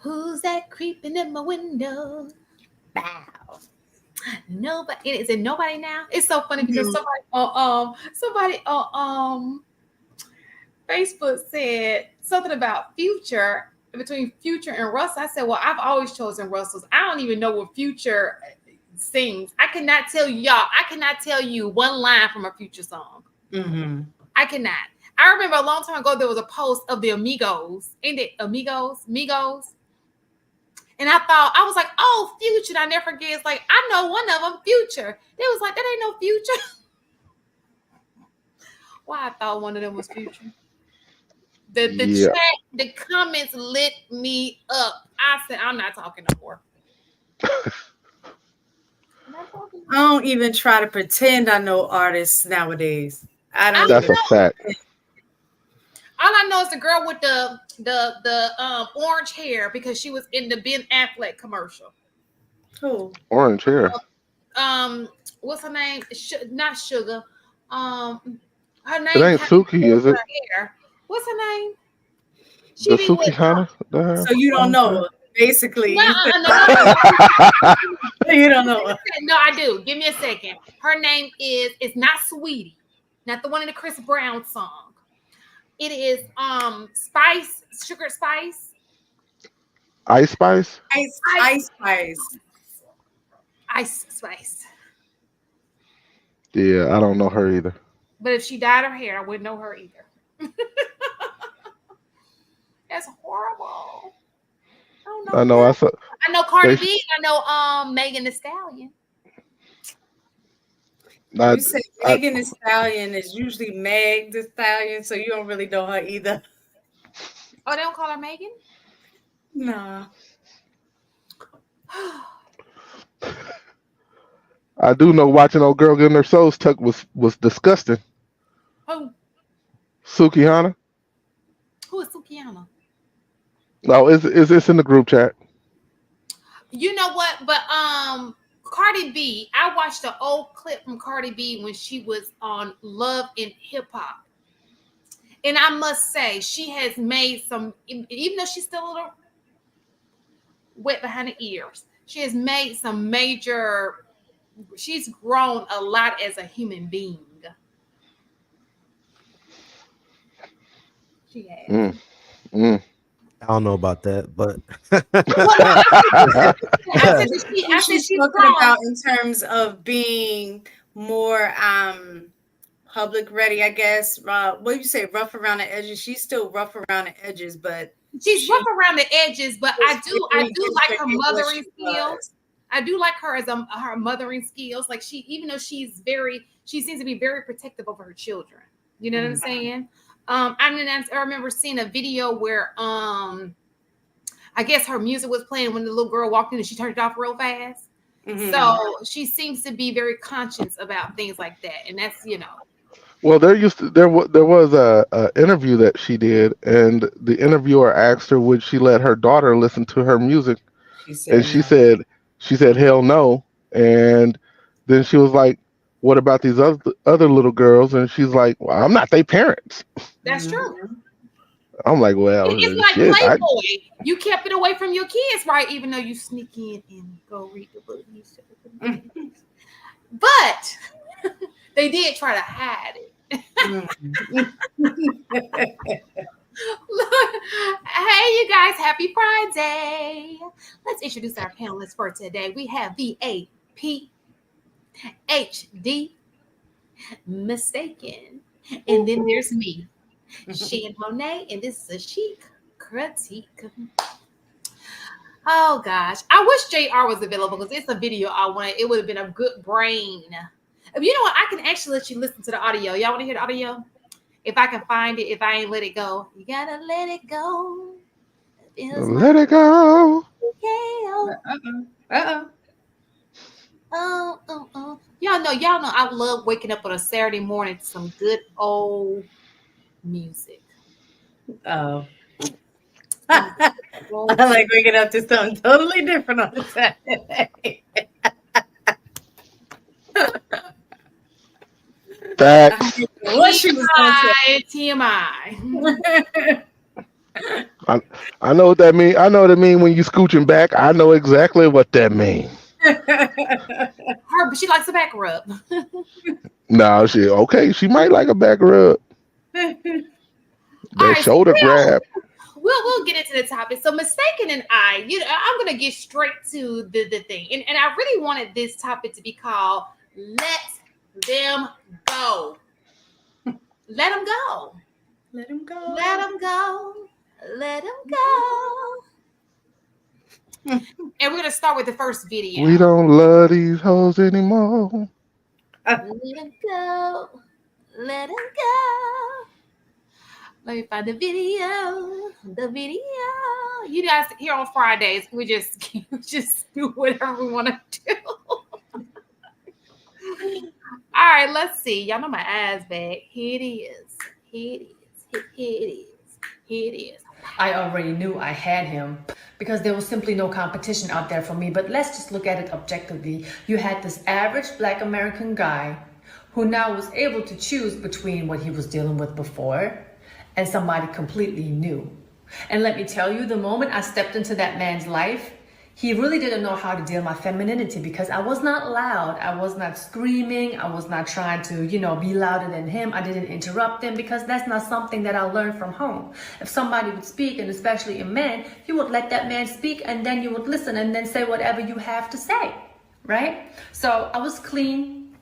Who's that creeping in my window? Bow. Nobody. Is it nobody now? It's so funny because somebody on Facebook said something about Future, between Future and Russell. I said, well, I've always chosen Russell's. I don't even know what Future sings. I cannot tell you, y'all. I cannot tell you one line from a Future song. Mm-hmm. I cannot. I remember a long time ago there was a post of the Amigos. Ain't it Amigos? And I was like, oh, Future. And I never forget. It's like, I know one of them, Future. They was like, that ain't no Future. Why I thought one of them was Future. The chat, the comments lit me up. I said, I'm not talking no more. I don't even try to pretend I know artists nowadays. I don't. That's a fact. All I know is the girl with the orange hair because she was in the Ben Affleck commercial. Who? Orange hair. What's her name? Not Sugar. Her name. It ain't Suki, is it? Hair. What's her name? The Suki Hana. So you don't know her, basically. No. You don't know her. No, I do. Give me a second. Her name is. It's not Sweetie, not the one in the Chris Brown song. It is Spice, Sugar Spice. Ice Spice? Ice Spice. Ice Spice. Yeah, I don't know her either. But if she dyed her hair, I wouldn't know her either. That's horrible. I know. I know Cardi B. I know Megan Thee Stallion. You say Megan Thee Stallion is usually Meg Thee Stallion, so you don't really know her either. Oh, they don't call her Megan? Nah. I do know watching old girl getting her soul tucked was disgusting. Who? Suki Hana. Who is Suki Hana? No, is this in the group chat? You know what? But Cardi B, I watched an old clip from Cardi B when she was on Love and Hip Hop. And I must say, she has made some, even though she's still a little wet behind the ears, she has made some major, she's grown a lot as a human being. She has. I don't know about that, but I said she's talking about in terms of being more public ready, I guess. What do you say, rough around the edges? She's still rough around the edges, but she's rough around the edges. But I do like her mothering skills. I do like her as her mothering skills. Like even though she seems to be very protective over her children. You know what I'm saying? I remember seeing a video where I guess her music was playing when the little girl walked in and she turned it off real fast. Mm-hmm. So she seems to be very conscious about things like that, and that's Well, there was a interview that she did, and the interviewer asked her would she let her daughter listen to her music, she said hell no, and then she was like, what about these other little girls? And she's like, well, I'm not their parents. That's true. I'm like, well, it's like Playboy. You kept it away from your kids, right? Even though you sneak in and go read the book. But they did try to hide it. Hey, you guys, happy Friday. Let's introduce our panelists for today. We have the APHD Mistaken. And then there's me, Shan Monet, and this is a Chic critique. Oh gosh, I wish JR was available because it's a video I wanted. It would have been a good brain. You know what? I can actually let you listen to the audio. Y'all want to hear the audio? If I can find it, if I ain't let it go, you gotta let it go. Let it go. Y'all know I love waking up on a Saturday morning to some good old music. Oh. I like waking up to something totally different on Saturday. Facts. What she was TMI. I, I know what that mean. I know what it mean when you scooching back. I know exactly what that mean. Her, she likes a back rub. No, she okay. She might like a back rub. All That right, so shoulder grab. we'll get into the topic. So mistaken and I, I'm gonna get straight to the thing. And I really wanted this topic to be called Let Them Go. Let them go. Let him go. Let them go. Let them go. And we're gonna start with the first video. We don't love these hoes anymore. Let them go. Let them go. Let me find the video. The video. You guys here on Fridays, we just do whatever we want to do. All right, let's see. Y'all know my ass bag. Here it is. Here it is. Here it is. Here it is. I already knew I had him because there was simply no competition out there for me. But let's just look at it objectively. You had this average Black American guy who now was able to choose between what he was dealing with before and somebody completely new. And let me tell you, the moment I stepped into that man's life, he really didn't know how to deal with my femininity because I was not loud. I was not screaming. I was not trying to, be louder than him. I didn't interrupt him because that's not something that I learned from home. If somebody would speak, and especially a man, you would let that man speak and then you would listen and then say whatever you have to say, right? So I was clean.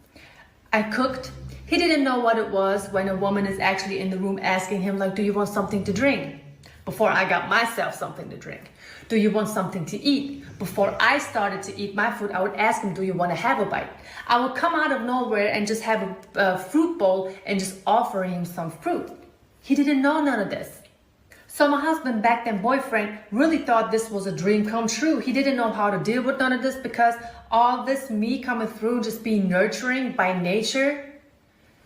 I cooked. He didn't know what it was when a woman is actually in the room asking him, like, do you want something to drink? Before I got myself something to drink. Do you want something to eat? Before I started to eat my food, I would ask him, do you want to have a bite? I would come out of nowhere and just have a fruit bowl and just offer him some fruit. He didn't know none of this. So my husband, back then boyfriend, really thought this was a dream come true. He didn't know how to deal with none of this because all this me coming through, just being nurturing by nature,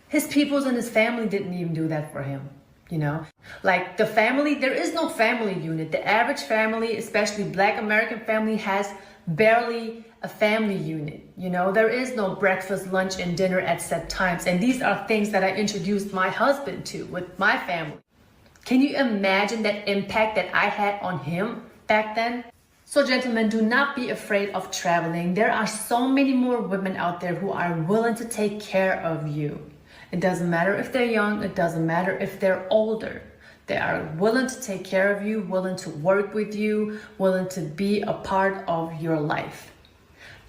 his peoples and his family didn't even do that for him. Like the family, there is no family unit. The average family, especially Black American family, has barely a family unit. There is no breakfast, lunch, and dinner at set times. And these are things that I introduced my husband to with my family. Can you imagine that impact that I had on him back then? So gentlemen, do not be afraid of traveling. There are so many more women out there who are willing to take care of you. It doesn't matter if they're young, it doesn't matter if they're older. They are willing to take care of you, willing to work with you, willing to be a part of your life.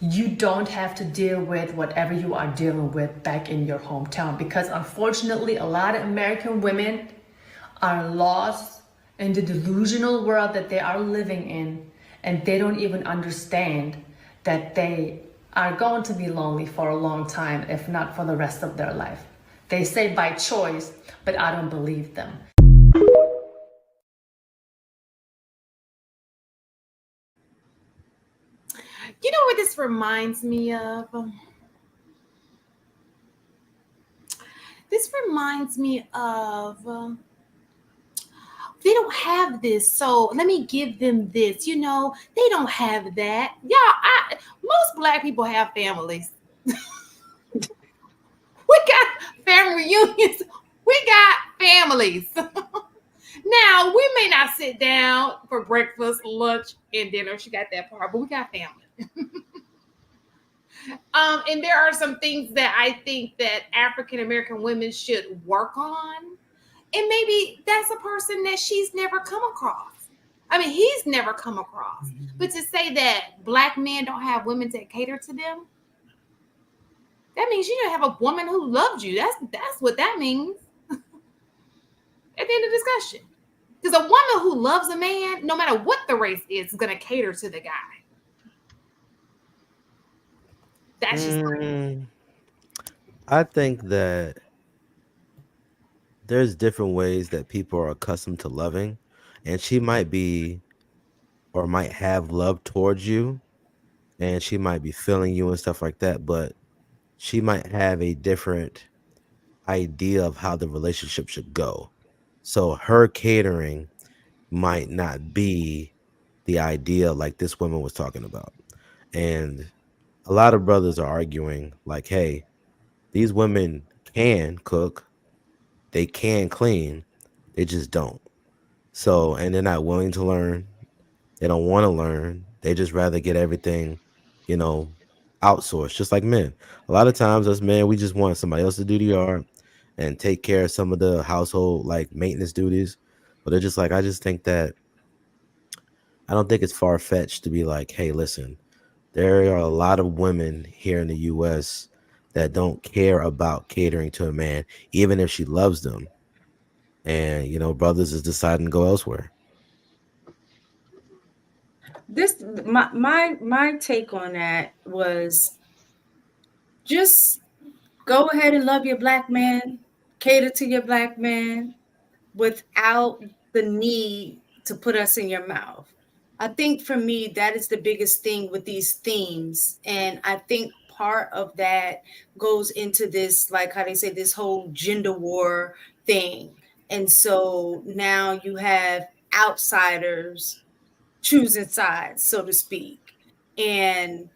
You don't have to deal with whatever you are dealing with back in your hometown because unfortunately, a lot of American women are lost in the delusional world that they are living in, and they don't even understand that they are going to be lonely for a long time, if not for the rest of their life. They say by choice, but I don't believe them. You know what this reminds me of? This reminds me of, they don't have this, so let me give them this. They don't have that. Most Black people have families. We got family reunions. We got families. Now, we may not sit down for breakfast, lunch, and dinner. She got that part, but we got family. And there are some things that I think that African American women should work on. And maybe that's a person that she's never come across. I mean, he's never come across. Mm-hmm. But to say that Black men don't have women that cater to them, that means you don't have a woman who loves you. That's what that means. At the end of the discussion. Because a woman who loves a man, no matter what the race is going to cater to the guy. That's just I think that there's different ways that people are accustomed to loving, and she might be or might have love towards you, and she might be feeling you and stuff like that, but she might have a different idea of how the relationship should go. So her catering might not be the idea like this woman was talking about. And a lot of brothers are arguing like, hey, these women can cook, they can clean, they just don't. So, and they're not willing to learn. They don't want to learn. They just rather get everything, you know, outsourced, just like men. A lot of times, us men, we just want somebody else to do the yard and take care of some of the household like maintenance duties. But they're just like, I just think that I don't think it's far fetched to be like, hey, listen, there are a lot of women here in the US that don't care about catering to a man, even if she loves them. And, you know, brothers is deciding to go elsewhere. This my take on that was just go ahead and love your black man, cater to your black man without the need to put us in your mouth. I think for me, that is the biggest thing with these themes. And I think part of that goes into this, like how they say, this whole gender war thing. And so now you have outsiders choosing sides, so to speak. And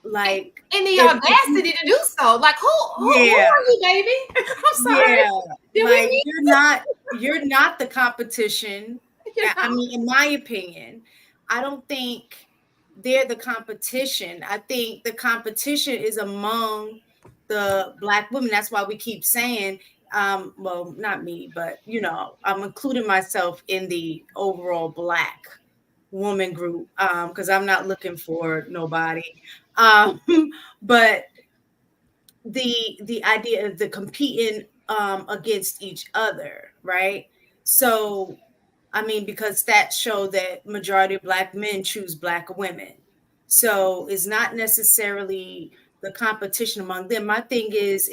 like, and the if audacity to do so. Like, who are you, baby? I'm sorry. yeah, Did like we you're not the competition. I mean, in my opinion, I don't think they're the competition. I think the competition is among the black women. That's why we keep saying, well, not me, but you know, I'm including myself in the overall black woman group, because I'm not looking for nobody. Um, but the idea of the competing against each other, right? So I mean, because stats show that majority of black men choose black women. So it's not necessarily the competition among them. My thing is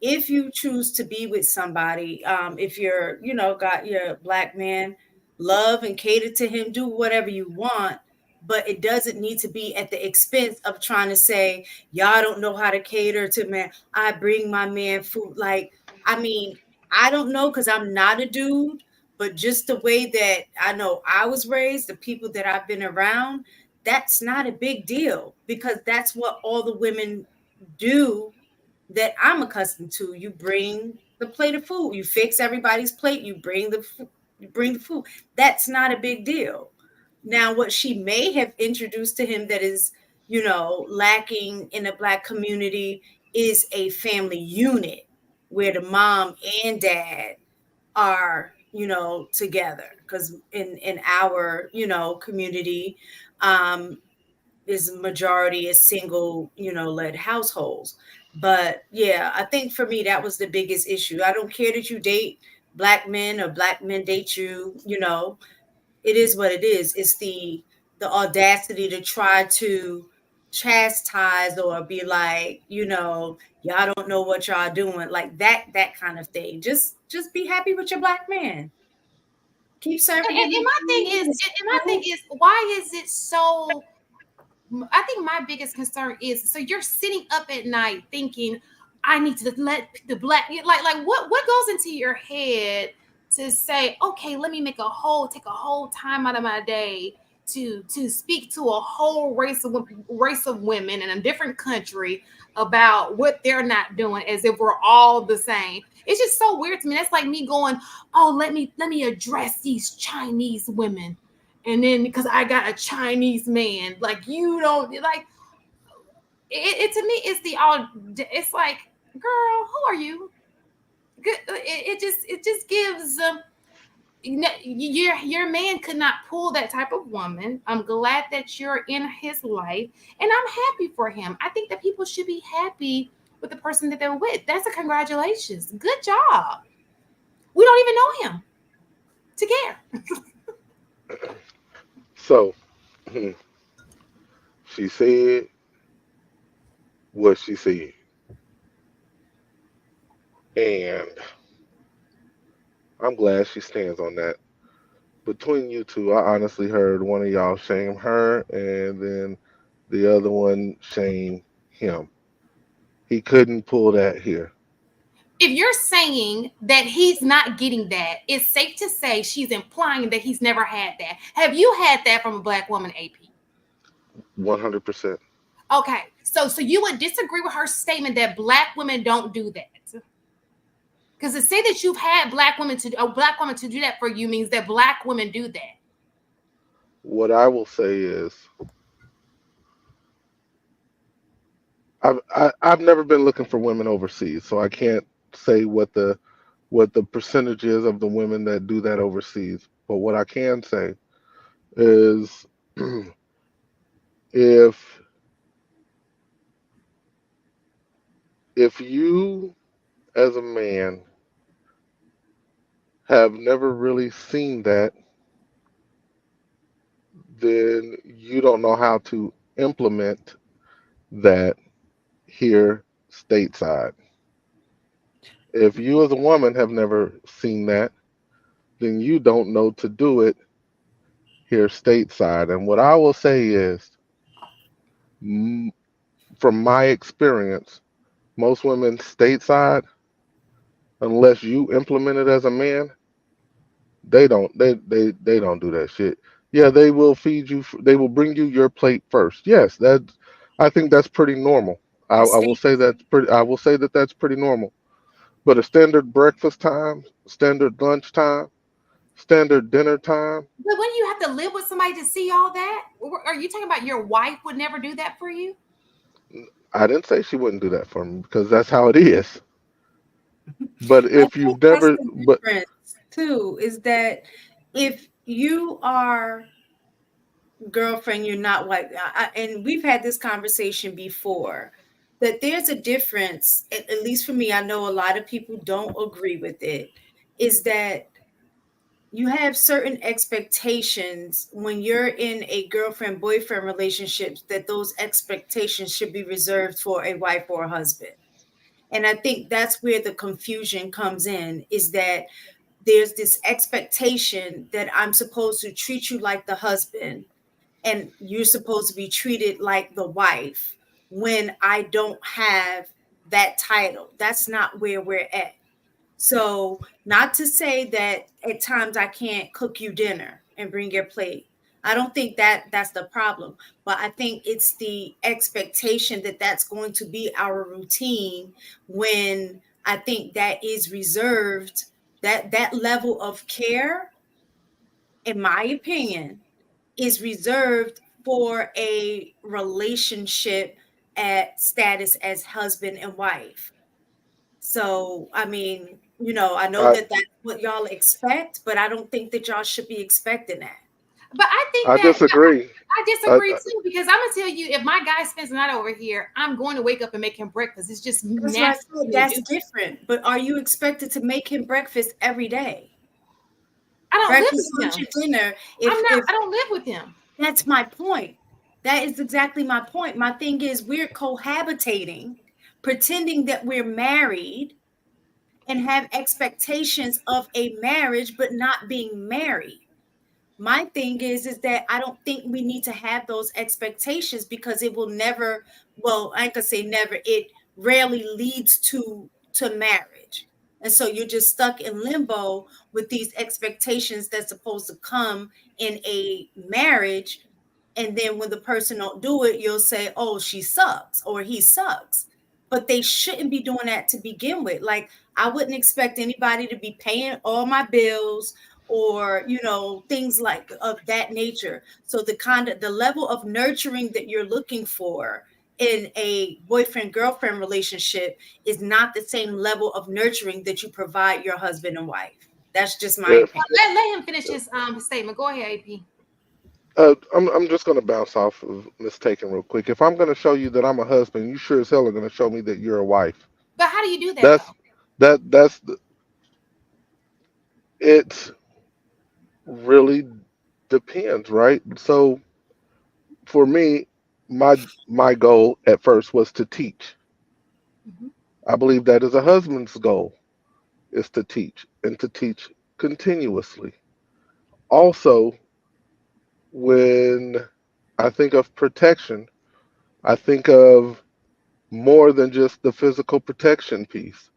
if you choose to be with somebody, if you're, you know, got your black man, love and cater to him, do whatever you want, but it doesn't need to be at the expense of trying to say, y'all don't know how to cater to man. I bring my man food. Like, I mean, I don't know because I'm not a dude, but just the way that I know I was raised, the people that I've been around, that's not a big deal because that's what all the women do that I'm accustomed to. You bring the plate of food, you fix everybody's plate, you bring the food. That's not a big deal. Now, what she may have introduced to him that is, you know, lacking in the black community is a family unit where the mom and dad are, you know, together, because in our, you know, community, is majority is single, you know, led households. But yeah, I think for me that was the biggest issue. I don't care that you date black men or black men date you, you know, it is what it is. It's the audacity to try to chastise or be like, you know, y'all don't know what y'all doing, like that kind of thing. Just be happy with your black man. Keep serving him. and my thing is, why is it so? I think my biggest concern is, so you're sitting up at night thinking, I need to let the black, like what goes into your head to say, okay, let me take a whole time out of my day to speak to a whole race of women in a different country about what they're not doing, as if we're all the same. It's just so weird to me. That's like me going, oh, let me address these Chinese women, and then because I got a Chinese man, like, you don't like it to me. It's it's like, girl, who are you? Good. It just gives. Your man could not pull that type of woman. I'm glad that you're in his life, and I'm happy for him. I think that people should be happy with the person that they're with. That's a congratulations. Good job. We don't even know him to care. So she said what she said, and I'm glad she stands on that. Between you two, I honestly heard one of y'all shame her, and then the other one shame him. He couldn't pull that here. If you're saying that he's not getting that, it's safe to say she's implying that he's never had that. Have you had that from a black woman, AP? 100%. Okay, so you would disagree with her statement that black women don't do that? Because to say that you've had black women to a black woman to do that for you means that black women do that. What I will say is, I've never been looking for women overseas, so I can't say what the percentage is of the women that do that overseas. But what I can say is, if you as a man have never really seen that, then you don't know how to implement that here stateside. If you as a woman have never seen that, then you don't know to do it here stateside. And what I will say is, m- from my experience, most women stateside, unless you implement it as a man, they don't do that shit. Yeah, they will feed you. They will bring you your plate first. Yes, that I think that's pretty normal. I will say that's pretty. I will say that that's pretty normal. But a standard breakfast time, standard lunch time, standard dinner time. But when you have to live with somebody to see all that, are you talking about your wife would never do that for you? I didn't say she wouldn't do that for me because that's how it is. But I if think you've that's never, the but difference too, is that if you are girlfriend, you're not white. And we've had this conversation before, that there's a difference, at least for me, I know a lot of people don't agree with it, is that you have certain expectations when you're in a girlfriend boyfriend relationship, that those expectations should be reserved for a wife or a husband. And I think that's where the confusion comes in, is that there's this expectation that I'm supposed to treat you like the husband and you're supposed to be treated like the wife, when I don't have that title. That's not where we're at. So, not to say that at times I can't cook you dinner and bring your plate. I don't think that that's the problem, but I think it's the expectation that that's going to be our routine, when I think that is reserved, that level of care, in my opinion, is reserved for a relationship at status as husband and wife. So, I mean, I know I that that's what y'all expect, but I don't think that y'all should be expecting that. But I think I that disagree. I I, disagree too, because I'm gonna tell you, if my guy spends the night over here, I'm going to wake up and make him breakfast. It's just That's why I nasty said to that's do. different. But are you expected to make him breakfast every day? I don't live Breakfast, with lunch, him. and dinner. I'm not. If I don't live with him. That's my point. That is exactly my point. My thing is, we're cohabitating, pretending that we're married and have expectations of a marriage, but not being married. My thing is that I don't think we need to have those expectations, because it will never, well, I ain't gonna say never, it rarely leads to marriage. And so you're just stuck in limbo with these expectations that's supposed to come in a marriage. And then when the person don't do it, you'll say, oh, she sucks or he sucks. But they shouldn't be doing that to begin with. Like, I wouldn't expect anybody to be paying all my bills, or things like of that nature. So the level of nurturing that you're looking for in a boyfriend girlfriend relationship is not the same level of nurturing that you provide your husband and wife. That's just my if opinion. Let him finish his statement. Go ahead, AP. I'm just gonna bounce off of Miss Taken real quick. If I'm gonna show you that I'm a husband, you sure as hell are gonna show me that you're a wife. But how do you do that That's though? that's it. Really depends, right? So for me, my my goal at first was to teach. Mhm. I believe that is a husband's goal, is to teach and to teach continuously. Also, when I think of protection, I think of more than just the physical protection piece.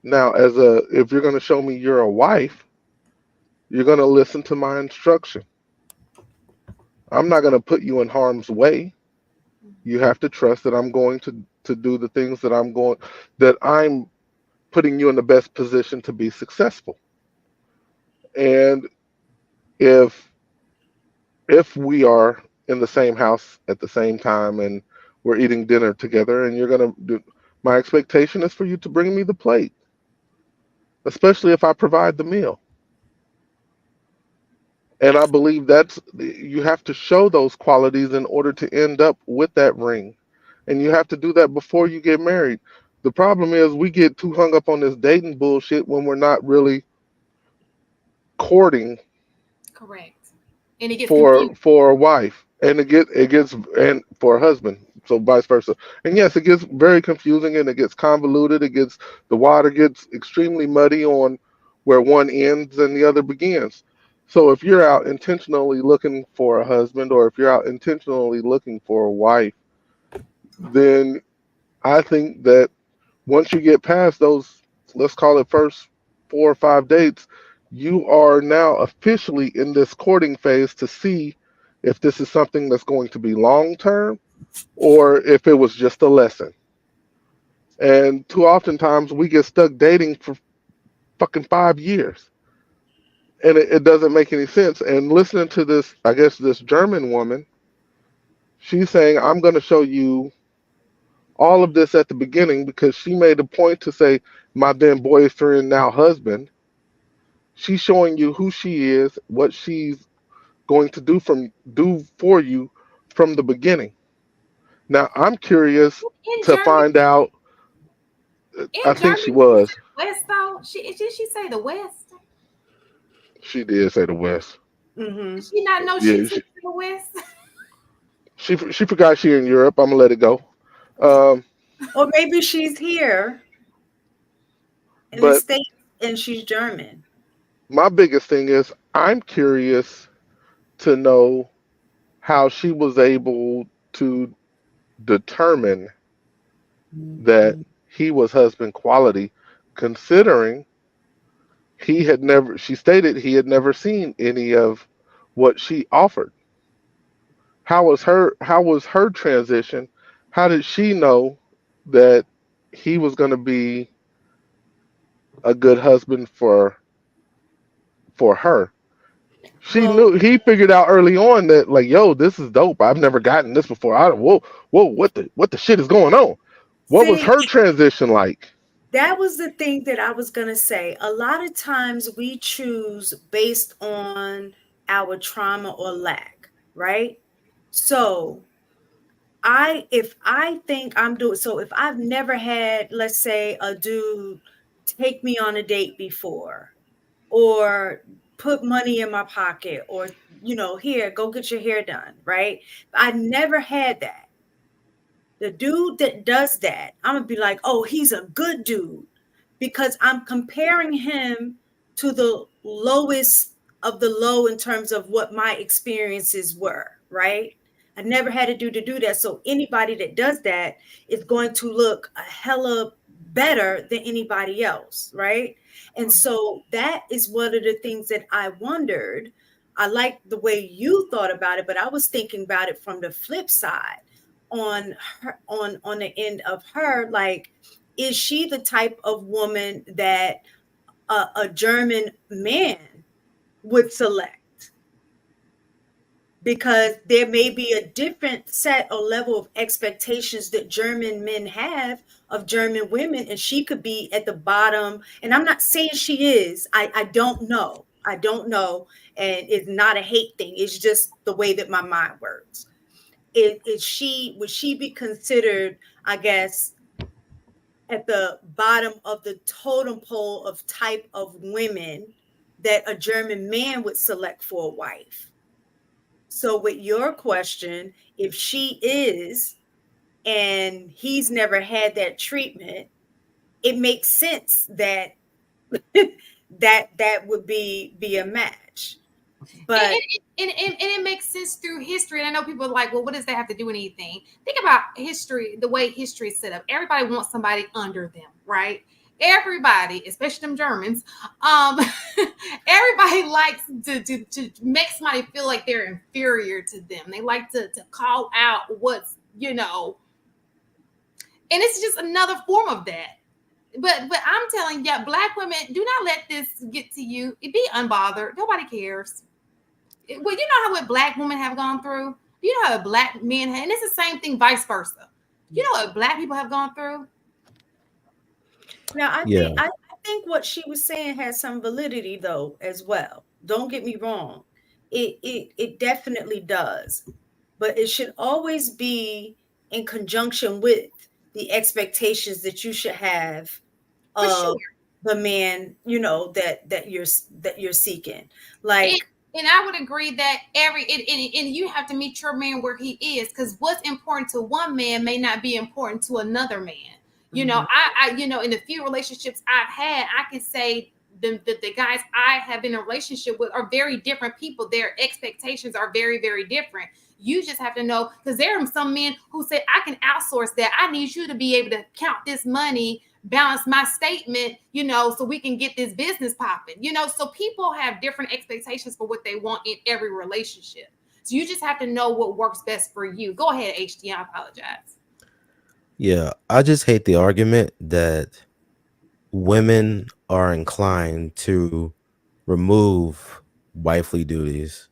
Now, if you're going to show me you're a wife, you're going to listen to my instruction. I'm not going to put you in harm's way. You have to trust that I'm going to do the things that I'm putting you in the best position to be successful. And if we are in the same house at the same time and we're eating dinner together and you're going to do, my expectation is for you to bring me the plate, especially if I provide the meal. And I believe that's, you have to show those qualities in order to end up with that ring. And you have to do that before you get married. The problem is we get too hung up on this dating bullshit when we're not really courting Correct. And it gets confused. for a wife, and it gets and for a husband, so vice versa. And yes, it gets very confusing and it gets convoluted. The water gets extremely muddy on where one ends and the other begins. So if you're out intentionally looking for a husband, or if you're out intentionally looking for a wife, then I think that once you get past those, let's call it first 4 or 5 dates, you are now officially in this courting phase to see if this is something that's going to be long term or if it was just a lesson. And too oftentimes we get stuck dating for fucking 5 years. And it doesn't make any sense. And listening to this, I guess this German woman, she's saying, I'm going to show you all of this at the beginning, because she made a point to say, my then boyfriend, now husband. She's showing you who she is, what she's going to do for you from the beginning. Now, I'm curious In to Germany, find out. I in think she Germany, she was. said West though. Did she say the West? She did say the West. Mm-hmm. Did she not know she Yeah, took to the West? she forgot she in Europe. I'm gonna let it go. Um, Or maybe she's here in the but States and she's German. my biggest thing is I'm curious to know how she was able to determine that he was husband quality, considering she stated he had never seen any of what she offered. How was her transition? How did she know that he was going to be a good husband for her? She Well, knew, he figured out early on that, like, yo, this is dope. I've never gotten this before. Whoa, what the shit is going on? What was see, her transition like? that was the thing that I was going to say. A lot of times we choose based on our trauma or lack, right? So, if I think I'm doing, so if I've never had, let's say, a dude take me on a date before, or put money in my pocket, or, here, go get your hair done, right? I never had that. The dude that does that, I'm gonna be like, oh, he's a good dude, because I'm comparing him to the lowest of the low in terms of what my experiences were, right? I never had a dude to do that. So anybody that does that is going to look a hella better than anybody else, right? And so that is one of the things that I wondered. I like the way you thought about it, but I was thinking about it from the flip side, on her, on the end of her, like, is she the type of woman that a German man would select? Because there may be a different set or level of expectations that German men have of German women, and she could be at the bottom. And I'm not saying she is. I don't know. I don't know. And it's not a hate thing. It's just the way that my mind works. Would she be considered, I guess, at the bottom of the totem pole of type of women that a German man would select for a wife? So with your question, if she is, and he's never had that treatment, it makes sense that that would be a match. But And it makes sense through history. And I know people are like, well, what does that have to do with anything? Think about history, the way history is set up. Everybody wants somebody under them, right? Everybody, especially them Germans, everybody likes to make somebody feel like they're inferior to them. They like to call out what's, and it's just another form of that. but I'm telling you, black women, do not let this get to you. Be unbothered. Nobody cares. Well, you know how what black women have gone through. You know how black men have, and it's the same thing, vice versa. You know what black people have gone through. Now, Yeah. I think what she was saying has some validity though as well. Don't get me wrong. It definitely does. But it should always be in conjunction with the expectations that you should have For sure. of the man, you know, that you're seeking. And, Like, and I would agree that and you have to meet your man where he is, because what's important to one man may not be important to another man. You know, I you know, in the few relationships I've had, I can say the guys I have been in a relationship with are very different people. Their expectations are very, very different. You just have to know, because there are some men who say, I can outsource that. I need you to be able to count this money, balance my statement, you know, so we can get this business popping, you know. So people have different expectations for what they want in every relationship. So you just have to know what works best for you. Go ahead, HT. I apologize. Yeah, I just hate the argument that women are inclined to remove wifely duties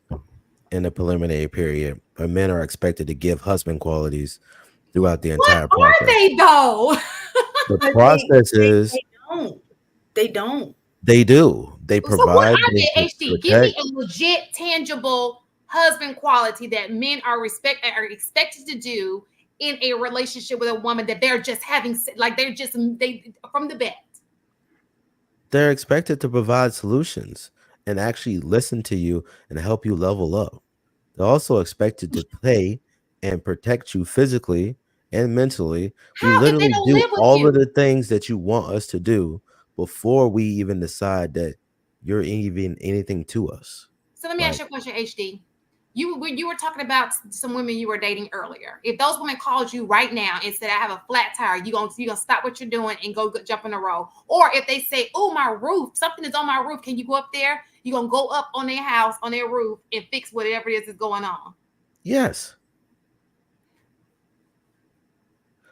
in the preliminary period, but men are expected to give husband qualities throughout the What entire are process. they though? The but process is they don't. They don't. they do. They So what provide, are they they, HT? Give me protect. a legit, tangible husband quality that men are expected to do in a relationship with a woman, that they're just having, like they from the bat. They're expected to provide solutions and actually listen to you and help you level up. They're also expected to pay and protect you physically and mentally. We How if they literally don't do live with all you? of the things that you want us to do before we even decide that you're even anything to us. So let me ask Like, you a question, HD. You were talking about some women you were dating earlier. If those women called you right now and said, "I have a flat tire," you gonna stop what you're doing and go jump in the road? Or if they say, "Oh, my roof, something is on my roof. Can you go up there?" You gonna go up on their house, on their roof, and fix whatever it is going on? yes.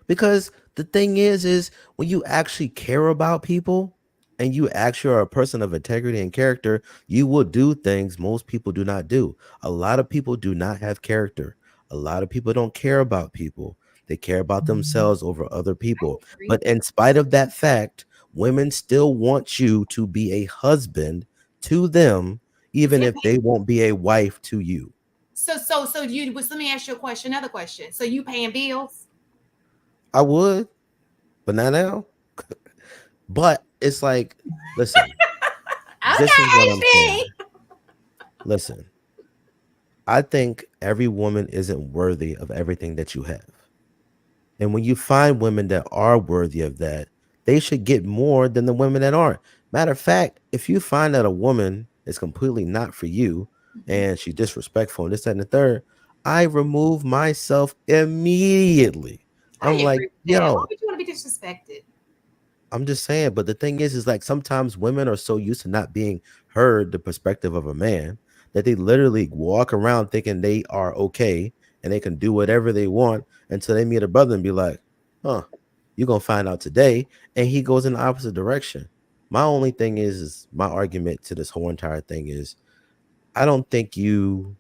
Because the thing is when you actually care about people and you actually are a person of integrity and character, you will do things most people do not do. A lot of people do not have character. A lot of people don't care about people. They care about themselves over other people. But in spite of that fact, women still want you to be a husband to them, even if they won't be a wife to you. So you let me ask you a question, another question. So you paying bills? I would, but not now. But it's like, listen, this is what I'm saying. Okay, Listen, I think every woman isn't worthy of everything that you have. And when you find women that are worthy of that, they should get more than the women that aren't. Matter of fact, if you find that a woman is completely not for you and she's disrespectful and this, that, and the third, I remove myself immediately. I I'm like, agree with that. Why yo, would you want to be disrespected? I'm just saying, but the thing is like sometimes women are so used to not being heard the perspective of a man that they literally walk around thinking they are okay and they can do whatever they want until they meet a brother and be like, huh, you're gonna find out today. And he goes in the opposite direction. My only thing is my argument to this whole entire thing is I don't think you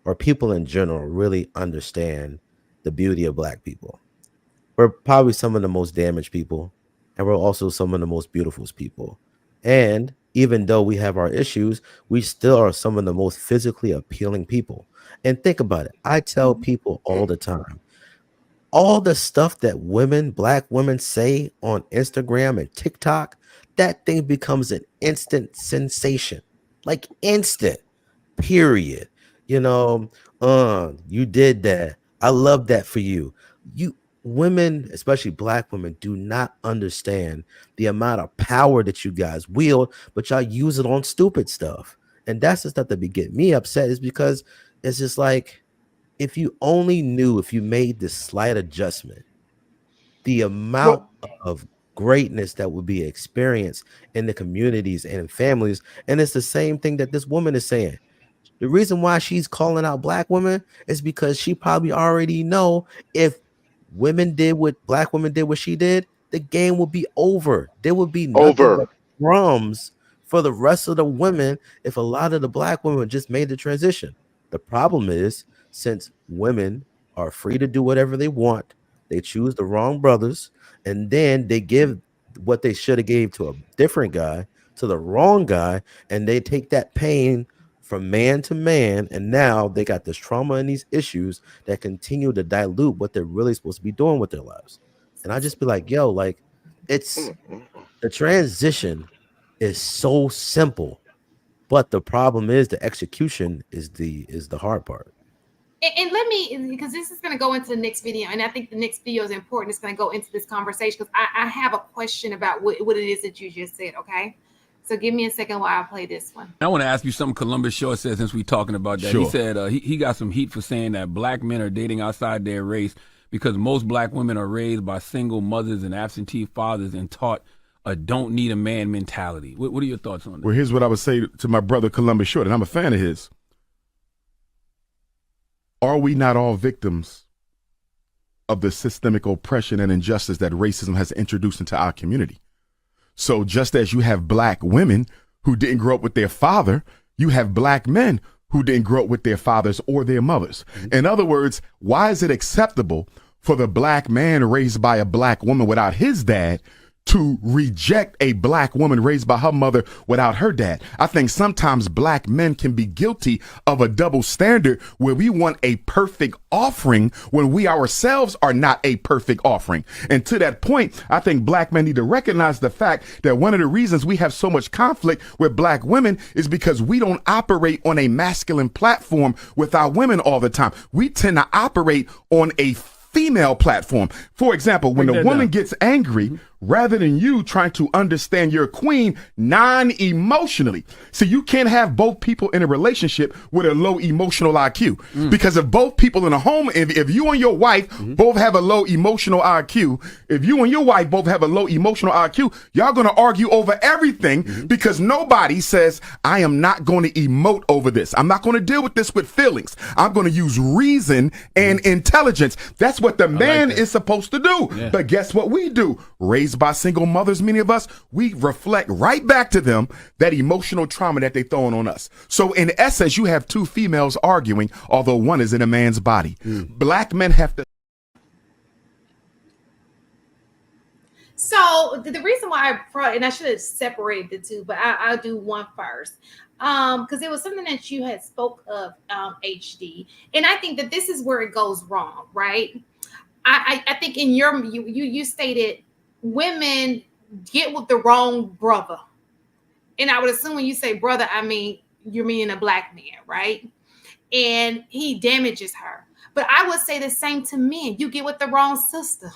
or people in general really understand the beauty of black people. We're probably some of the most damaged people, and we're also some of the most beautiful people. And even though we have our issues, we still are some of the most physically appealing people. And think about it. I tell people all the time, all the stuff that women, black women say on Instagram and TikTok, that thing becomes an instant sensation. Like instant. Period. You know, you did that. I love that for you. You women, especially black women, do not understand the amount of power that you guys wield, but y'all use it on stupid stuff. And that's the stuff that be getting me upset, is because it's just like if you only knew, if you made this slight adjustment, the amount Well, of greatness that would be experienced in the communities and in families. And it's the same thing that this woman is saying. The reason why she's calling out black women is because she probably already know if women did what black women did what she did, the game would be over. There would be nothing Over. but crumbs for the rest of the women if a lot of the black women just made the transition. The problem is, since women are free to do whatever they want, they choose the wrong brothers, and then they give what they should have gave to a different guy to the wrong guy, and they take that pain from man to man, and now they got this trauma and these issues that continue to dilute what they're really supposed to be doing with their lives. And I just be like, yo, like, it's the transition is so simple, but the problem is the execution is the hard part. And let me, because this is going to go into the next video, and I think the next video is important. It's going to go into this conversation because I have a question about what it is that you just said. Okay, so give me a second while I play this one. I want to ask you something Columbus Short said since we talking about that. Sure. He said he got some heat for saying that black men are dating outside their race because most black women are raised by single mothers and absentee fathers and taught a don't need a man mentality. What are your thoughts on that? Well, here's what I would say to my brother Columbus Short, and I'm a fan of his. Are we not all victims of the systemic oppression and injustice that racism has introduced into our community? So just as you have black women who didn't grow up with their father, you have black men who didn't grow up with their fathers or their mothers. In other words, why is it acceptable for the black man raised by a black woman without his dad to reject a black woman raised by her mother without her dad? I think sometimes black men can be guilty of a double standard where we want a perfect offering when we ourselves are not a perfect offering. And to that point, I think black men need to recognize the fact that one of the reasons we have so much conflict with black women is because we don't operate on a masculine platform with our women all the time. We tend to operate on a female platform. For example, when a woman gets angry, rather than you trying to understand your queen non-emotionally. So you can't have both people in a relationship with a low emotional IQ. Because if both people in a home, if you and your wife both have a low emotional IQ, if you and your wife both have a low emotional IQ, y'all going to argue over everything because nobody says, I am not going to emote over this. I'm not going to deal with this with feelings. I'm going to use reason and intelligence. That's what the man is supposed to do. Yeah. But guess what we do? Raised by single mothers, many of us, we reflect right back to them that emotional trauma that they throwing on us. So in essence, you have two females arguing, although one is in a man's body. Black men have to. So the reason why I brought, and I should have separated the two, but I'll do one first. Because it was something that you had spoke of, HD, and I think that this is where it goes wrong, right? I think in you stated women get with the wrong brother, and I would assume when you say brother, I mean you're meaning a black man, right? And he damages her. But I would say the same to men. You get with the wrong sister,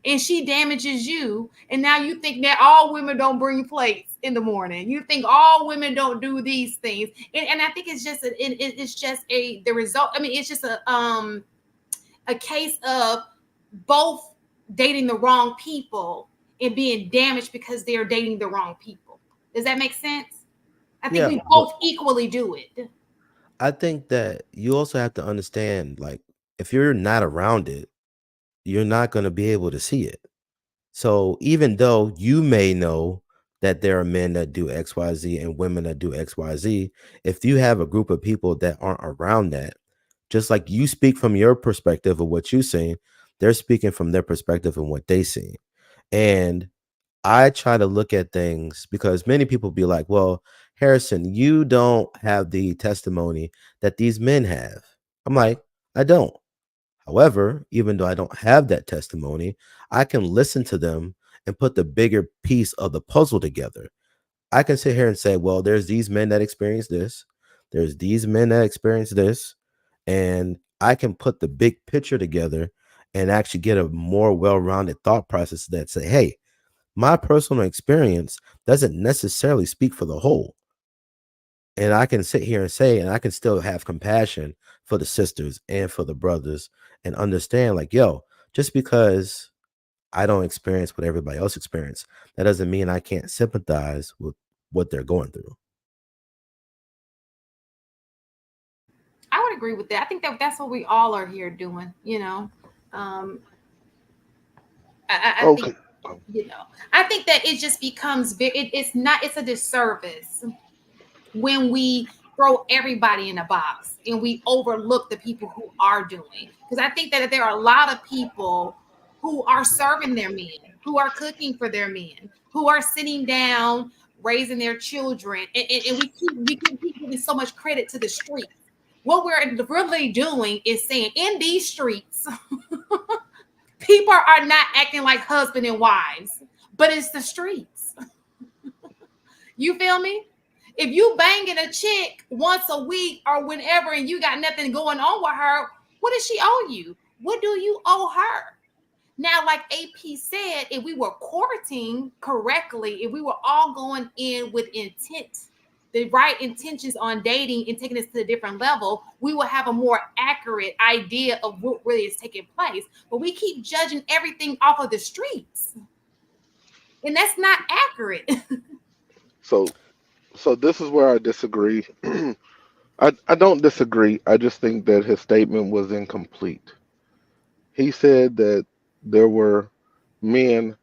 and she damages you, and now you think that all women don't bring plates in the morning. You think all women don't do these things, and I think it's just the result. I mean, it's just a case of both dating the wrong people and being damaged because they're dating the wrong people. Does that make sense? I think we both equally do it. I think that you also have to understand, like, if you're not around it, you're not going to be able to see it. So even though you may know that there are men that do XYZ and women that do XYZ, if you have a group of people that aren't around that, just like you speak from your perspective of what you're seeing, they're speaking from their perspective and what they see. And I try to look at things because many people be like, well, Harrison, you don't have the testimony that these men have. I'm like, I don't. However, even though I don't have that testimony, I can listen to them and put the bigger piece of the puzzle together. I can sit here and say, well, there's these men that experience this. There's these men that experience this. And I can put the big picture together and actually get a more well-rounded thought process that say, hey, my personal experience doesn't necessarily speak for the whole. And I can sit here and say, and I can still have compassion for the sisters and for the brothers and understand, like, yo, just because I don't experience what everybody else experience, that doesn't mean I can't sympathize with what they're going through. I would agree with that. I think that's what we all are here doing, you know. I Okay. think I think that it just becomes it's a disservice when we throw everybody in a box and we overlook the people who are doing. Because I think that there are a lot of people who are serving their men, who are cooking for their men, who are sitting down, raising their children, and we keep giving so much credit to the streets. What we're really doing is saying in these streets, people are not acting like husband and wives, but it's the streets. You feel me? If you banging a chick once a week or whenever and you got nothing going on with her, what does she owe you? What do you owe her? Now, like AP said, if we were courting correctly, if we were all going in with intent, the right intentions on dating and taking this to a different level, we will have a more accurate idea of what really is taking place. But we keep judging everything off of the streets. And that's not accurate. So this is where I disagree. I don't disagree. I just think that his statement was incomplete. He said that there were men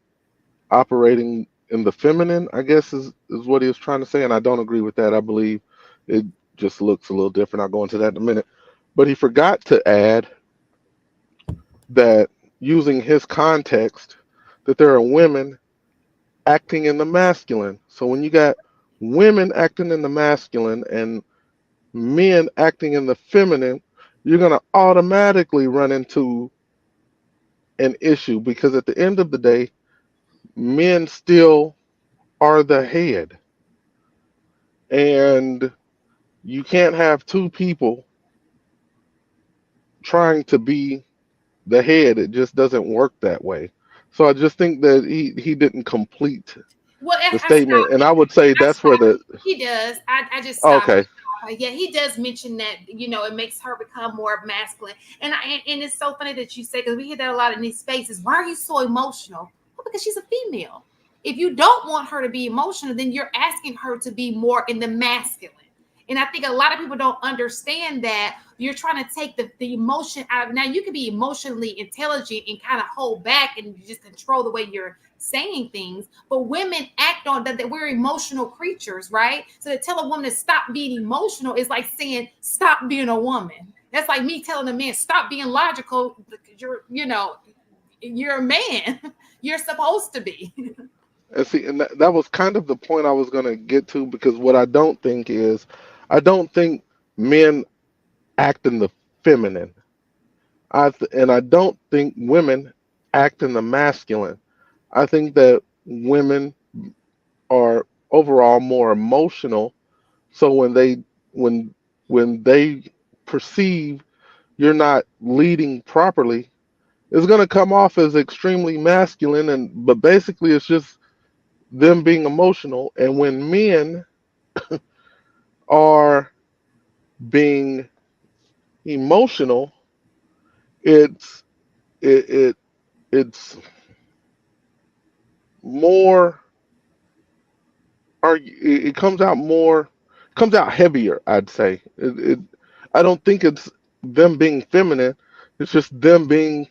operating in the feminine, I guess is what he was trying to say, and I don't agree with that. I believe it just looks a little different. I'll go into that in a minute. But he forgot to add that using his context, that there are women acting in the masculine. So when you got women acting in the masculine and men acting in the feminine, you're going to automatically run into an issue because at the end of the day, men still are the head. And you can't have two people trying to be the head. It just doesn't work that way. So I just think that he didn't complete the statement. And I would say that's where the he does. I just stopped. okay. Yeah, he does mention that it makes her become more masculine, and it's so funny that you say, because we hear that a lot in these spaces. Why are you so emotional? Well, because she's a female. If you don't want her to be emotional, then you're asking her to be more in the masculine. And I think a lot of people don't understand that you're trying to take the emotion out of. Now you can be emotionally intelligent and kind of hold back and just control the way you're saying things, but women act on that we're emotional creatures, right? So to tell a woman to stop being emotional is like saying stop being a woman. That's like me telling a man stop being logical because you're a man. You're supposed to be. And see, and that was kind of the point I was going to get to, because what I don't think is, I don't think men act in the feminine. And I don't think women act in the masculine. I think that women are overall more emotional. So when when they perceive you're not leading properly, it's going to come off as extremely masculine. But basically, it's just them being emotional. And when men are being emotional, it's it's more, or it comes out heavier, I'd say. I don't think it's them being feminine. It's just them being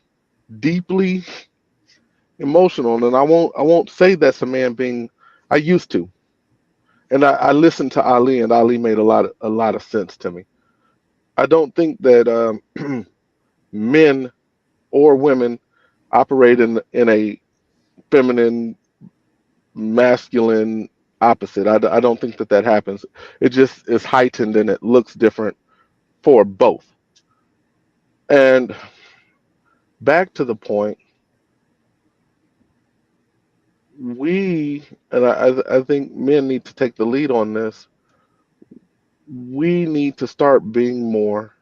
deeply emotional. And I won't say that's a man being. I used to, and I listened to Ali, and Ali made a lot of sense to me. I don't think that men or women operate in a feminine, masculine opposite. I don't think that happens. It just is heightened and it looks different for both. And back to the point, we, and I think men need to take the lead on this. We need to start being more,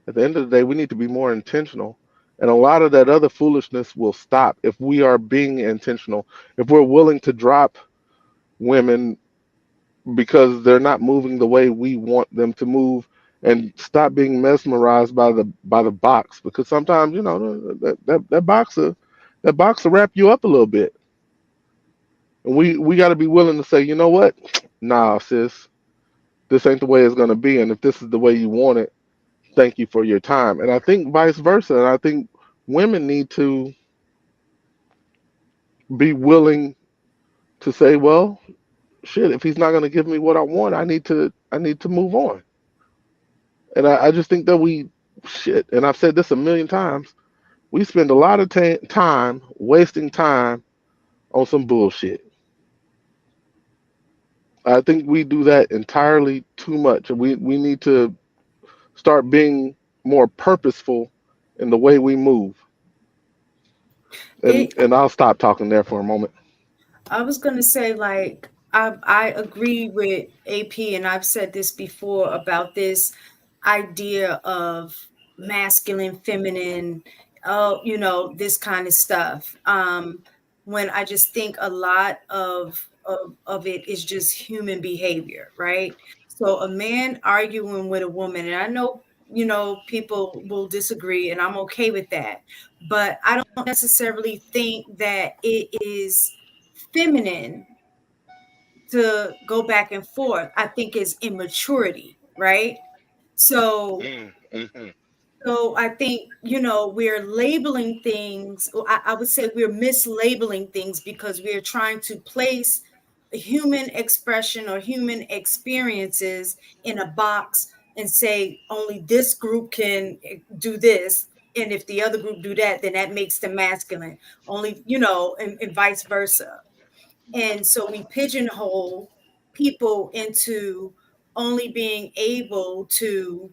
at the end of the day, we need to be more intentional. And a lot of that other foolishness will stop if we are being intentional, if we're willing to drop women because they're not moving the way we want them to move, and stop being mesmerized by the box, because sometimes that box will wrap you up a little bit, and we got to be willing to say, you know what, nah, sis, this ain't the way it's going to be, and if this is the way you want it, thank you for your time. And I think vice versa, and I think women need to be willing to say, well, shit, if he's not going to give me what I want, I need to move on. And I just think that we shit, and I've said this a million times. We spend a lot of time wasting time on some bullshit. I think we do that entirely too much, and we need to start being more purposeful in the way we move. And I'll stop talking there for a moment. I was gonna say, like, I agree with AP, and I've said this before about this idea of masculine, feminine, this kind of stuff. When I just think a lot of it is just human behavior, right? So a man arguing with a woman, and I know, people will disagree, and I'm okay with that, but I don't necessarily think that it is feminine to go back and forth. I think it's immaturity, right? So Mm-hmm. so I think, we're labeling things. I would say we're mislabeling things because we're trying to place a human expression or human experiences in a box and say only this group can do this. And if the other group do that, then that makes them masculine. Only, and vice versa. And so we pigeonhole people into only being able to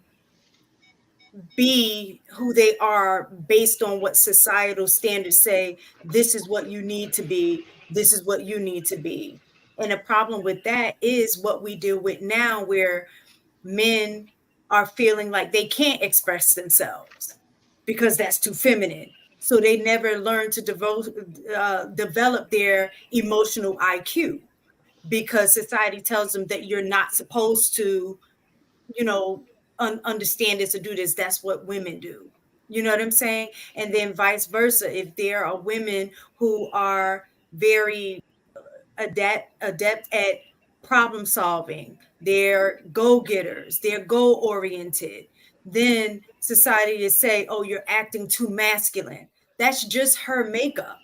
be who they are based on what societal standards say. This is what you need to be. This is what you need to be. And the problem with that is what we deal with now, where men are feeling like they can't express themselves because that's too feminine. So they never learn to develop their emotional IQ because society tells them that you're not supposed to, understand this or do this. That's what women do. You know what I'm saying? And then vice versa. If there are women who are very adept at problem solving, they're go-getters, they're goal-oriented, then society is say, oh, you're acting too masculine. That's just her makeup.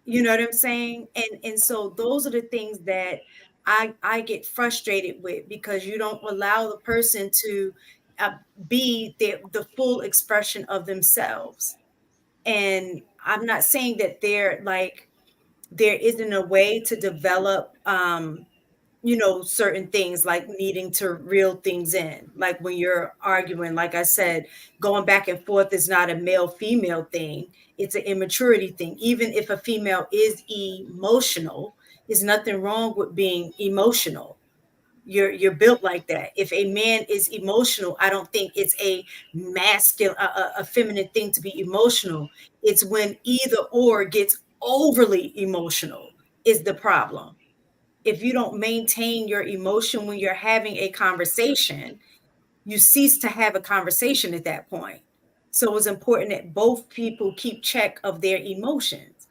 You know what I'm saying? And so those are the things that I get frustrated with, because you don't allow the person to uh, be the full expression of themselves. And I'm not saying that there isn't a way to develop certain things, like needing to reel things in. Like when you're arguing, like I said, going back and forth is not a male female thing. It's an immaturity thing. Even if a female is emotional, there's nothing wrong with being emotional. You're built like that. If a man is emotional, I don't think it's a masculine, a feminine thing to be emotional. It's when either or gets overly emotional is the problem. If you don't maintain your emotion when you're having a conversation, you cease to have a conversation at that point. So it's important that both people keep check of their emotions.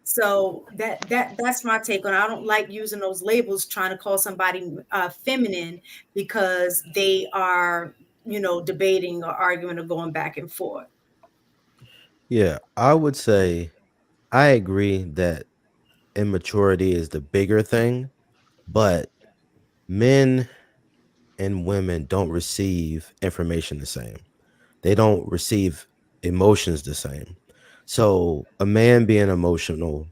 So that's my take on it. I don't like using those labels, trying to call somebody feminine because they are, debating or arguing or going back and forth. Yeah, I would say I agree that immaturity is the bigger thing, but men and women don't receive information the same. They don't receive emotions the same. So a man being emotional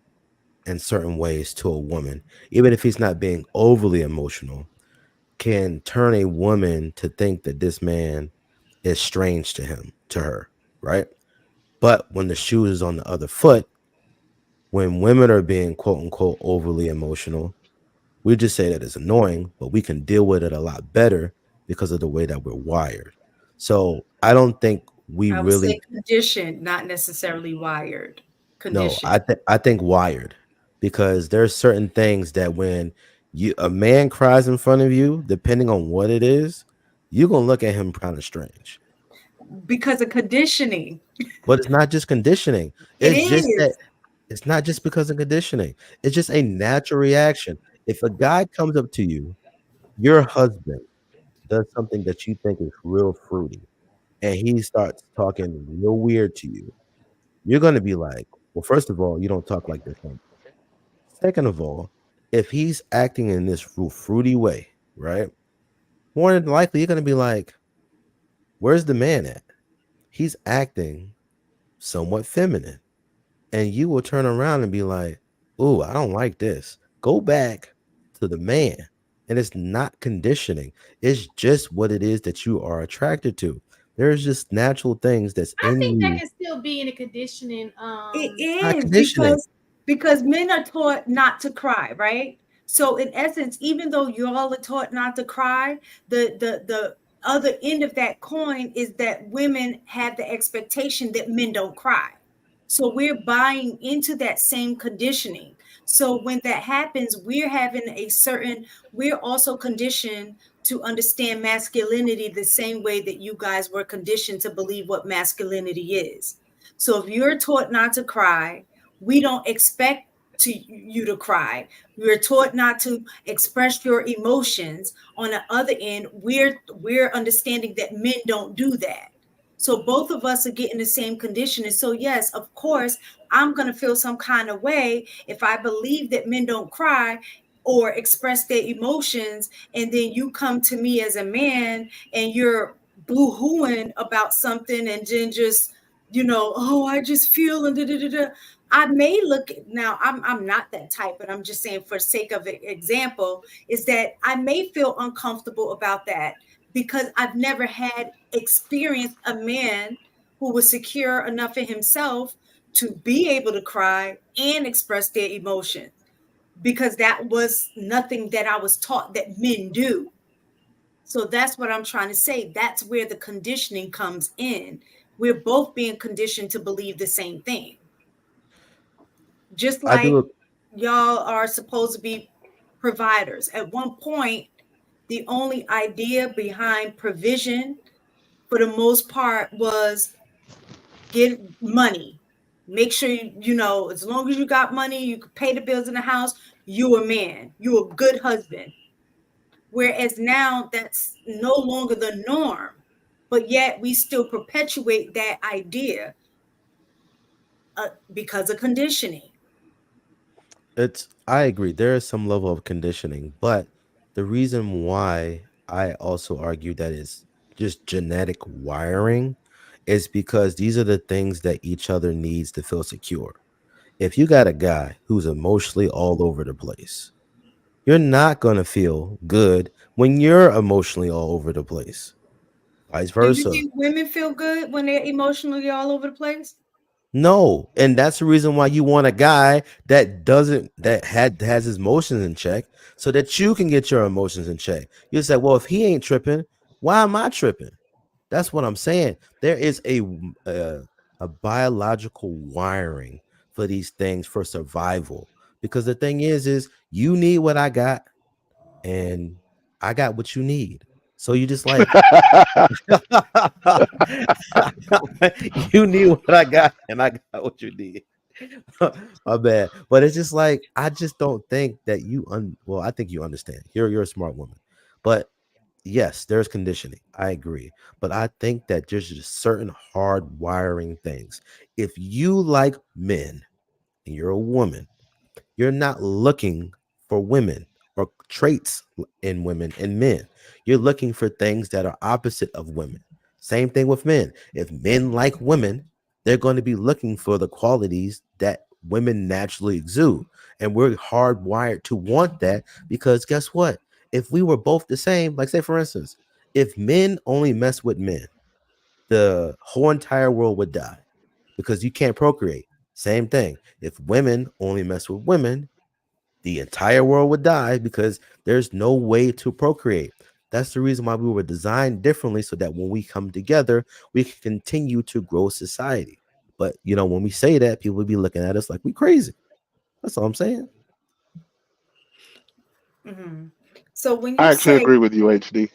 in certain ways to a woman, even if he's not being overly emotional, can turn a woman to think that this man is strange to him, to her, right? But when the shoe is on the other foot, when women are being quote unquote overly emotional, we just say that it's annoying, but we can deal with it a lot better because of the way that we're wired. So I don't think we I would say really conditioned, not necessarily wired. no, Conditioned. I think wired, because there's certain things that when a man cries in front of you, depending on what it is, you're gonna look at him kind of strange. Because of conditioning. But it's not just conditioning. It It's just that is. it's not just because of conditioning. It's just a natural reaction. If a guy comes up to you, your husband does something that you think is real fruity, and he starts talking real weird to you, you're gonna be like, well, first of all, you don't talk like this. Huh? Second of all, if he's acting in this fruity way, right? More than likely, you're gonna be like, "Where's the man at?" He's acting somewhat feminine, and you will turn around and be like, "Ooh, I don't like this." Go back to the man, and it's not conditioning. It's just what it is that you are attracted to. There's just natural things that's I in think that you. can still be in a conditioning. It Not is conditioning. because men are taught not to cry, right? So in essence, even though you all are taught not to cry, the other end of that coin is that women have the expectation that men don't cry. So we're buying into that same conditioning. So when that happens, we're also conditioned to understand masculinity the same way that you guys were conditioned to believe what masculinity is. So if you're taught not to cry, we don't expect you to cry. We're taught not to express your emotions. On the other end, we're understanding that men don't do that. So both of us are getting the same condition. And so, yes, of course, I'm going to feel some kind of way if I believe that men don't cry or express their emotions. And then you come to me as a man and you're boo-hooing about something and then just, oh, I just feel and da, da, da, da. I may look now, I'm not that type, but I'm just saying for sake of example, is that I may feel uncomfortable about that because I've never had experienced a man who was secure enough in himself to be able to cry and express their emotions, because that was nothing that I was taught that men do. So that's what I'm trying to say. That's where the conditioning comes in. We're both being conditioned to believe the same thing. Just I like do. y'all are supposed to be providers. At one point, the only idea behind provision for the most part was get money. Make sure as long as you got money, you could pay the bills in the house, you a man, you a good husband. Whereas now that's no longer the norm, but yet we still perpetuate that idea because of conditioning. I agree. There is some level of conditioning, but the reason why I also argue that it's just genetic wiring is because these are the things that each other needs to feel secure. If you got a guy who's emotionally all over the place, you're not going to feel good when you're emotionally all over the place. Vice Do you versa. think women feel good when they're emotionally all over the place? No, and that's the reason why you want a guy that doesn't that has his emotions in check, so that you can get your emotions in check. You say, well, if he ain't tripping, why am I tripping? That's what I'm saying. There is a biological wiring for these things for survival. Because the thing is you need what I got, and I got what you need. So you just like you need what I got, and I got what you need. My bad, but it's just like I just don't think that well, I think you understand. You're a smart woman, but yes, there's conditioning. I agree, but I think that there's just certain hard wiring things. If you like men and you're a woman, you're not looking for women or traits in women and men. You're looking for things that are opposite of women. Same thing with men. If men like women, they're going to be looking for the qualities that women naturally exude. And we're hardwired to want that because guess what? If we were both the same, like say for instance, if men only mess with men, the whole entire world would die because you can't procreate. Same thing. If women only mess with women, the entire world would die because there's no way to procreate. That's the reason why we were designed differently so that when we come together, we can continue to grow society. But when we say that, people will be looking at us like we crazy. That's all I'm saying. Mm-hmm. So when I you actually say agree with you, HD.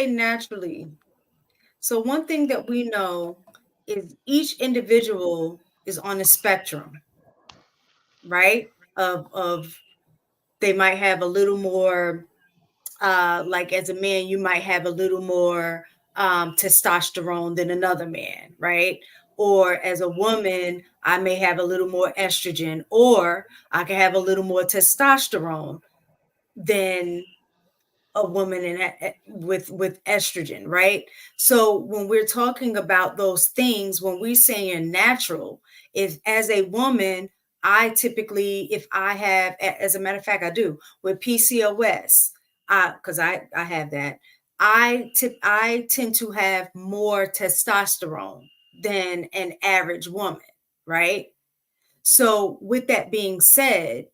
naturally, so one thing that we know is each individual is on a spectrum, right? Of they might have a little more like as a man, you might have a little more testosterone than another man, right? or as a woman, I may have a little more estrogen, or I can have a little more testosterone than a woman with estrogen, right? So when we're talking about those things, when we're saying natural, if as a woman, I typically, if I have, as a matter of fact, I do with PCOS, because I have that, I tend to have more testosterone than an average woman, right? So with that being said,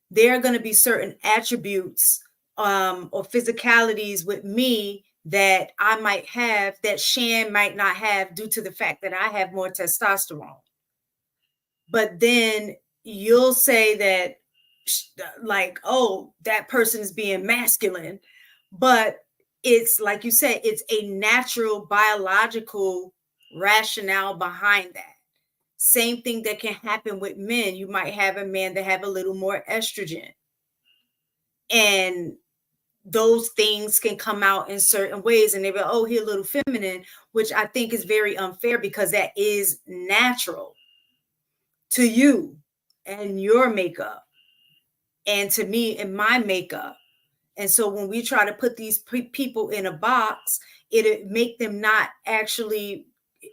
there are going to be certain attributes or physicalities with me that I might have that Shan might not have due to the fact that I have more testosterone. But then you'll say that, like, oh, that person is being masculine. But it's like you said, it's a natural biological rationale behind that. Same thing that can happen with men. You might have a man that have a little more estrogen. And those things can come out in certain ways, and they go, oh, he's a little feminine, which I think is very unfair because that is natural to you and your makeup, and to me and my makeup. And so when we try to put these people in a box, it make them not actually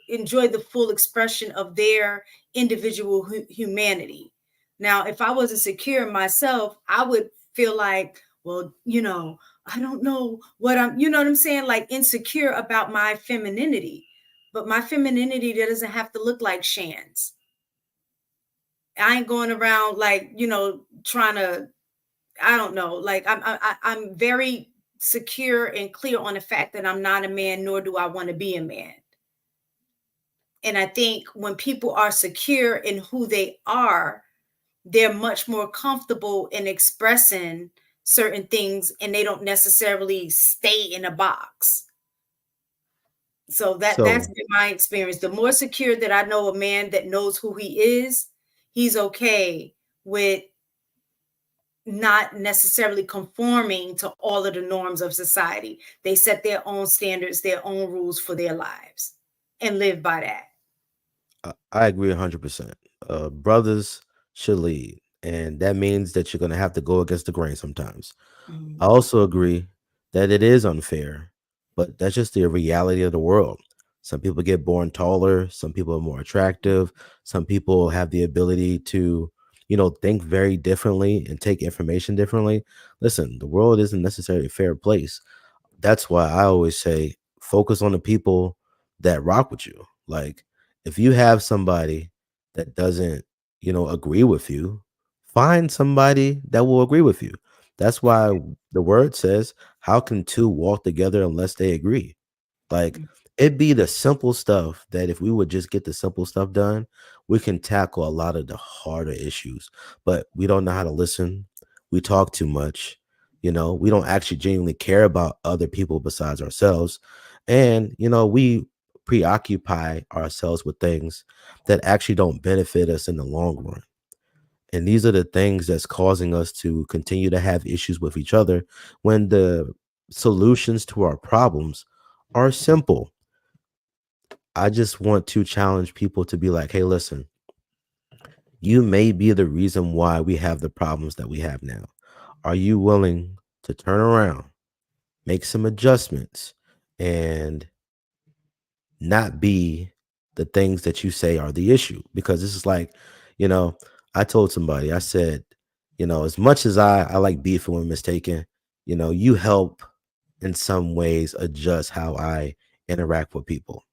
enjoy the full expression of their individual humanity. Now, if I wasn't secure in myself, I would feel like, well, I don't know what I'm, you know what I'm saying? Like insecure about my femininity. But my femininity doesn't have to look like Shan's. I ain't going around like, trying to, I don't know, like I'm very secure and clear on the fact that I'm not a man, nor do I want to be a man. And I think when people are secure in who they are, they're much more comfortable in expressing certain things, and they don't necessarily stay in a box. So that's been my experience. The more secure that I know a man that knows who he is, he's okay with not necessarily conforming to all of the norms of society. They set their own standards, their own rules for their lives, and live by that. I agree 100%. Brothers should lead, and that means that you're going to have to go against the grain sometimes. I also agree that it is unfair, but that's just the reality of the world. Some people get born taller, some people are more attractive, some people have the ability to, think very differently and take information differently. Listen, the world isn't necessarily a fair place. That's why I always say focus on the people that rock with you. Like, if you have somebody that doesn't, agree with you, find somebody that will agree with you. That's why the word says, how can two walk together unless they agree? Like, it'd be the simple stuff that if we would just get the simple stuff done, we can tackle a lot of the harder issues. But we don't know how to listen. We talk too much. We don't actually genuinely care about other people besides ourselves. And, we preoccupy ourselves with things that actually don't benefit us in the long run. And these are the things that's causing us to continue to have issues with each other when the solutions to our problems are simple. I just want to challenge people to be like, hey, listen, you may be the reason why we have the problems that we have now. Are you willing to turn around, make some adjustments, and not be the things that you say are the issue? Because this is like, I told somebody, I said, as much as I like beefing when mistaken, you help in some ways adjust how I interact with people,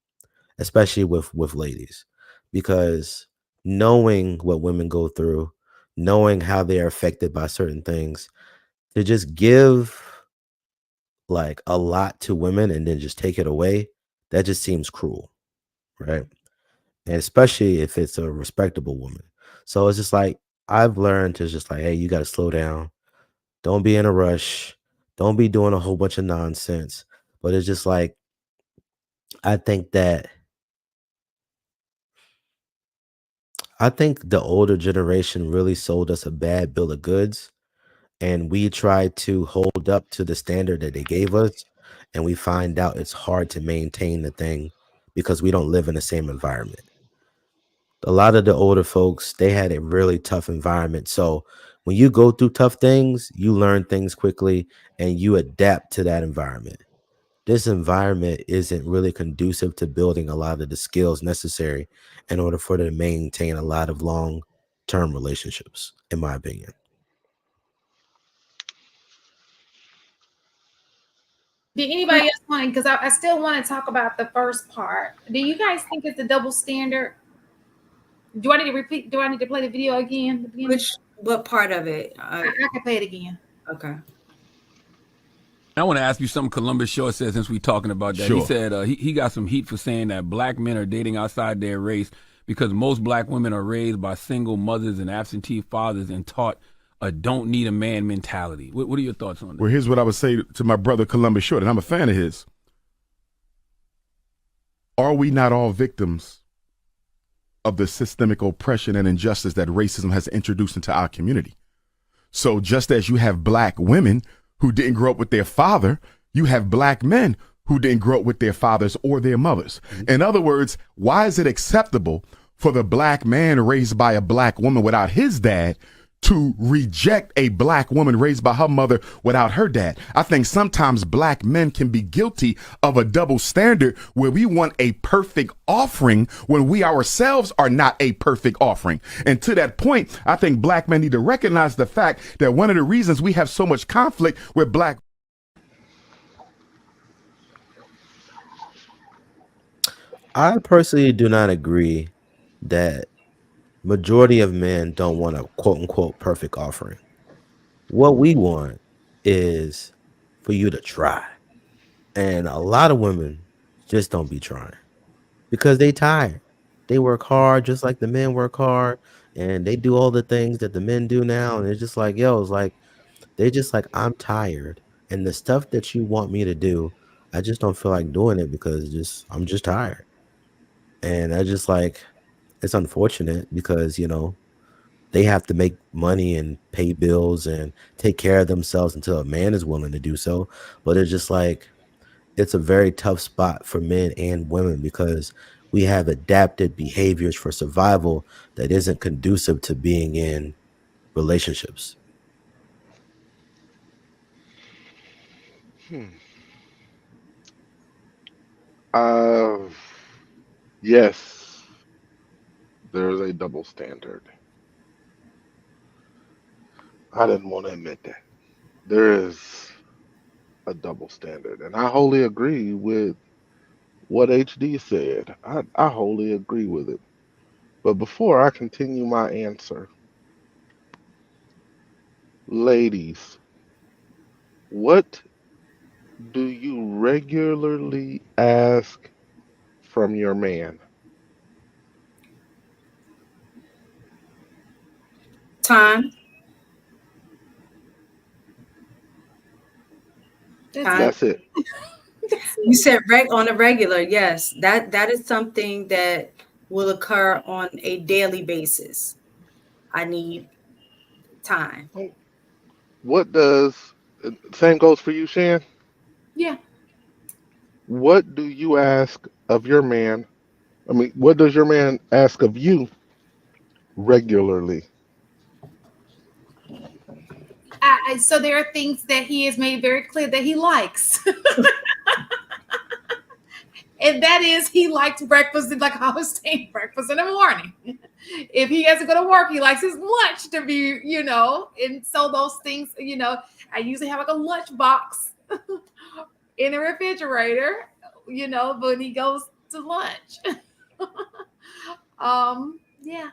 especially with ladies, because knowing what women go through, knowing how they are affected by certain things, to just give like a lot to women and then just take it away, that just seems cruel, right? And especially if it's a respectable woman. So it's just like I've learned to just like, hey, you got to slow down. Don't be in a rush. Don't be doing a whole bunch of nonsense. But it's just like, I think the older generation really sold us a bad bill of goods, and we tried to hold up to the standard that they gave us, and we find out it's hard to maintain the thing because we don't live in the same environment. a lot of the older folks, they had a really tough environment. So when you go through tough things, you learn things quickly and you adapt to that environment. This environment isn't really conducive to building a lot of the skills necessary in order for them to maintain a lot of long-term relationships, in my opinion. Did anybody else want? Because I still want to talk about the first part. Do you guys think it's a double standard? Do I need to repeat? Do I need to play the video again? What part of it? I can play it again. Okay. I want to ask you something Columbus Short said since we're talking about that. Sure. He said he got some heat for saying that black men are dating outside their race because most black women are raised by single mothers and absentee fathers and taught a don't need a man mentality. What are your thoughts on that? Well, here's what I would say to my brother Columbus Short, and I'm a fan of his. Are we not all victims of the systemic oppression and injustice that racism has introduced into our community? So just as you have black women who didn't grow up with their father, you have black men who didn't grow up with their fathers or their mothers. In other words, why is it acceptable for the black man raised by a black woman without his dad to reject a black woman raised by her mother without her dad? I think sometimes black men can be guilty of a double standard where we want a perfect offering when we ourselves are not a perfect offering. And to that point, I think black men need to recognize the fact that one of the reasons we have so much conflict with black. I personally do not agree that majority of men don't want a quote unquote perfect offering. What we want is for you to try. And a lot of women just don't be trying because they tired. They work hard just like the men work hard, and they do all the things that the men do now. And it's just like, yo, it's like, they just like, I'm tired. And the stuff that you want me to do, I just don't feel like doing it because I'm just tired. And I just like, it's unfortunate because, they have to make money and pay bills and take care of themselves until a man is willing to do so. But it's just like, it's a very tough spot for men and women because we have adapted behaviors for survival that isn't conducive to being in relationships. Yes, there is a double standard. I didn't want to admit that. There is a double standard. And I wholly agree with what HD said. I wholly agree with it. But before I continue my answer, ladies, what do you regularly ask from your man? Time. That's it. You said on a regular. Yes, that is something that will occur on a daily basis. I need time. What does same goes for you, Shan? Yeah. What do you ask of your man? I mean, what does your man ask of you regularly? So there are things that he has made very clear that he likes. And that is, he likes breakfast, like I was saying, breakfast in the morning. If he has to go to work, he likes his lunch to be, and so those things, I usually have like a lunch box in the refrigerator, when he goes to lunch. Yeah.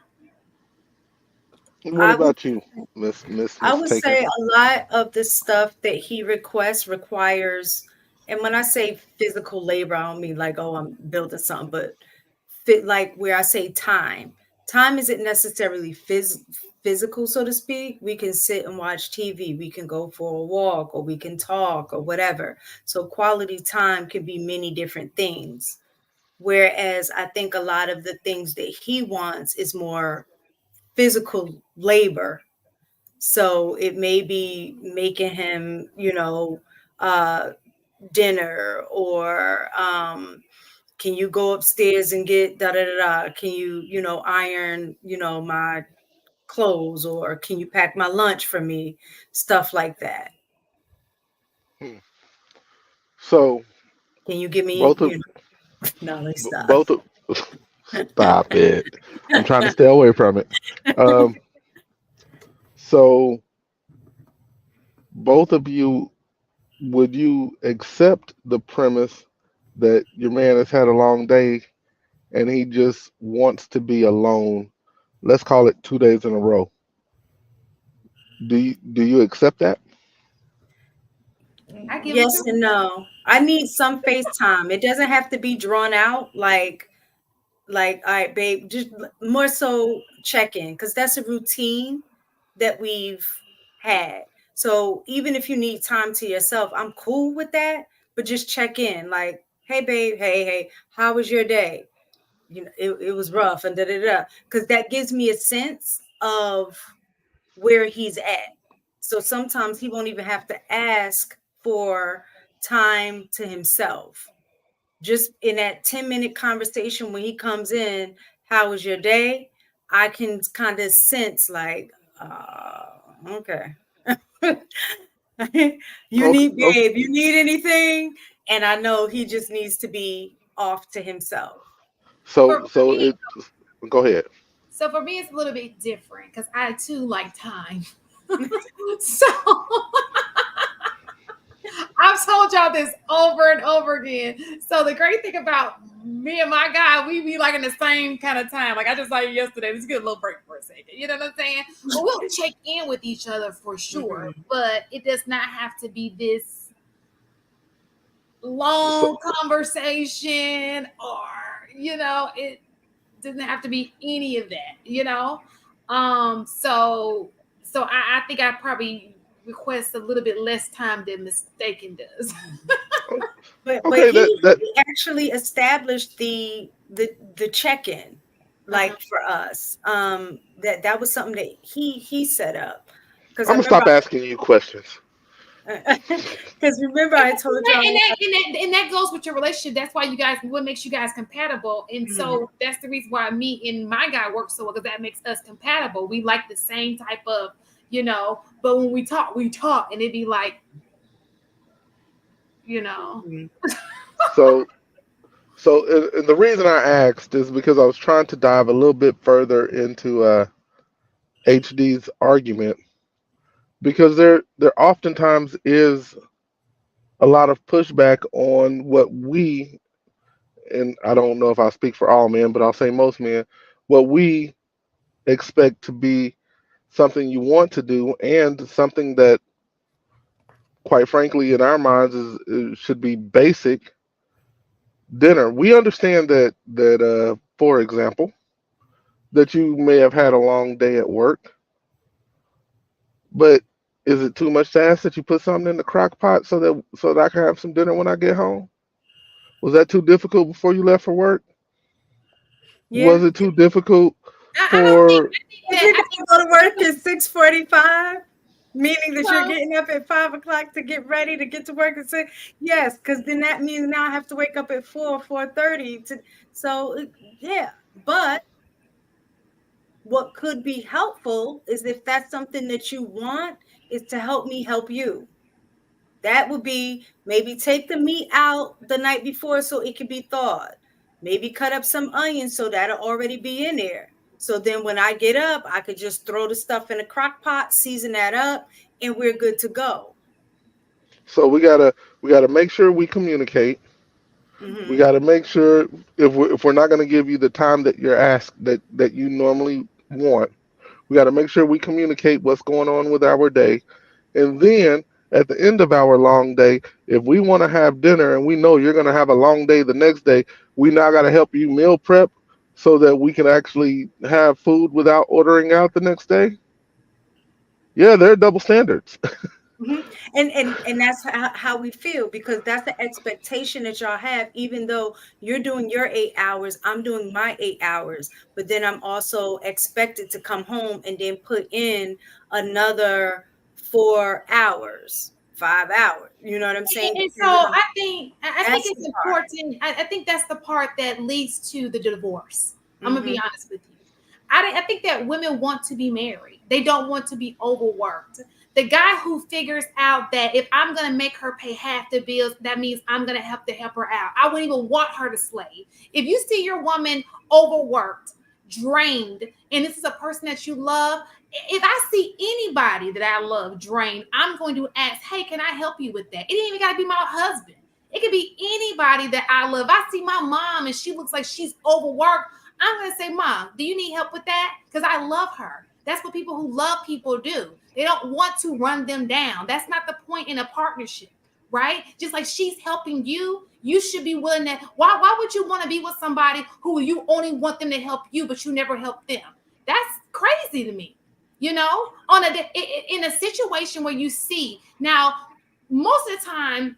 What about you, Miss? I would say a lot of the stuff that he requests requires, and when I say physical labor, I don't mean like, oh, I'm building something, but like where I say time. Time isn't necessarily physical, so to speak. We can sit and watch TV, we can go for a walk, or we can talk or whatever. So quality time can be many different things. Whereas I think a lot of the things that he wants is more physical labor. So it may be making him, dinner or can you go upstairs and get da da da da? Can you, iron, my clothes, or can you pack my lunch for me? Stuff like that. So Can you give me, both of no, let me stop. both of stop it. I'm trying to stay away from it. Um, so both of you, would you accept the premise that your man has had a long day and he just wants to be alone? Let's call it 2 days in a row. Do you accept that? I give him Yes two. and no. I need some FaceTime. It doesn't have to be drawn out like, all right, babe, just more so check in, because that's a routine that we've had. So even if you need time to yourself, I'm cool with that, but just check in, like, hey babe, hey, how was your day? It was rough, and because that gives me a sense of where he's at. So sometimes he won't even have to ask for time to himself. Just in that 10-minute conversation when he comes in, how was your day? I can kind of sense like, okay. You Okay, need, babe, you need anything? And I know he just needs to be off to himself. For so me, it. Go ahead. so for me, it's a little bit different because I too like time. So I've told y'all this over and over again. So the great thing about me and my guy, we be like in the same kind of time. Like I just like yesterday, let's get a little break for a second. You know what I'm saying? But we'll check in with each other for sure. Mhm. But it does not have to be this So, long conversation or, it doesn't have to be any of that. So I think I probably request a little bit less time than Mistaken does. But okay, he actually established the check-in, Uh-huh. like for us. That was something that he set up. Because I'm I gonna remember stop asking you questions. because remember I told And y'all. that goes with your relationship. That's why what makes you guys compatible. And Mhm. so that's the reason why me and my guy work so well, because that makes us compatible. We like the same type of, but when we talk, and it'd be like, you know. Mhm. So and the reason I asked is because I was trying to dive a little bit further into HD's argument, because there oftentimes is a lot of pushback on what we, and I don't know if I speak for all men, but I'll say most men, what we expect to be something you want to do, and something that, quite frankly, in our minds should be basic dinner. We understand that for example, that you may have had a long day at work, but is it too much to ask that you put something in the crock pot so that I can have some dinner when I get home? Was that too difficult before you left for work? Yeah. Was it too difficult I don't think for? I think If that you I gotta go to work at 6:45, meaning that you're think getting up at 5 o'clock to get ready to get to work at 6. Yes, because then that means now I have to wake up at 4:30 to. So yeah, but what could be helpful is if that's something that you want, is to help me help you. That would be maybe take the meat out the night before so it can be thawed. Maybe cut up some onions so that'll already be in there. So then when I get up, I could just throw the stuff in a crock pot, season that up, and we're good to go. So we gotta make sure we communicate. We Hmm. got to make sure, if we're not going to give you the time that you're asked, that you normally want, we got to make sure we communicate what's going on with our day. And then at the end of our long day, if we want to have dinner and we know you're going to have a long day the next day, we now got to help you meal prep so that we can actually have food without ordering out the next day. Yeah, there are double standards. Hmm. And that's how we feel, because that's the expectation that y'all have. Even though you're doing your 8 hours, I'm doing my 8 hours, but then I'm also expected to come home and then put in another 4 hours. 5 hours. You know what I'm saying? And so I think it's important. I think that's the part that leads to the divorce. I'm gonna be honest with you. I think that women want to be married. They don't want to be overworked. The guy who figures out that if I'm gonna make her pay half the bills, that means I'm gonna have to help her out. I wouldn't even want her to slave. If you see your woman overworked, drained, and this is a person that you love, if I see anybody that I love drained, I'm going to ask, hey, can I help you with that? It ain't even got to be my husband. It could be anybody that I love. I see my mom and she looks like she's overworked. I'm going to say, Mom, do you need help with that? Because I love her. That's what people who love people do. They don't want to run them down. That's not the point in a partnership, right? Just like she's helping you, you should be willing to. Why would you want to be with somebody who you only want them to help you, but you never help them? That's crazy to me. You know, in a situation where you see now, most of the time,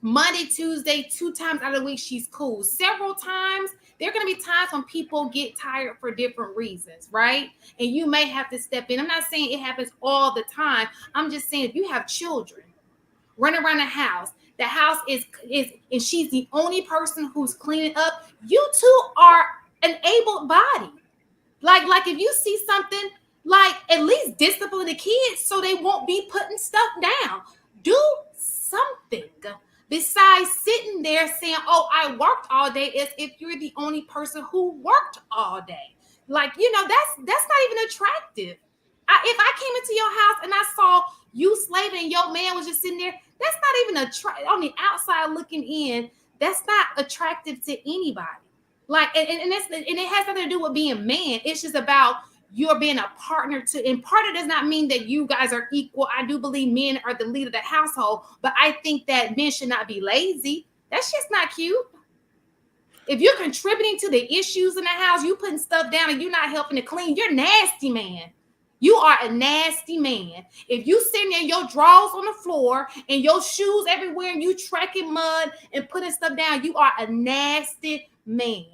Monday, Tuesday, 2 times out of the week, she's cool. Several times, there are going to be times when people get tired for different reasons, right? And you may have to step in. I'm not saying it happens all the time. I'm just saying if you have children running around the house is and she's the only person who's cleaning up, you two are an able body. Like if you see something, like at least discipline the kids so they won't be putting stuff down. Do something besides sitting there saying, oh, I worked all day, as if you're the only person who worked all day. Like, you know, that's not even attractive. If I came into your house and I saw you slaving and your man was just sitting there, that's not even on the outside looking in, that's not attractive to anybody. Like, and it has nothing to do with being a man. It's just about you're being a partner to, and partner does not mean that you guys are equal. I do believe men are the lead of the household, but I think that men should not be lazy. That's just not cute. If you're contributing to the issues in the house, you putting stuff down and you're not helping to clean, you're nasty, man. You are a nasty man. If you sitting there, your drawers on the floor and your shoes everywhere and you tracking mud and putting stuff down, you are a nasty man.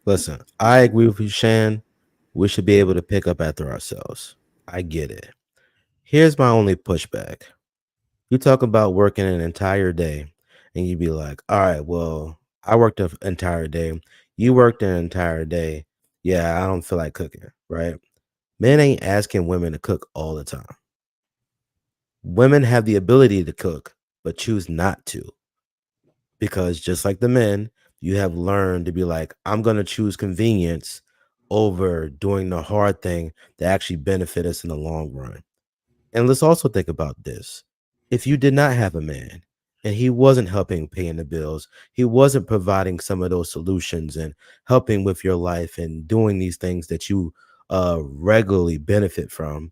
Listen, I agree with you, Shan. We should be able to pick up after ourselves. I get it. Here's my only pushback. You talk about working an entire day and you be like, all right, well, I worked an entire day. You worked an entire day. Yeah, I don't feel like cooking, right? Men ain't asking women to cook all the time. Women have the ability to cook, but choose not to. Because just like the men, you have learned to be like, I'm going to choose convenience over doing the hard thing that actually benefit us in the long run. And let's also think about this. If you did not have a man and he wasn't helping paying the bills, he wasn't providing some of those solutions and helping with your life and doing these things that you regularly benefit from,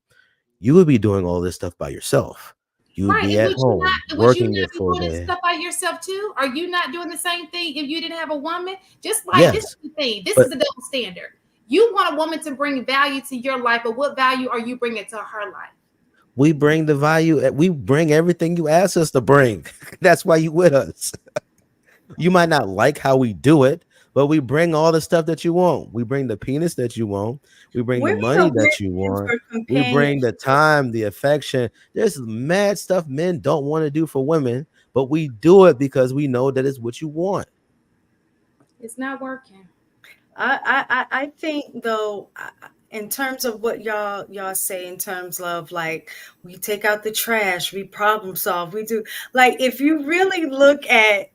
you would be doing all this stuff by yourself. You would be at home working your full day. Would you not be doing stuff by yourself too? Are you not doing the same thing if you didn't have a woman? Just like this is the thing. This is the double standard. You want a woman to bring value to your life, but what value are you bringing to her life? We bring the value. We bring everything you ask us to bring. That's why you with us. You might not like how we do it, but we bring all the stuff that you want. We bring the penis that you want. We bring the money that you want. We bring the time, the affection. There's mad stuff men don't want to do for women, but we do it because we know that it's what you want. It's not working. I think though, in terms of what y'all say, in terms of like we take out the trash, we problem solve, we do, like if you really look at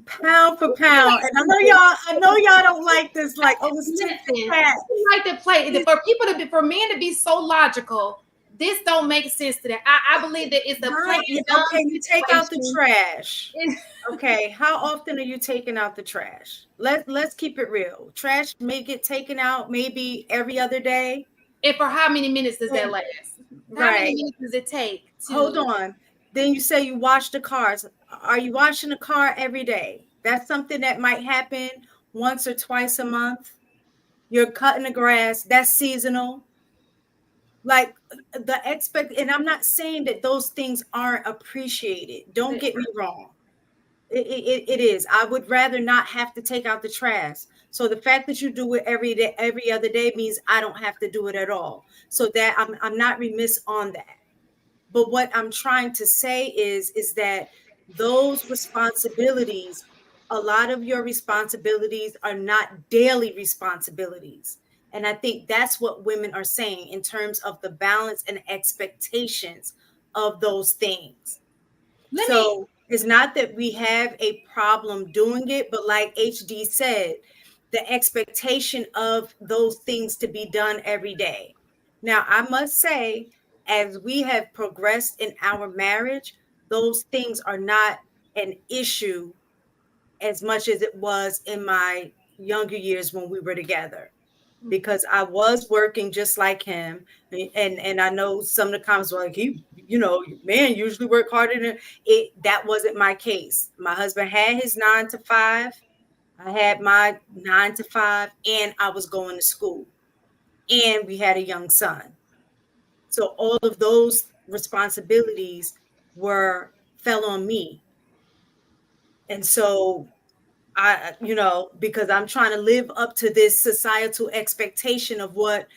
pound for pound, and I know y'all don't like this, like, oh, it's like to play for men to be so logical. This don't make sense to them. I believe that it's a play. Okay, you take out the trash. Okay, how often are you taking out the trash? Let's keep it real. Trash may get taken out maybe every other day. And for how many minutes does that last? How many minutes does it take? Hold on. Then you say you wash the cars. Are you washing the car every day? That's something that might happen once or twice a month. You're cutting the grass. That's seasonal. Like and I'm not saying that those things aren't appreciated. Don't get me wrong. It is. I would rather not have to take out the trash. So the fact that you do it every day, every other day, means I don't have to do it at all. So that I'm not remiss on that. But what I'm trying to say is that those responsibilities, a lot of your responsibilities are not daily responsibilities. And I think that's what women are saying in terms of the balance and expectations of those things. It's not that we have a problem doing it, but like HD said, the expectation of those things to be done every day. Now, I must say, as we have progressed in our marriage, those things are not an issue as much as it was in my younger years when we were together, because I was working just like him. And I know some of the comments were like, man usually work harder than it. That wasn't my case. My husband had his 9 to 5. I had my 9 to 5, and I was going to school, and we had a young son. So all of those responsibilities fell on me. And so because I'm trying to live up to this societal expectation of what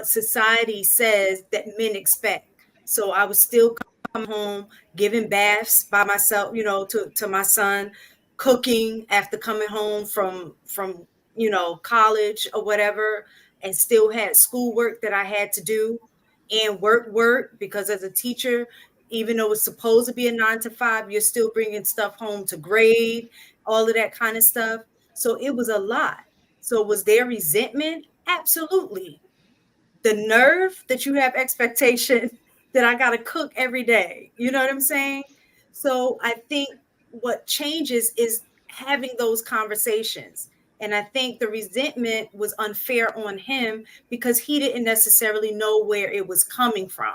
society says that men expect. So I was still coming home, giving baths by myself, to my son, cooking after coming home from college or whatever, and still had schoolwork that I had to do, and work, because as a teacher, even though it's supposed to be a 9 to 5, you're still bringing stuff home to grade, all of that kind of stuff. So it was a lot. So was there resentment? Absolutely. The nerve that you have expectation that I got to cook every day. You know what I'm saying? So I think what changes is having those conversations. And I think the resentment was unfair on him because he didn't necessarily know where it was coming from.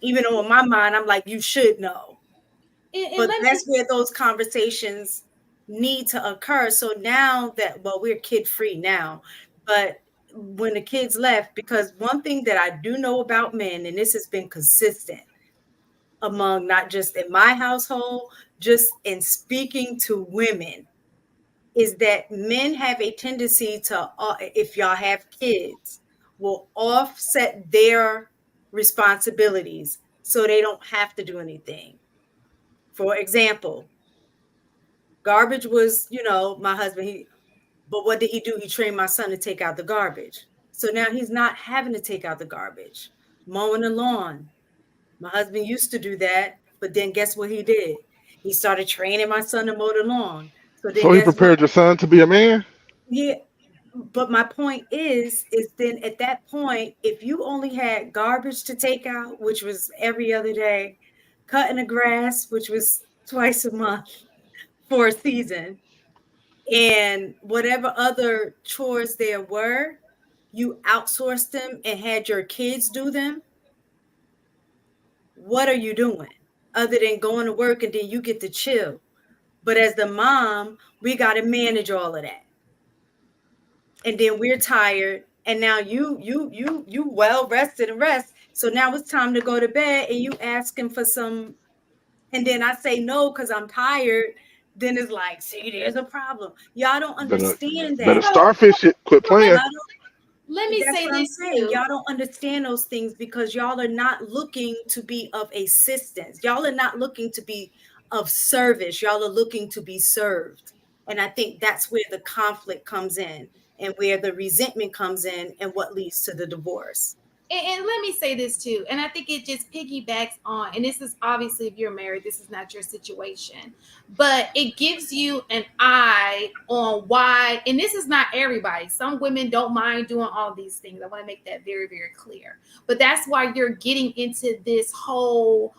Even though in my mind, I'm like, you should know. But that's where those conversations need to occur. So now that, we're kid free now, but when the kids left, because one thing that I do know about men, and this has been consistent among not just in my household, just in speaking to women, is that men have a tendency to, if y'all have kids, will offset their responsibilities so they don't have to do anything. For example, garbage was, my husband, but what did he do? He trained my son to take out the garbage. So now he's not having to take out the garbage. Mowing the lawn. My husband used to do that, but then guess what he did? He started training my son to mow the lawn. So he prepared your son to be a man? Yeah. But my point is then at that point, if you only had garbage to take out, which was every other day, cutting the grass, which was twice a month for a season, and whatever other chores there were, you outsourced them and had your kids do them. What are you doing other than going to work and then you get to chill? But as the mom, we got to manage all of that. And then we're tired. And now you well rested and rest. So now it's time to go to bed, and you asking for some. And then I say no because I'm tired. Then it's like, see, there's a problem. Y'all don't understand that. Better starfish it. Quit playing. Let me say this too. Y'all don't understand those things because y'all are not looking to be of assistance. Y'all are not looking to be of service. Y'all are looking to be served. And I think that's where the conflict comes in and where the resentment comes in and what leads to the divorce. And let me say this too, and I think it just piggybacks on, and this is obviously if you're married, this is not your situation, but it gives you an eye on why, and this is not everybody. Some women don't mind doing all these things. I want to make that very, very clear. But that's why you're getting into this whole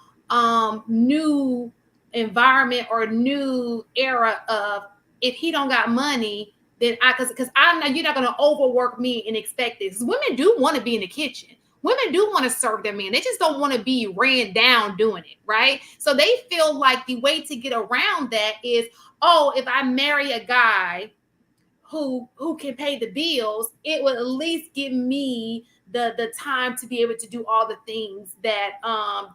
new environment or new era of, if he don't got money, then because I'm not, you're not going to overwork me and expect this. Women do want to be in the kitchen. Women do want to serve their men. They just don't want to be ran down doing it, right? So they feel like the way to get around that is, if I marry a guy who can pay the bills, it will at least give me the time to be able to do all the things that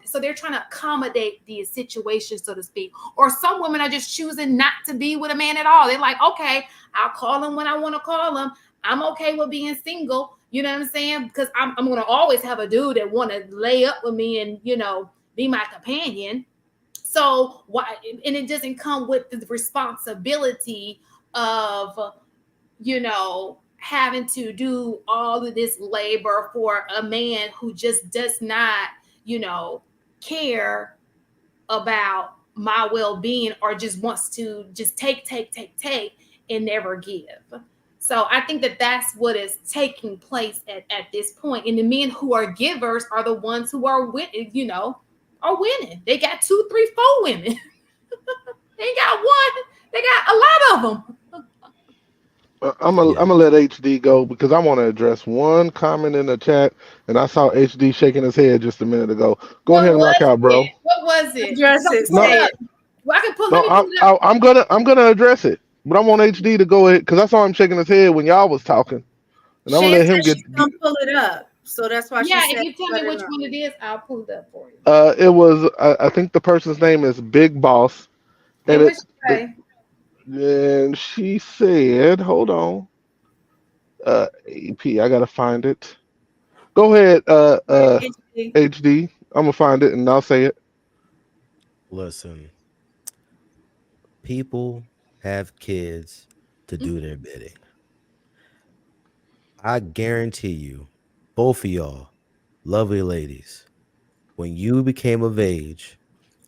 so they're trying to accommodate the situation, so to speak. Or some women are just choosing not to be with a man at all. They're like, okay, I'll call him when I want to call him. I'm okay with being single. You know what I'm saying? Because I'm going to always have a dude that want to lay up with me and, be my companion. So why? And it doesn't come with the responsibility of, having to do all of this labor for a man who just does not, care about my well-being, or just wants to just take and never give. So I think that that's what is taking place at this point. And the men who are givers are the ones who are are winning. They got 2, 3, 4 women. They got one. They got a lot of them. I'm gonna let HD go because I want to address one comment in the chat, and I saw HD shaking his head just a minute ago. Go ahead and rock out, bro. What was it? Address it. No, Say it. Well, I can pull. no, Let me pull it up. I'm gonna address it, but I want HD to go ahead because I saw him shaking his head when y'all was talking, and I'm gonna let him get. She's gonna pull it up, so that's why. Yeah, she said, if you tell me which one it is, I'll pull it up for you. It was I think the person's name is Big Boss, and what she say? and she said, hold on. AP, I gotta find it. Go ahead, HD. I'm gonna find it and I'll say it. Listen, people have kids to do their bidding. I guarantee you, both of y'all, lovely ladies, when you became of age,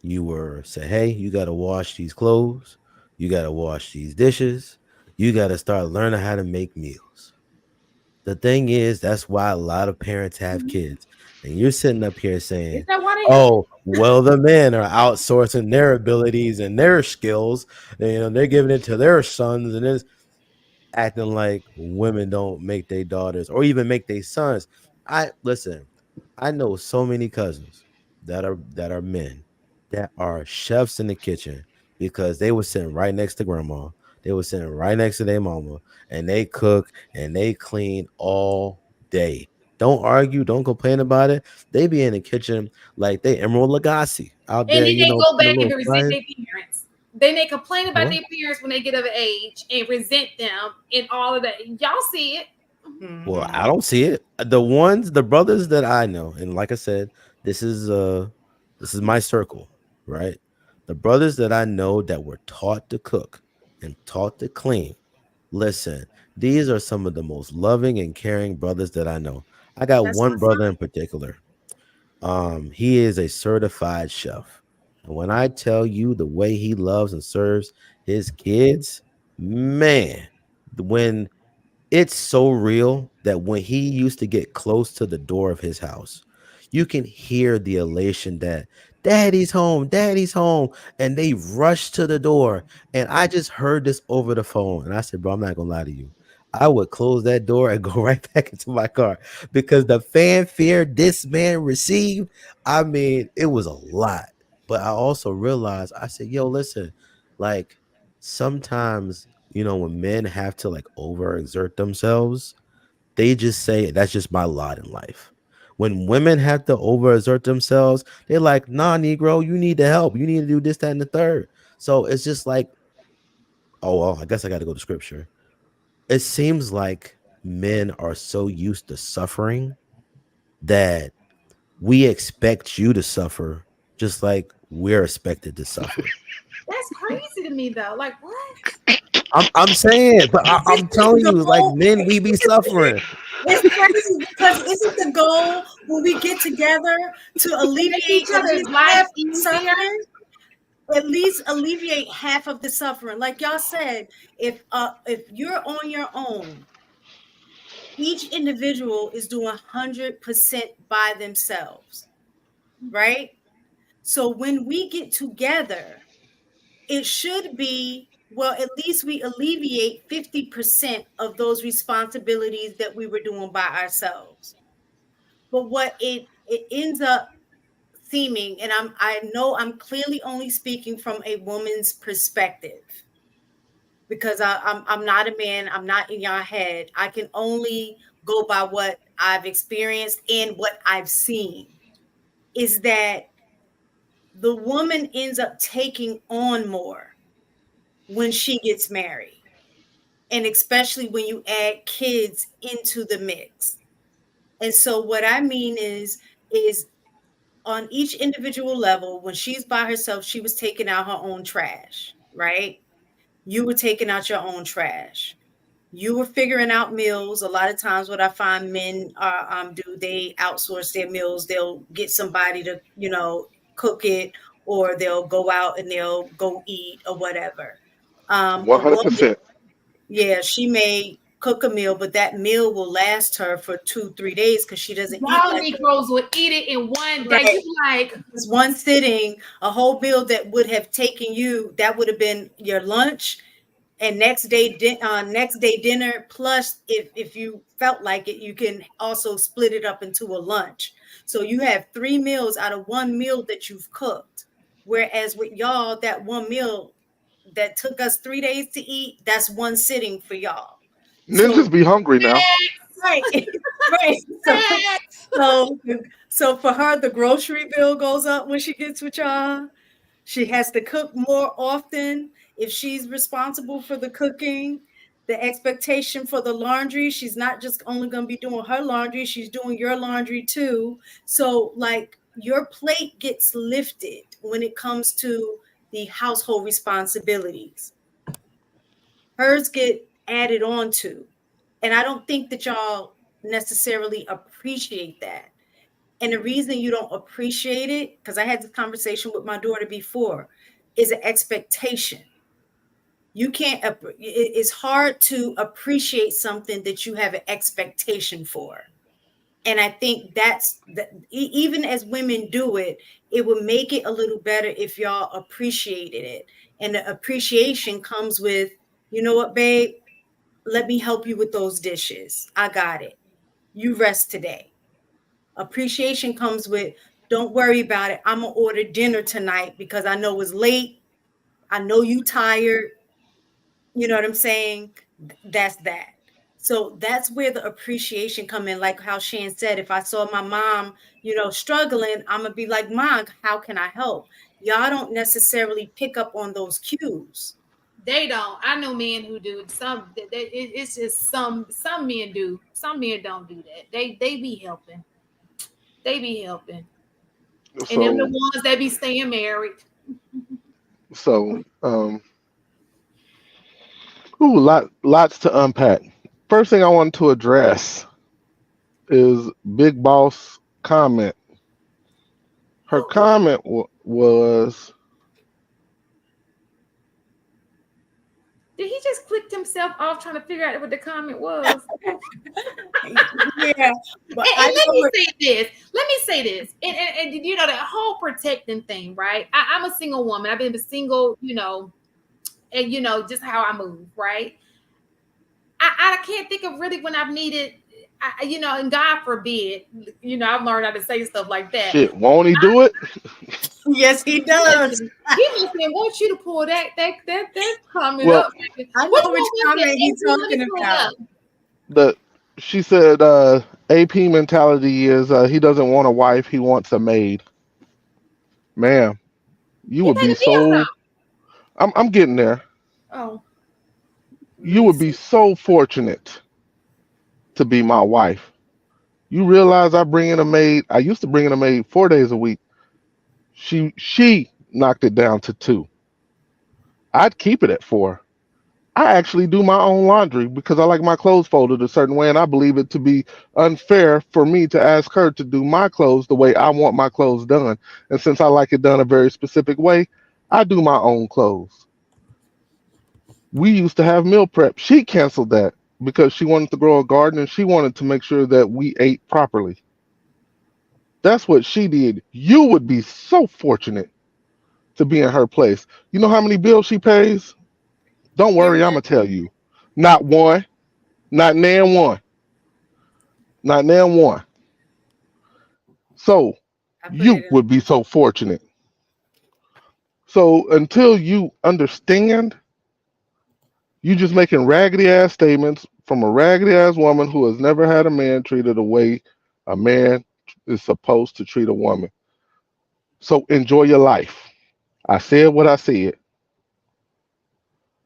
you were said, hey, you got to wash these clothes, you got to wash these dishes, you got to start learning how to make meals. The thing is, that's why a lot of parents have kids. And you're sitting up here saying, oh, well, the men are outsourcing their abilities and their skills. They're giving it to their sons, and it's acting like women don't make their daughters or even make their sons. I know so many cousins that are men that are chefs in the kitchen because they were sitting right next to grandma. They were sitting right next to their mama, and they cook and they clean all day. Don't argue, don't complain about it. They be in the kitchen like they Emerald Lagasse out And there, then they go putting a back and little resent fire. their parents. Then they complain about What? their parents when they get of age and resent them and all of that. Y'all see it. Well, I don't see it. The brothers that I know, and like I said, this is my circle, right? The brothers that I know that were taught to cook and taught to clean. Listen, these are some of the most loving and caring brothers that I know. I got one brother in particular. He is a certified chef. And when I tell you the way he loves and serves his kids, man, when it's so real that when he used to get close to the door of his house, you can hear the elation that daddy's home, and they rush to the door. And I just heard this over the phone, and I said, bro, I'm not gonna lie to you. I would close that door and go right back into my car because the fanfare this man received, I mean, it was a lot. But I also realized, I said, yo, listen, like sometimes when men have to like overexert themselves, they just say that's just my lot in life. When women have to overexert themselves, they're like, nah, Negro, you need to help. You need to do this, that, and the third. So it's just like, oh, well, I guess I got to go to scripture. It seems like men are so used to suffering that we expect you to suffer just like we're expected to suffer. That's crazy to me, though. Like, what? I'm saying, but I'm telling you, like men, we be suffering. It's crazy because isn't the goal when we get together to alleviate each other's lives easier? At least alleviate half of the suffering. Like y'all said, if you're on your own, each individual is doing 100% by themselves, right? So when we get together, it should be, well, at least we alleviate 50% of those responsibilities that we were doing by ourselves. But what it ends up seeming, and I know I'm clearly only speaking from a woman's perspective because I'm not a man, I'm not in your head. I can only go by what I've experienced and what I've seen is that the woman ends up taking on more when she gets married. And especially when you add kids into the mix. And so what I mean is on each individual level, when she's by herself, she was taking out her own trash, right? You were taking out your own trash. You were figuring out meals. A lot of times what I find men do, they outsource their meals. They'll get somebody to, cook it, or they'll go out and they'll go eat or whatever. A woman, 100%. yeah, she may cook a meal, but that meal will last her for 2-3 days because she doesn't eat Y'all like Negroes would eat it in one day. Right. You like it's one sitting, a whole meal that would have taken you, that would have been your lunch and next day dinner. Plus, if you felt like it, you can also split it up into a lunch. So you have 3 meals out of one meal that you've cooked. Whereas with y'all, that one meal that took us 3 days to eat, that's one sitting for y'all. Ninjas be hungry now. Right. Right. So for her, the grocery bill goes up when she gets with y'all. She has to cook more often if she's responsible for the cooking. The expectation for the laundry, she's not just only going to be doing her laundry, she's doing your laundry too. So like your plate gets lifted when it comes to the household responsibilities. Hers get added on to. And I don't think that y'all necessarily appreciate that. And the reason you don't appreciate it, because I had this conversation with my daughter before, is an expectation. You can't, it's hard to appreciate something that you have an expectation for. And I think that's, even as women do it, it would make it a little better if y'all appreciated it. And the appreciation comes with, you know what, babe? Let me help you with those dishes. I got it. You rest today. Appreciation comes with, don't worry about it. I'm going to order dinner tonight because I know it's late. I know you tired. You know what I'm saying? That's that. So that's where the appreciation come in. Like how Shan said, if I saw my mom, struggling, I'm going to be like, Mom, how can I help? Y'all don't necessarily pick up on those cues. They don't. I know men who do. It's just some men do. Some men don't do that. They be helping. They be helping. So, and them the ones that be staying married. So, lots to unpack. First thing I wanted to address is Big Boss comment. Her comment was. Did he just click himself off trying to figure out what the comment was? Yeah. But and let me say this. And that whole protecting thing, right? I'm a single woman. I've been single, and just how I move, right? I can't think of really when I've needed, and God forbid, I've learned how to say stuff like that. Shit, won't he do it? Yes, he does. He just didn't want you to pull that comment up. I know which comment he's talking about. She said AP mentality is he doesn't want a wife, he wants a maid. Ma'am, you would be so. I'm getting there. Oh. You would be so fortunate to be my wife. You realize I bring in a maid. I used to bring in a maid 4 days a week. She knocked it down to 2. I'd keep it at 4. I actually do my own laundry because I like my clothes folded a certain way, and I believe it to be unfair for me to ask her to do my clothes the way I want my clothes done. And since I like it done a very specific way, I do my own clothes. We used to have meal prep. She canceled that because she wanted to grow a garden and she wanted to make sure that we ate properly. That's what she did. You would be so fortunate to be in her place. You know how many bills she pays? Don't worry, I'm going to tell you. Not one. Not nan one. Not nan one. So, you would be so fortunate. So, until you understand, you just making raggedy ass statements from a raggedy ass woman who has never had a man treated the way a man is supposed to treat a woman. So enjoy your life. I said what I said.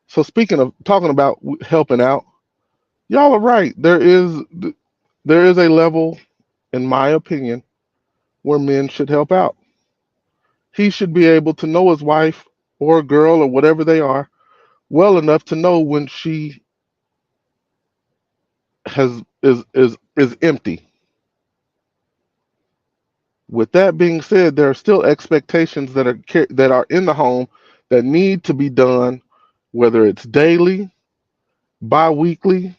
So speaking of talking about helping out, y'all are right. There is a level, in my opinion, where men should help out. He should be able to know his wife or a girl or whatever they are well enough to know when she is empty. With that being said, there are still expectations that are in the home that need to be done, whether it's daily, bi-weekly,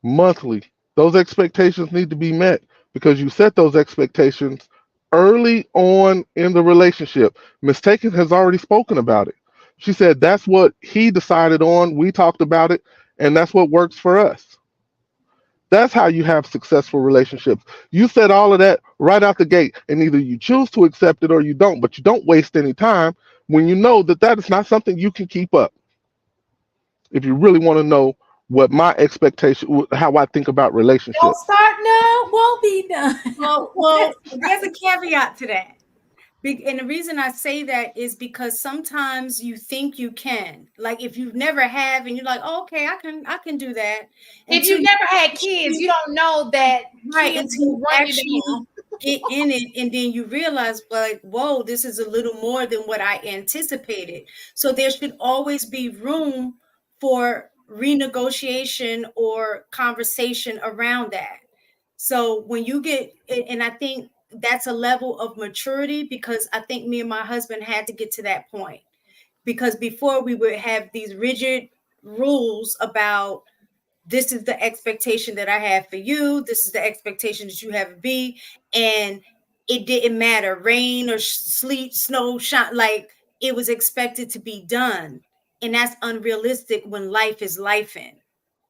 monthly. Those expectations need to be met because you set those expectations early on in the relationship. Miss Taken has already spoken about it. She said that's what he decided on. We talked about it, and that's what works for us. That's how you have successful relationships. You said all of that right out the gate, and either you choose to accept it or you don't, but you don't waste any time when you know that that is not something you can keep up. If you really want to know what my expectation, how I think about Don't relationships. start now, won't be done. Well, there's a caveat to that. And the reason I say that is because sometimes you think you can, like if you've never have, and you're like, oh, okay, I can do that. If you never had kids, you don't know that right kids until will you run actually you down. get in it, and then you realize, like, whoa, this is a little more than what I anticipated. So there should always be room for renegotiation or conversation around that. So when you get, and I think that's a level of maturity, because I think me and my husband had to get to that point, because before we would have these rigid rules about, this is the expectation that I have for you, this is the expectation that you have of me, and it didn't matter, rain or sleet, snow, shine, like it was expected to be done. And that's unrealistic when life is life in.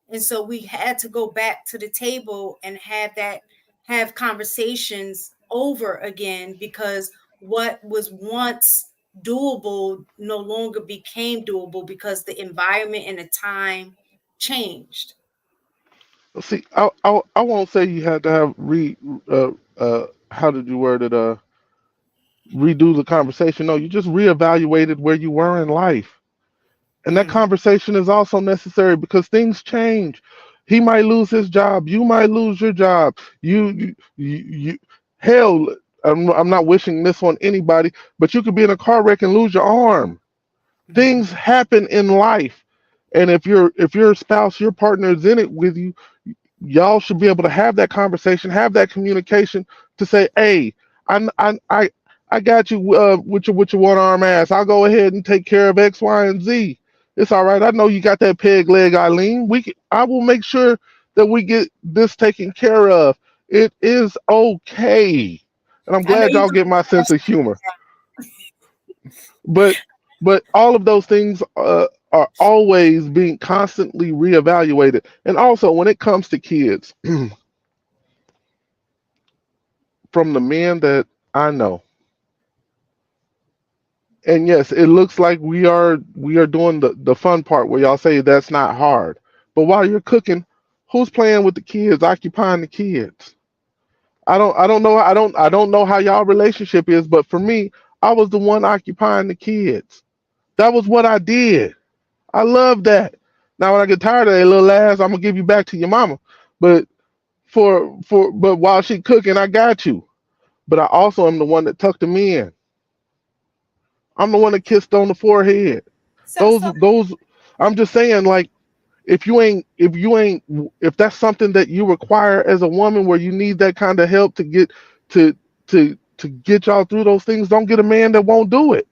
And so we had to go back to the table and have conversations over again, because what was once doable no longer became doable because the environment and the time changed. See, I won't say you had to have how did you word it, redo the conversation. No, you just reevaluated where you were in life. And that conversation is also necessary because things change. He might lose his job. You might lose your job. You hell, I'm not wishing this on anybody, but you could be in a car wreck and lose your arm. Things happen in life. And if your spouse, your partner is in it with you, y'all should be able to have that conversation, have that communication to say, "Hey, I got you with your one arm ass. I'll go ahead and take care of X, Y, and Z. It's all right. I know you got that peg leg, Eileen. I will make sure that we get this taken care of. It is okay." And I'm I know glad you y'all get my sense of humor. But all of those things are always being constantly reevaluated. And also, when it comes to kids, from the men that I know, and yes, it looks like we are doing the fun part where y'all say that's not hard. But while you're cooking, who's playing with the kids, occupying the kids? I don't know how y'all relationship is, but for me, I was the one occupying the kids. That was what I did. I love that. Now when I get tired of that little ass, I'm gonna give you back to your mama. But but while she cooking, I got you. But I also am the one that tucked them in. I'm the one that kissed on the forehead. Those I'm just saying, like, if that's something that you require as a woman where you need that kind of help to get to get y'all through those things, don't get a man that won't do it.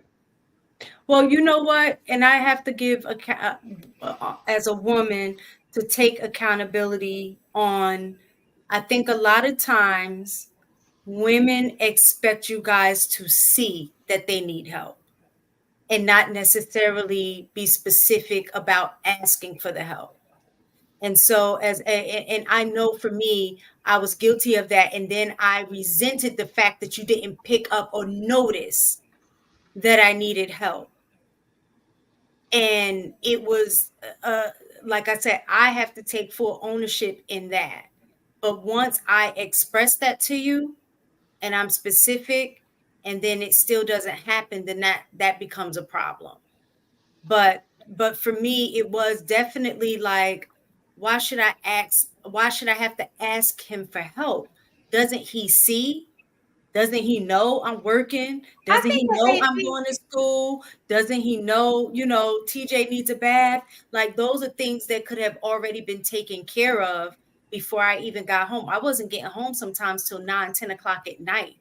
Well, you know what? And I have to give as a woman, to take accountability on, I think a lot of times women expect you guys to see that they need help and not necessarily be specific about asking for the help. And so and I know for me, I was guilty of that. And then I resented the fact that you didn't pick up or notice that I needed help. And it was, like I said, I have to take full ownership in that. But once I express that to you and I'm specific, and then it still doesn't happen, then that becomes a problem. But for me, it was definitely like, why should I have to ask him for help? Doesn't he see? Doesn't he know I'm working? I Doesn't think he that know I'm AP, going to school? Doesn't he know, TJ needs a bath? Like, those are things that could have already been taken care of before I even got home. I wasn't getting home sometimes till 9, 10 o'clock at night.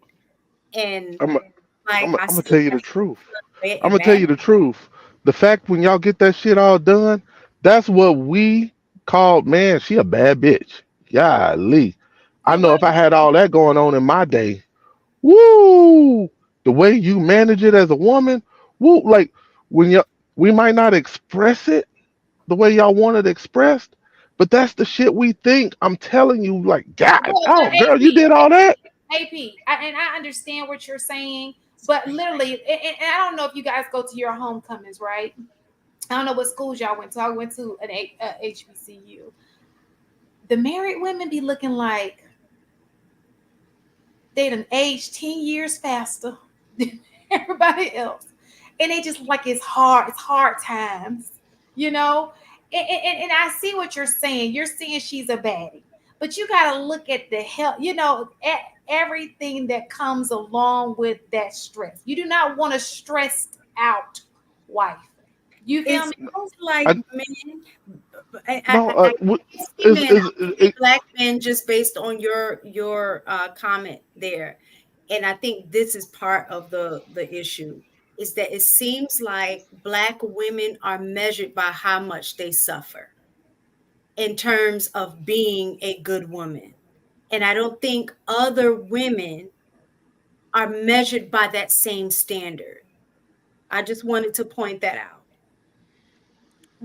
And I'm like, I I'm gonna still tell you the have truth. to I'm and gonna tell bath. you the truth. The fact when y'all get that shit all done, that's what we call, man, she a bad bitch. Golly. I But know what if I had all that going on in my day, woo, the way you manage it as a woman, woo, like when you we might not express it the way y'all want it expressed, but that's the shit we think. I'm telling you, like, God, well, oh, girl, you did all that. and I understand what you're saying, but literally, and I don't know if you guys go to your homecomings, right? I don't know what schools y'all went to. I went to an HBCU. The married women be looking like they done aged 10 years faster than everybody else. And they just like it's hard times, you know? And I see what you're saying. You're saying she's a baddie. But you gotta look at the health, at everything that comes along with that stress. You do not want a stressed out wife. You feel It me? sounds like I men, I, no, I see men, is I see black men just based on your comment there. And I think this is part of the issue, is that it seems like black women are measured by how much they suffer in terms of being a good woman. And I don't think other women are measured by that same standard. I just wanted to point that out.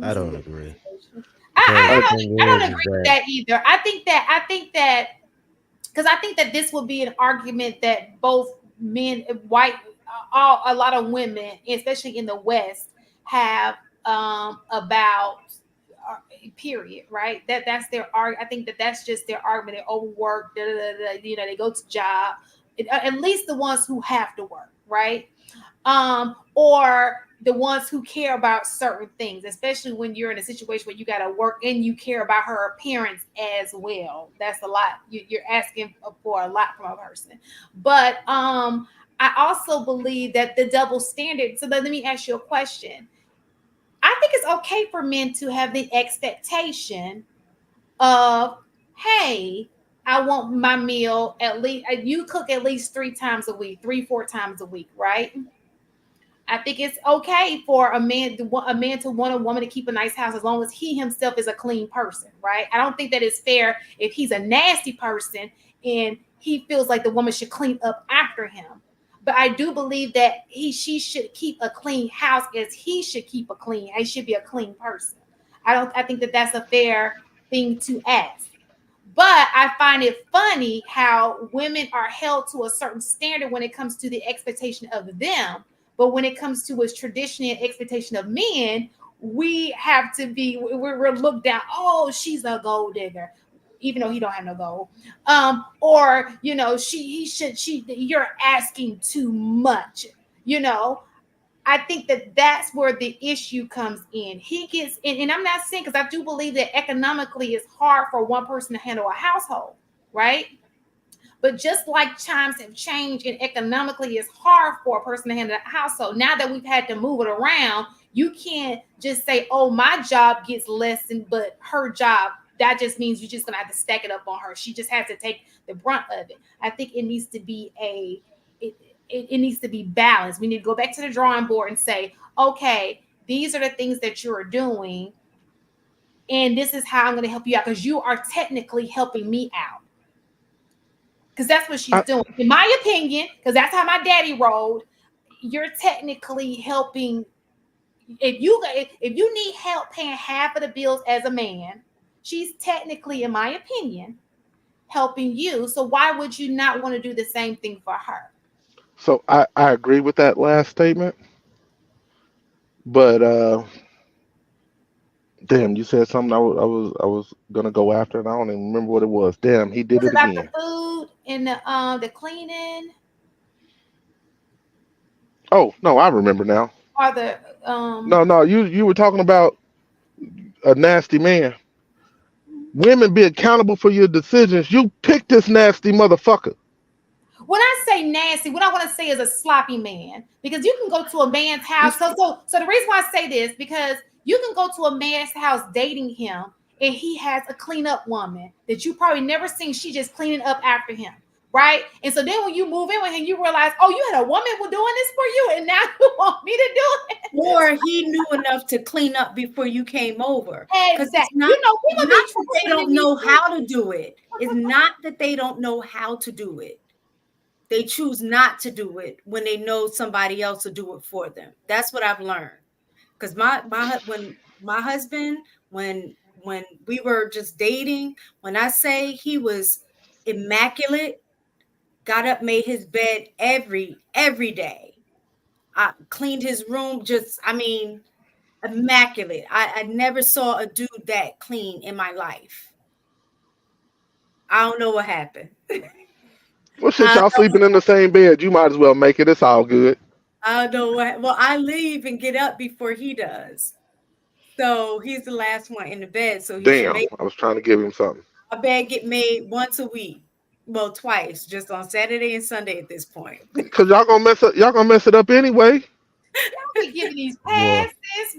I That's a don't good agree conversation. because the thing I don't is agree with that that either. I think that because I think that this will be an argument that both men, white, a lot of women, especially in the West, have about period, right? That's their argument. I think that that's just their argument. They overwork, they go to job. At least the ones who have to work, right? Or the ones who care about certain things, especially when you're in a situation where you got to work and you care about her appearance as well. That's a lot. You're asking for a lot from a person. But I also believe that the double standard. So let me ask you a question. I think it's okay for men to have the expectation of, hey, I want my meal at least, you cook at least 3 times a week, 3, 4 times a week, right? I think it's okay for a man to want a woman to keep a nice house as long as he himself is a clean person, right? I don't think that it's fair if he's a nasty person and he feels like the woman should clean up after him. But I do believe that she should keep a clean house as he should keep a clean. He should be a clean person. I think that that's a fair thing to ask. But I find it funny how women are held to a certain standard when it comes to the expectation of them. But when it comes to a traditional expectation of men, we have to be, we're looked down. Oh, she's a gold digger, even though he don't have no gold. Or you're asking too much. You know, I think that that's where the issue comes in. He gets, and I'm not saying, because I do believe that economically it's hard for one person to handle a household, right? But just like times have changed and economically it's hard for a person to handle a household. Now that we've had to move it around, you can't just say, oh, my job gets less than, but her job, that just means you're just gonna have to stack it up on her. She just has to take the brunt of it. I think it needs to be it needs to be balanced. We need to go back to the drawing board and say, okay, these are the things that you're doing, and this is how I'm going to help you out, because you are technically helping me out. Because that's what she's I, doing, in my opinion. Because that's how my daddy rolled. You're technically helping. If you need help paying half of the bills as a man, she's technically, in my opinion, helping you. So why would you not want to do the same thing for her? so I agree with that last statement, but Damn, you said something I was gonna go after, and I don't even remember what it was. Damn, he did Was it it about the again. food and the cleaning Oh no, I remember now. or the No, you were talking about a nasty man. Women be accountable for your decisions. You pick this nasty motherfucker. when I say nasty, what I want to say is a sloppy man. Because you can go to a man's house. So the reason why I say this, because you can go to a man's house dating him, and he has a cleanup woman that you probably never seen. She just cleaning up after him. Right. And so then when you move in with him, you realize, oh, you had a woman who doing this for you, and now you want me to do it. Or he knew enough to clean up before you came over. Because it's Exactly. not, You know, it's people not be that they don't know how to do it. It's not that they don't know how to do it. They choose not to do it when they know somebody else will do it for them. That's what I've learned. Because when my husband, when we were just dating, when I say he was immaculate, got up, made his bed every day. I cleaned his room, immaculate. I never saw a dude that clean in my life. I don't know what happened. Well, shit, y'all sleeping in the same bed. You might as well make it. It's all good. I don't know what. Well, I leave and get up before he does. So he's the last one in the bed. So he should Damn, make I was trying to give him something. a bed get made once a week. Well, twice, just on Saturday and Sunday at this point. Cause y'all gonna mess up. Y'all gonna mess it up anyway. Y'all be giving these passes,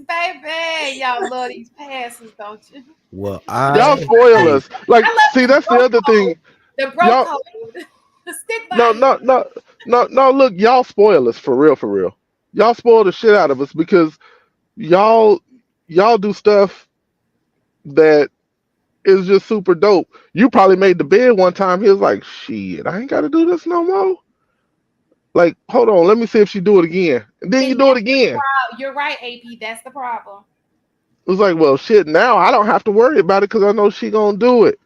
baby. Y'all love these passes, don't you? Well, Y'all spoil us. Like, see, that's the other thing. The bro Y'all, code. Stick by no, it. no, no, no. Look, y'all spoil us for real, for real. Y'all spoil the shit out of us because y'all, y'all do stuff that is just super dope. You probably made the bed one time. He was like, "Shit, I ain't got to do this no more." Like, hold on, let me see if she do it again, and then you And do it that's the again. problem. You're right, AP. That's the problem. It was like, well, shit. Now I don't have to worry about it because I know she gonna do it.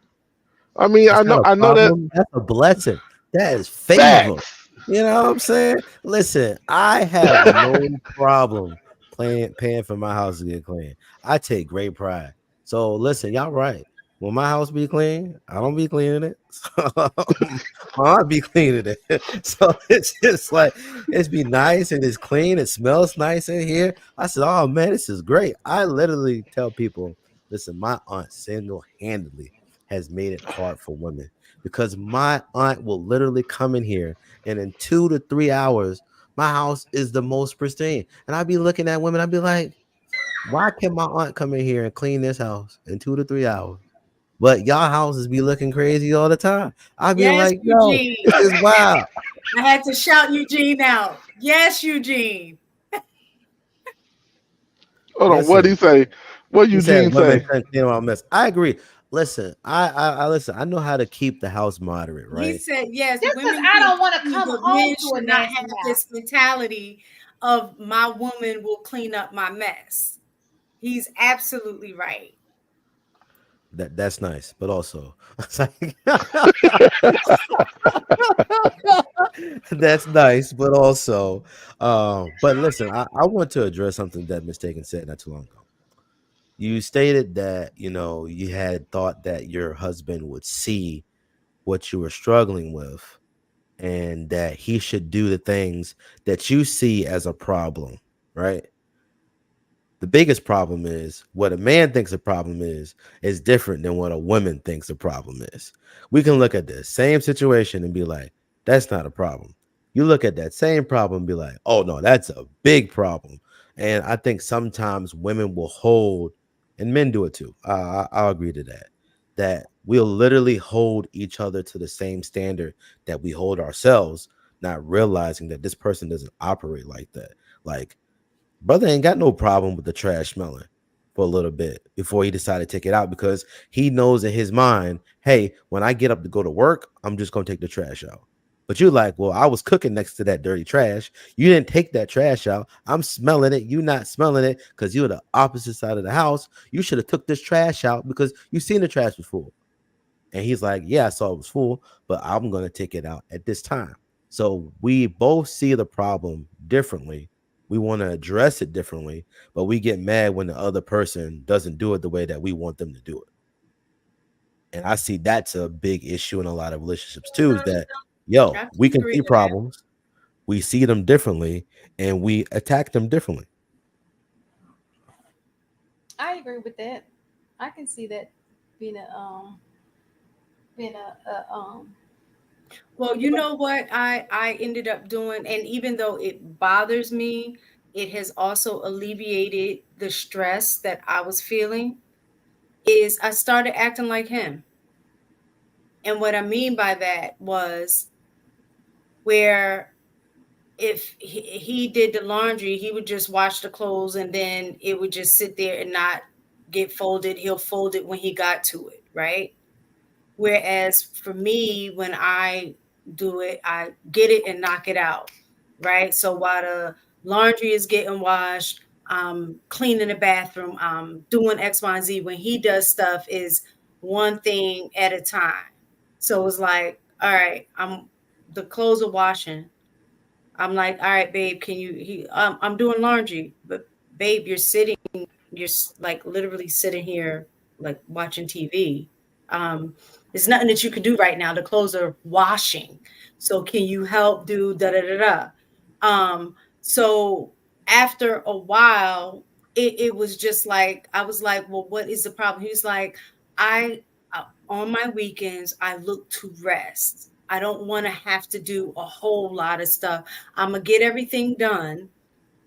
I mean, that's not a I know that problem. That's a blessing. That is favor. facts. You know what I'm saying? Listen, I have no problem paying for my house to get clean. I take great pride. So listen, y'all right. When my house be clean, I don't be cleaning it. So, my aunt be cleaning it. So it's just like it's be nice and it's clean. It smells nice in here. I said, oh man, this is great. I literally tell people, listen, my aunt single-handedly has made it hard for women because my aunt will literally come in here and in 2 to 3 hours, my house is the most pristine. And I'd be looking at women, I'd be like, why can my aunt come in here and clean this house in 2 to 3 hours? But y'all houses be looking crazy all the time. I'd be Yes, like, yo, Eugene. this is wild. I had to shout Eugene out. Yes, Eugene. Hold on, what Listen, he say? What he said Eugene women say? shouldn't clean around mess. I agree. Listen, I listen. I know how to keep the house moderate, He right? said, yes, Just because women I can don't want to clean, come but home men to a should not nasty have house. this mentality of my woman will clean up my mess. He's absolutely right. That's nice, but also it's like, that's nice, but also, but listen, I want to address something that Mistaken said not too long ago. You stated that you had thought that your husband would see what you were struggling with, and that he should do the things that you see as a problem, right? The biggest problem is what a man thinks a problem is different than what a woman thinks a problem is. We can look at the same situation and be like, that's not a problem. You look at that same problem and be like, oh no, that's a big problem. And I think sometimes women will hold, and men do it too. I'll agree to that. That we'll literally hold each other to the same standard that we hold ourselves, not realizing that this person doesn't operate like that. Like, brother ain't got no problem with the trash smelling for a little bit before he decided to take it out because he knows in his mind, hey, when I get up to go to work, I'm just gonna take the trash out. But you're like, well, I was cooking next to that dirty trash. You didn't take that trash out. I'm smelling it. You not smelling it because you're the opposite side of the house. You should have took this trash out because you seen the trash was full. And he's like, yeah, I saw it was full, but I'm gonna take it out at this time. So we both see the problem differently, We want to address it differently, but we get mad when the other person doesn't do it the way that we want them to do it. And I see that's a big issue in a lot of relationships too, is that, we can see problems, we see them differently, and we attack them differently. I agree with that. I can see that being Well, you know what I ended up doing, and even though it bothers me, it has also alleviated the stress that I was feeling, is I started acting like him. And what I mean by that was, where if he did the laundry, he would just wash the clothes and then it would just sit there and not get folded. He'll fold it when he got to it, right? Whereas for me, when I do it, I get it and knock it out, right? So while the laundry is getting washed, cleaning the bathroom, doing X, Y, and Z, when he does stuff is one thing at a time. So it's like, all right, the clothes are washing. I'm like, all right, babe, can you, I'm doing laundry, but babe, you're like literally sitting here, like watching TV. There's nothing that you can do right now. The clothes are washing. So can you help do da da da da? So after a while, it was just like, I was like, well, what is the problem? He was like, on my weekends, I look to rest. I don't want to have to do a whole lot of stuff. I'm going to get everything done,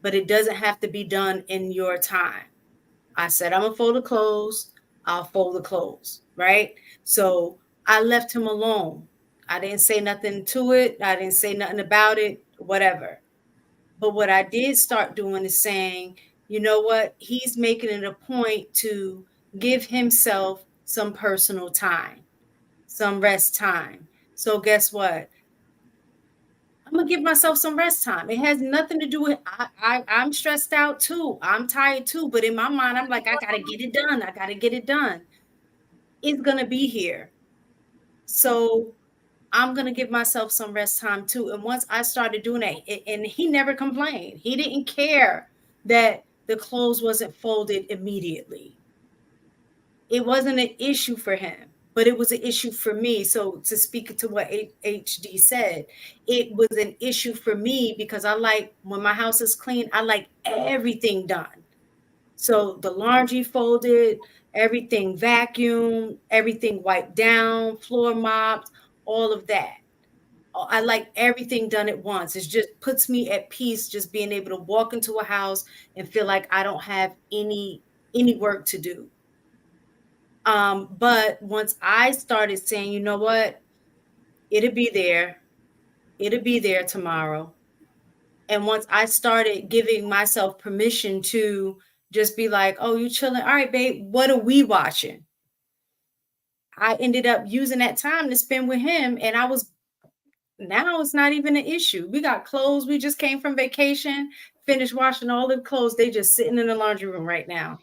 but it doesn't have to be done in your time. I said, I'm going to fold the clothes. I'll fold the clothes, right? So I left him alone. I didn't say nothing to it. I didn't say nothing about it, whatever. But what I did start doing is saying, you know what? He's making it a point to give himself some personal time, some rest time. So guess what? I'm going to give myself some rest time. It has nothing to do with, I'm stressed out too. I'm tired too. But in my mind, I'm like, I got to get it done. I got to get it done. It's going to be here. So I'm going to give myself some rest time too. And once I started doing that, and he never complained. He didn't care that the clothes wasn't folded immediately. It wasn't an issue for him, but it was an issue for me. So to speak to what HD said, it was an issue for me because I like, when my house is clean, I like everything done. So the laundry folded, everything vacuumed, everything wiped down, floor mopped, all of that. I like everything done at once. It just puts me at peace, just being able to walk into a house and feel like I don't have any work to do. But once I started saying, you know what, it'll be there tomorrow. And once I started giving myself permission to just be like, oh, you chilling? All right, babe, what are we watching? I ended up using that time to spend with him. And now it's not even an issue. We got clothes. We just came from vacation, finished washing all the clothes. They just sitting in the laundry room right now.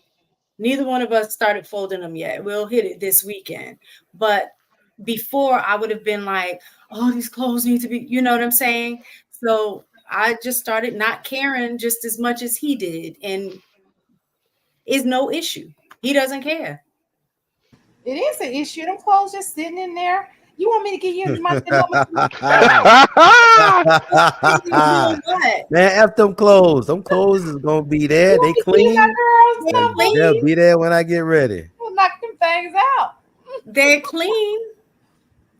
Neither one of us started folding them yet. We'll hit it this weekend. But before, I would have been like, oh, these clothes need to be, you know what I'm saying? So I just started not caring just as much as he did. And it's no issue. He doesn't care. It is an issue. Them clothes just sitting in there. You want me to give you my Man, F them clothes. Them clothes is gonna be there. They clean. They'll be there when I get ready. We'll knock them things out. They're clean.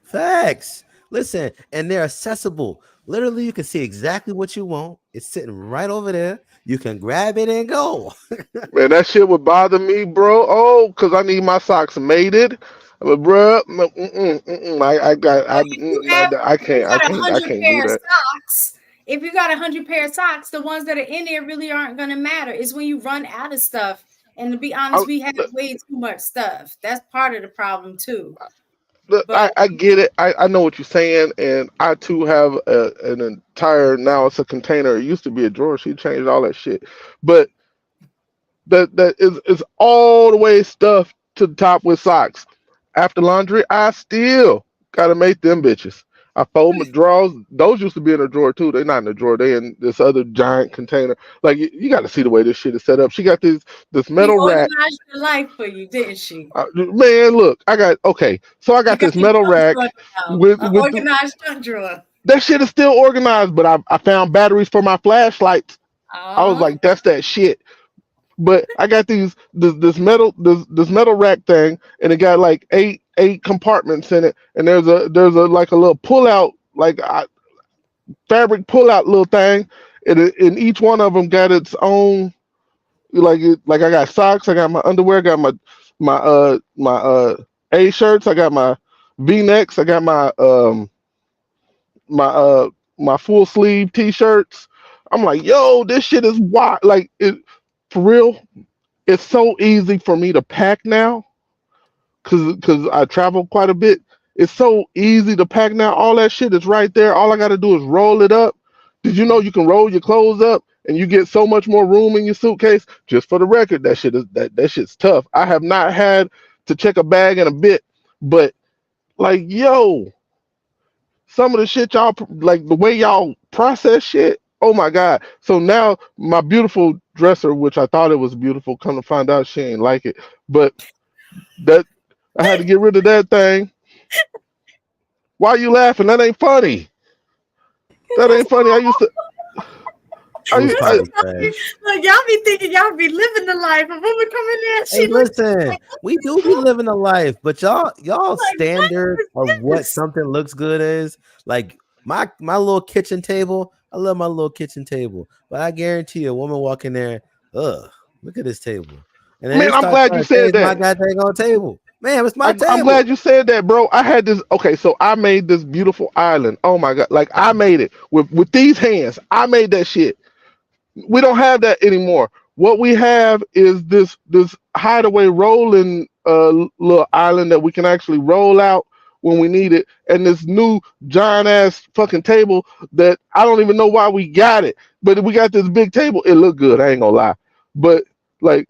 Facts. Listen, and they're accessible. Literally, you can see exactly what you want. It's sitting right over there. You can grab it and go. Man, that shit would bother me, bro. Oh, because I need my socks mated. But bro, I can't do that. Socks, if you got 100 pair of socks, the ones that are in there really aren't going to matter. It's when you run out of stuff. And to be honest, we have way too much stuff. That's part of the problem too. I get it. I know what you're saying, and I too have an entire, now it's a container. It used to be a drawer. She changed all that shit, but that is all the way stuffed to the top with socks. After laundry, I still gotta make them bitches. I fold my drawers. Those used to be in a drawer too. They're not in a drawer. They in this other giant container. Like you got to see the way this shit is set up. She got this She metal rack. organized your life for you, didn't she? Man, look, I got okay. So I got You got this your metal junk rack drawer now. with An with organized junk drawer. that shit is still organized. But I found batteries for my flashlights. I was like, that's that shit. But I got this metal rack thing, and it got like eight compartments in it, and there's a like a little pull out like fabric pull out little thing, and each one of them got its own like I got socks, I got my underwear, I got my A shirts, I got my V necks, I got my full sleeve t-shirts. I'm like, yo, this shit is wild. Like it for real. It's so easy for me to pack now because I travel quite a bit. It's so easy to pack now. All that shit is right there. All I got to do is roll it up. Did you know you can roll your clothes up and you get so much more room in your suitcase? Just for the record, that shit's tough. I have not had to check a bag in a bit, but like, yo, some of the shit y'all like the way y'all process shit. Oh my god! So now my beautiful dresser, which I thought it was beautiful, come to find out she ain't like it. But that I had to get rid of that thing. Why are you laughing? That ain't funny. That ain't funny. I used to. Look, y'all be thinking y'all be living the life. A woman come in there, hey, listen, we do be living the life, but y'all like, standard of what something looks good is like my little kitchen table. I love my little kitchen table, but I guarantee you, a woman walk in there, look at this table. And then man, I'm glad you said that. My goddamn table. Man, it's my table. I'm glad you said that, bro. I had this. Okay, so I made this beautiful island. Oh my god, like I made it with these hands. I made that shit. We don't have that anymore. What we have is this hideaway rolling little island that we can actually roll out when we need it, and this new giant ass fucking table that I don't even know why we got it, but we got this big table. It looked good. I ain't gonna lie, but I'm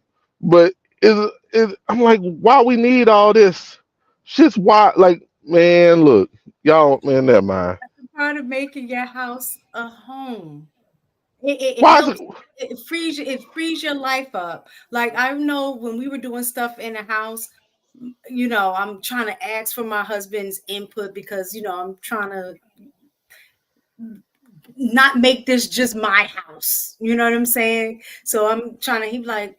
like, why we need all this? Shit's why. Like, man, look, y'all, man, never mind. That's part of making your house a home. It Why helps. It frees your life up. Like I know when we were doing stuff in the house, you know, I'm trying to ask for my husband's input because you know I'm trying to not make this just my house. You know what I'm saying? So I'm trying to. He's like,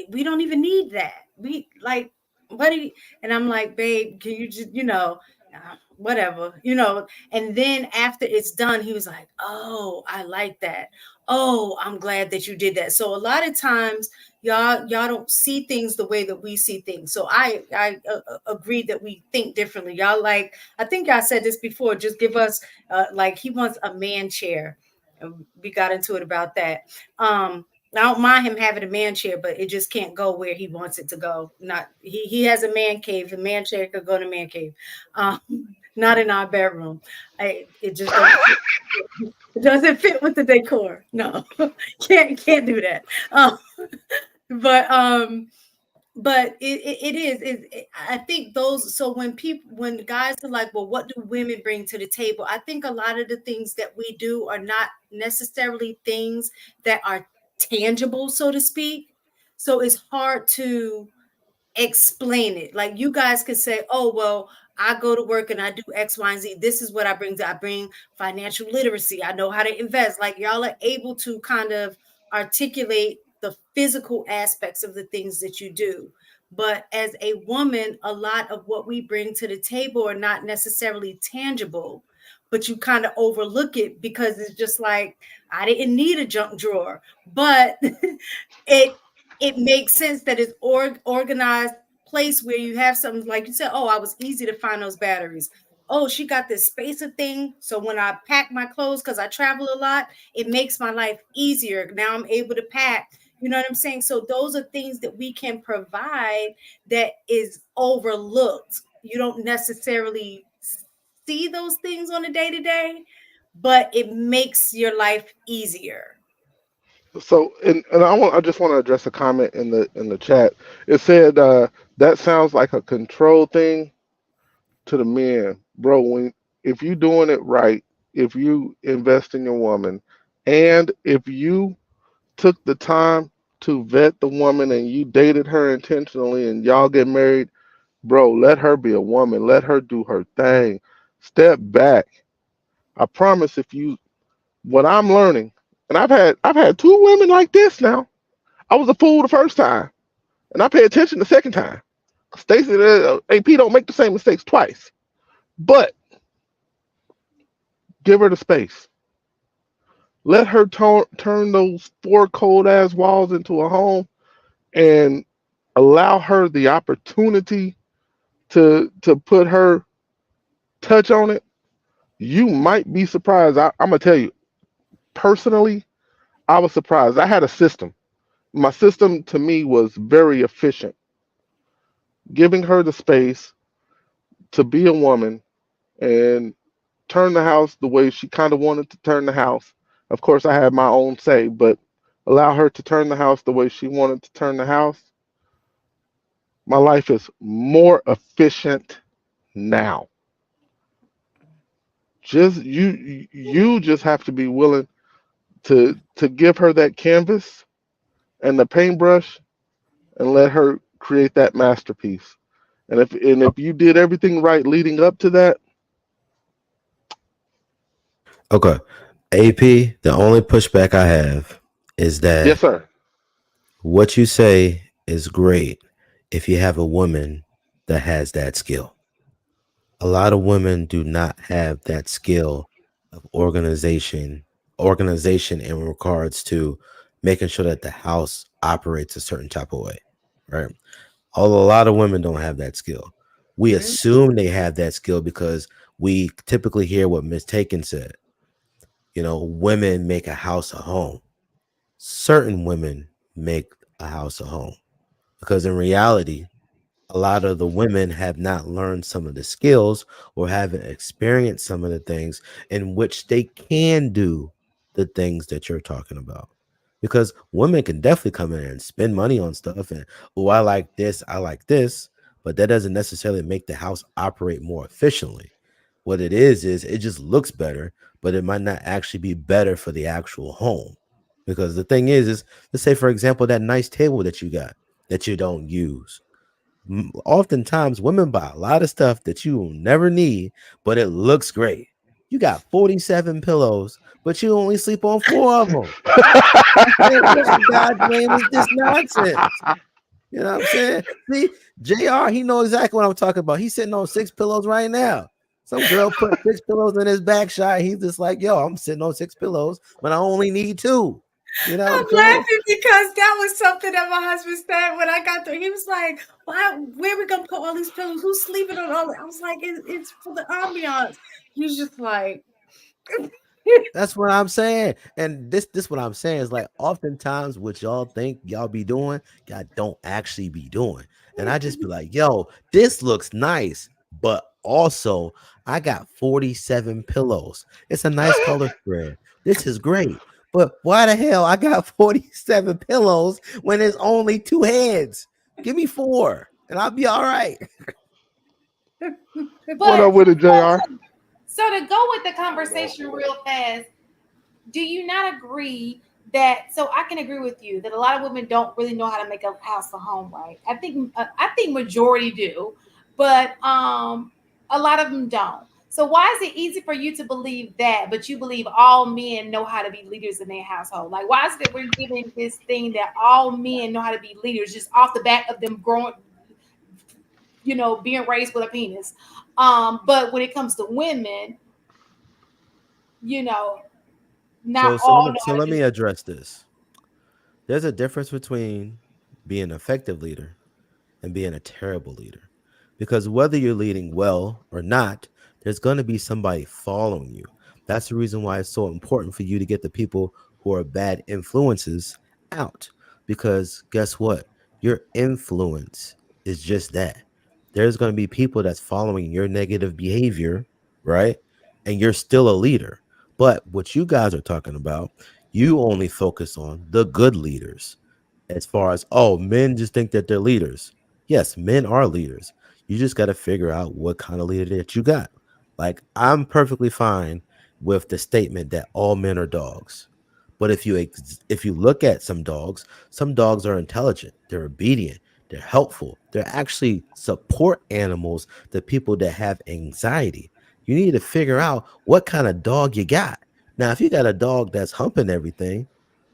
we don't even need that. We like, what do you? And I'm like, babe, can you just, you know, whatever, you know. And then after it's done, he was like, oh, I like that. Oh, I'm glad that you did that. So a lot of times y'all don't see things the way that we see things. So I agree that we think differently. Y'all like, I think y'all said this before, just give us like he wants a man chair. And we got into it about that. I don't mind him having a man chair, but it just can't go where he wants it to go. Not he has a man cave. The man chair could go to man cave. Not in our bedroom. It just doesn't fit with the decor. No, can't do that. But it is. I think those. So when guys are like, well, what do women bring to the table? I think a lot of the things that we do are not necessarily things that are tangible, so to speak. So it's hard to explain it. Like you guys could say, oh, well, I go to work and I do X, Y, and Z. This is what I bring. I bring financial literacy. I know how to invest. Like y'all are able to kind of articulate the physical aspects of the things that you do. But as a woman, a lot of what we bring to the table are not necessarily tangible, but you kind of overlook it because it's just like, I didn't need a junk drawer, but it makes sense that it's organized place where you have something like you said, oh, I was easy to find those batteries. Oh, she got this spacer thing. So when I pack my clothes, because I travel a lot, it makes my life easier. Now I'm able to pack. You know what I'm saying? So those are things that we can provide that is overlooked. You don't necessarily see those things on a day-to-day, but it makes your life easier. So, and I just want to address a comment in the chat. It said that sounds like a control thing to the men, bro. When if you doing it right, if you invest in your woman, and if you took the time to vet the woman and you dated her intentionally and y'all get married, bro, let her be a woman. Let her do her thing. Step back. I promise if you what I'm learning, and I've had two women like this now. I was a fool the first time, and I pay attention the second time. Stacy, AP don't make the same mistakes twice. But give her the space. Let her turn those four cold ass walls into a home, and allow her the opportunity to put her touch on it. You might be surprised. I'm gonna tell you personally, I was surprised. I had a system. My system to me was very efficient, giving her the space to be a woman and turn the house the way she kind of wanted to turn the house. Of course, I had my own say, but allow her to turn the house the way she wanted to turn the house. My life is more efficient now. Just you just have to be willing to give her that canvas and the paintbrush and let her create that masterpiece. And if you did everything right leading up to that, Okay. AP, the only pushback I have is yes, that sir. what you say is great if you have a woman that has that skill. A lot of women do not have that skill of organization in regards to making sure that the house operates a certain type of way, right? Although a lot of women don't have that skill. We assume they have that skill because we typically hear what Miss Taken said. Women make a house a home. Certain women make a house a home because in reality, a lot of the women have not learned some of the skills or haven't experienced some of the things in which they can do the things that you're talking about. Because women can definitely come in and spend money on stuff and, oh, I like this, but that doesn't necessarily make the house operate more efficiently. What it is it just looks better, but it might not actually be better for the actual home. Because the thing is let's say, for example, that nice table that you got that you don't use. Oftentimes women buy a lot of stuff that you will never need, but it looks great. You got 47 pillows, but you only sleep on 4 of them. What in God's name is this nonsense? You know what I'm saying? See, JR, he knows exactly what I'm talking about. He's sitting on 6 pillows right now. Some girl put 6 pillows in his back shot. He's just like, yo, I'm sitting on 6 pillows, but I only need 2. You know what I'm I'm saying? laughing because that was something that my husband said when I got there. He was like, "Why? Where are we gonna put all these pillows? Who's sleeping on all?" I was like, "It's for the ambiance." He's just like, That's what I'm saying. And this what I'm saying is like oftentimes what y'all think y'all be doing, y'all don't actually be doing. And I just be like, yo, this looks nice, but also I got 47 pillows. It's a nice color spread. This is great. But why the hell I got 47 pillows when there's only 2 heads? Give me 4 and I'll be all right. What But up with it, Jr. so to go with the conversation real fast, do you not agree that? So I can agree with you that a lot of women don't really know how to make a house a home, right? I think majority do, but a lot of them don't. So why is it easy for you to believe that, but you believe all men know how to be leaders in their household? Like, why is it that we're giving this thing that all men know how to be leaders just off the back of them growing, being raised with a penis? But when it comes to women, you know, not So all know how to let do me it. address this. There's a difference between being an effective leader and being a terrible leader. Because whether you're leading well or not, there's going to be somebody following you. That's the reason why it's so important for you to get the people who are bad influences out. Because guess what? Your influence is just that. There's going to be people that's following your negative behavior, right? And you're still a leader. But what you guys are talking about, you only focus on the good leaders. As far as, oh, men just think that they're leaders. Yes, men are leaders. You just got to figure out what kind of leader that you got. Like, I'm perfectly fine with the statement that all men are dogs. But if you look at some dogs are intelligent, they're obedient, they're helpful, they're actually support animals to people that have anxiety. You need to figure out what kind of dog you got. Now, if you got a dog that's humping everything,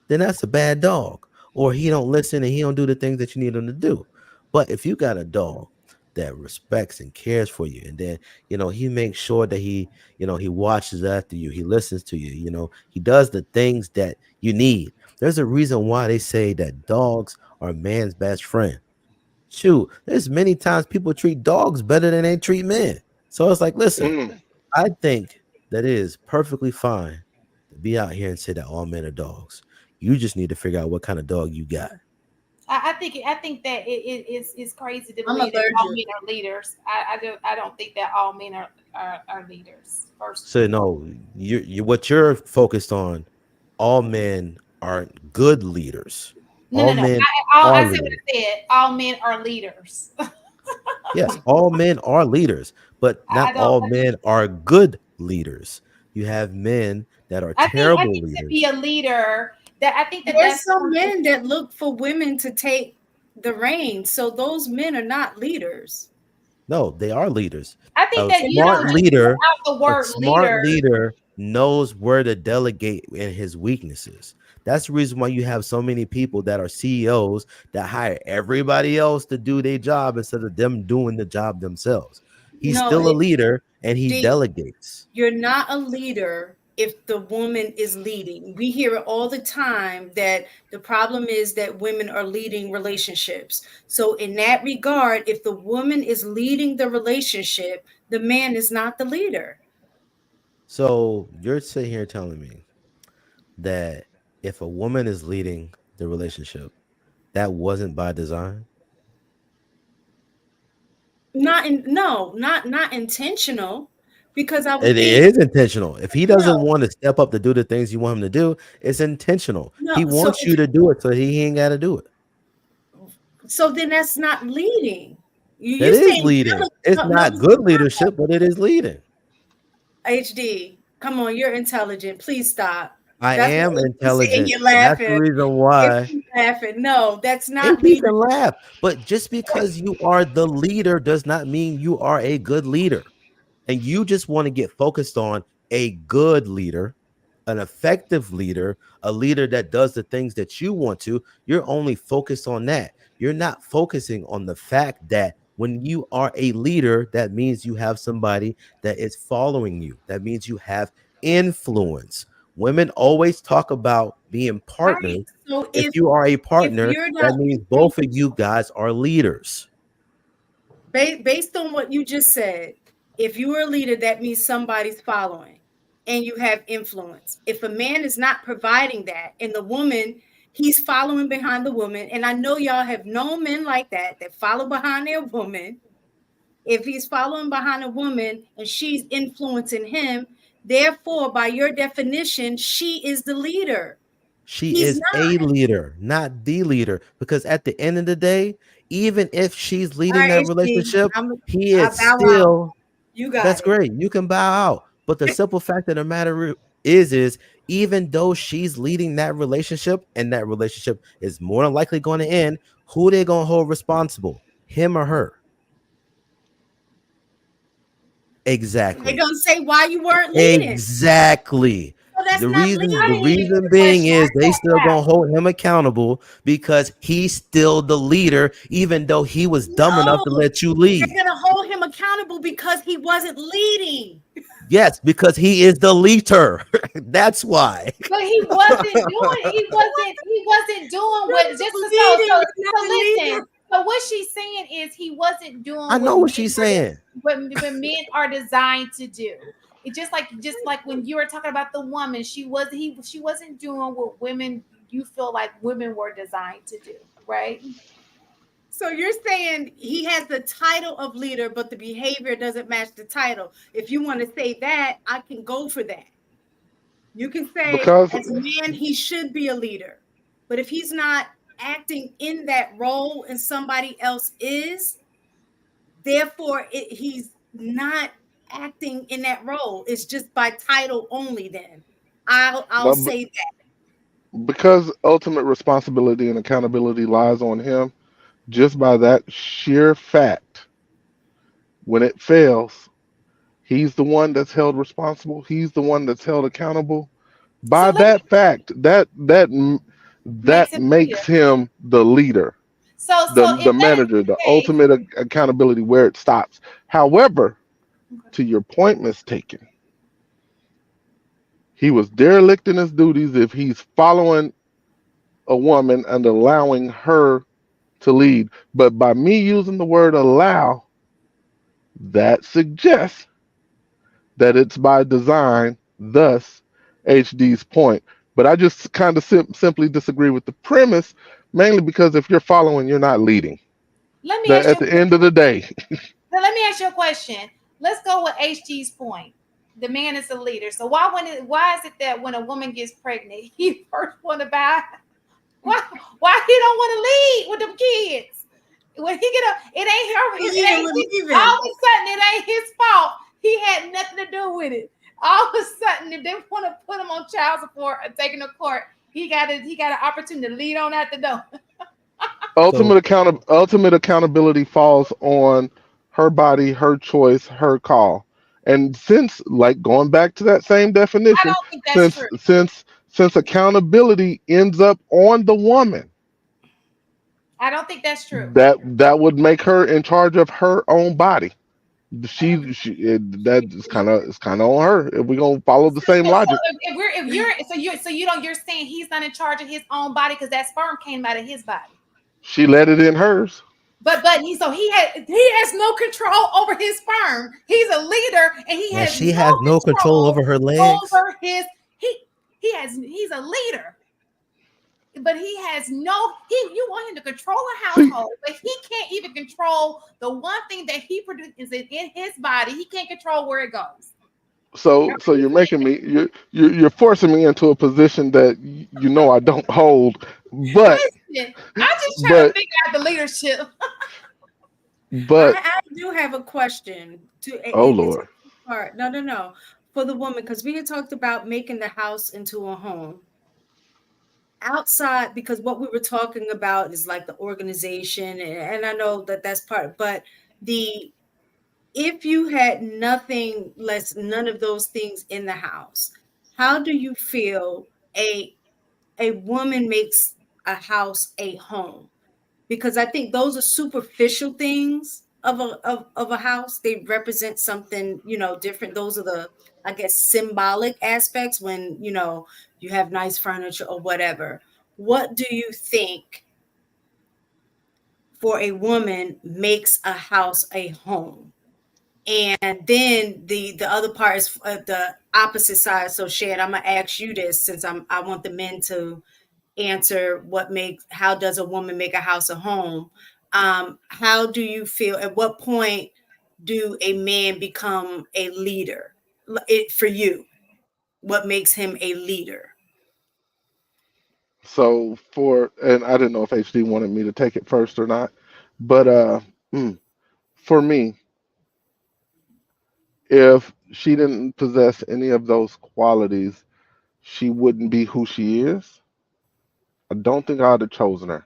then that's a bad dog. Or he don't listen and he don't do the things that you need him to do. But if you got a dog that respects and cares for you, and then he makes sure that he watches after you, he listens to you, he does the things that you need. There's a reason why they say that dogs are man's best friend. Shoot, there's many times people treat dogs better than they treat men. So it's like, listen, I think that it is perfectly fine to be out here and say that all men are dogs. You just need to figure out what kind of dog you got. I think that it's crazy to I'm believe that all allergic. men are leaders. I don't think that all men are leaders. First, So no, you what you're focused on, all men aren't good leaders. no, All no, no. men I are said what leaders. I said. All men are leaders. Yes, all men are leaders, but not I don't. all men are good leaders. You have men that are I terrible think to be leaders. a leader, that I think that There's that's some men that look for women to take the reins. So those men are not leaders. No, they are leaders. I think A that you smart don't just leader, put out the a word smart leader. leader knows where to delegate in his weaknesses. That's the reason why you have so many people that are CEOs that hire everybody else to do their job instead of them doing the job themselves. He's No, still a leader and he HD, delegates. you're not a leader if the woman is leading. We hear it all the time that the problem is that women are leading relationships. So in that regard, if the woman is leading the relationship, the man is not the leader. So you're sitting here telling me that if a woman is leading the relationship, that wasn't by design? Not intentional, because I It would think is intentional. If he doesn't no, want to step up to do the things you want him to do, it's intentional. He no. So wants you to do it so he ain't got to do it. so then that's not leading. That You're is saying leading. It's no, not good leadership, but it is leading. HD. Come on, you're intelligent. Please stop. I That's am what you saying. intelligent, You're and that's the laughing. reason If why. you're laughing, no, that's And not he leadership. can laugh. But just because you are the leader does not mean you are a good leader. And you just want to get focused on a good leader, an effective leader, a leader that does the things that you want to. You're only focused on that. You're not focusing on the fact that when you are a leader, that means you have somebody that is following you. That means you have influence. Women always talk about being Right. partners. So If you are a if partner, you're not that means leading, both of you guys are leaders. based on what you just said, if you are a leader, that means somebody's following and you have influence. If a man is not providing that and the woman, he's following behind the woman, and I know y'all have known men like that follow behind their woman. If he's following behind a woman and she's influencing him, therefore, by your definition, she is the leader. She He's is not. a leader, not the leader. Because at the end of the day, even if she's All leading right, that HD, relationship, he I is bow out. still You got that's it. great. You can bow out. But the simple fact of the matter is even though she's leading that relationship and that relationship is more than likely going to end, who they gonna hold responsible? Him or her? They're Exactly. gonna say why you weren't leading. Exactly. So that's The not reason I the didn't even leading. get reason the being question. I is they said still that. gonna hold him accountable because he's still the leader, even though he was dumb enough to No, let you lead. they're gonna hold him accountable because he wasn't leading. Yes, because he is the leader. That's why. But he wasn't doing. He wasn't doing what. Just so Leading is not so the listen. leader. So what she's saying is he wasn't I doing know what what she's saying. what men are designed to do. It just like when you were talking about the woman, she wasn't doing what women you feel like women were designed to do, right? So you're saying he has the title of leader, but the behavior doesn't match the title. If you want to say that, I can go for that. You can say, Because as a man, he should be a leader. But if he's not acting in that role and somebody else is, therefore he's not acting in that role. It's just by title only. Then I'll No, say that. because ultimate responsibility and accountability lies on him. Just by that sheer fact, when it fails, he's the one that's held responsible. He's the one that's held accountable. So By let me that fact, that makes him leader. makes him the leader, So the if that is manager, the the case, ultimate accountability where it stops. However, to your point, mistaken, he was derelict in his duties if he's following a woman and allowing her to lead. But by me using the word allow, that suggests that it's by design, thus HD's point. But I just kind of simply disagree with the premise, mainly because if you're following, you're not leading. let me That ask at you. the end of the day, So let me ask you a question. Let's go with HG's point. The man is a leader. So why is it that when a woman gets pregnant, he first want to buy? Why he don't want to lead with them kids? When he get up, it ain't her. All of a sudden, it ain't his fault. He had nothing to do with it. All of a sudden, if they want to put him on child support or take him to court, he got an opportunity to lead on out the door. ultimate accountability falls on her body, her choice, her call. And since, like, going back to that same I definition, don't think that's true. since accountability ends up on the woman, I don't think that's true. that would make her in charge of her own body. That is kind of on her if we're gonna follow the same logic. You're saying he's not in charge of his own body because that sperm came out of his body. She let it in hers. But he has no control over his sperm. He's a leader and she has no control over her legs. Over his he's a leader. But he has you want him to control a household, but he can't even control the one thing that he produces in his body. He can't control where it goes. So you're making me you're forcing me into a position that I don't hold. But listen, I'm just trying to figure out the leadership. But I do have a question Lord. No. For the woman, because we had talked about making the house into a home. Outside, because what we were talking about is like the organization, and I know that's part, but if you had none of those things in the house, how do you feel a woman makes a house a home? Because I think those are superficial things of a house. They represent something, different. Those are the, I guess, symbolic aspects when, you have nice furniture or whatever. What do you think for a woman makes a house a home? And then the other part is the opposite side. So Shan, I'm gonna ask you this since I want the men to answer how does a woman make a house a home? How do you feel? At what point do a man become a leader? For you, what makes him a leader? So and I didn't know if HD wanted me to take it first or not, but for me, if she didn't possess any of those qualities, she wouldn't be who she is. I don't think I'd have chosen her.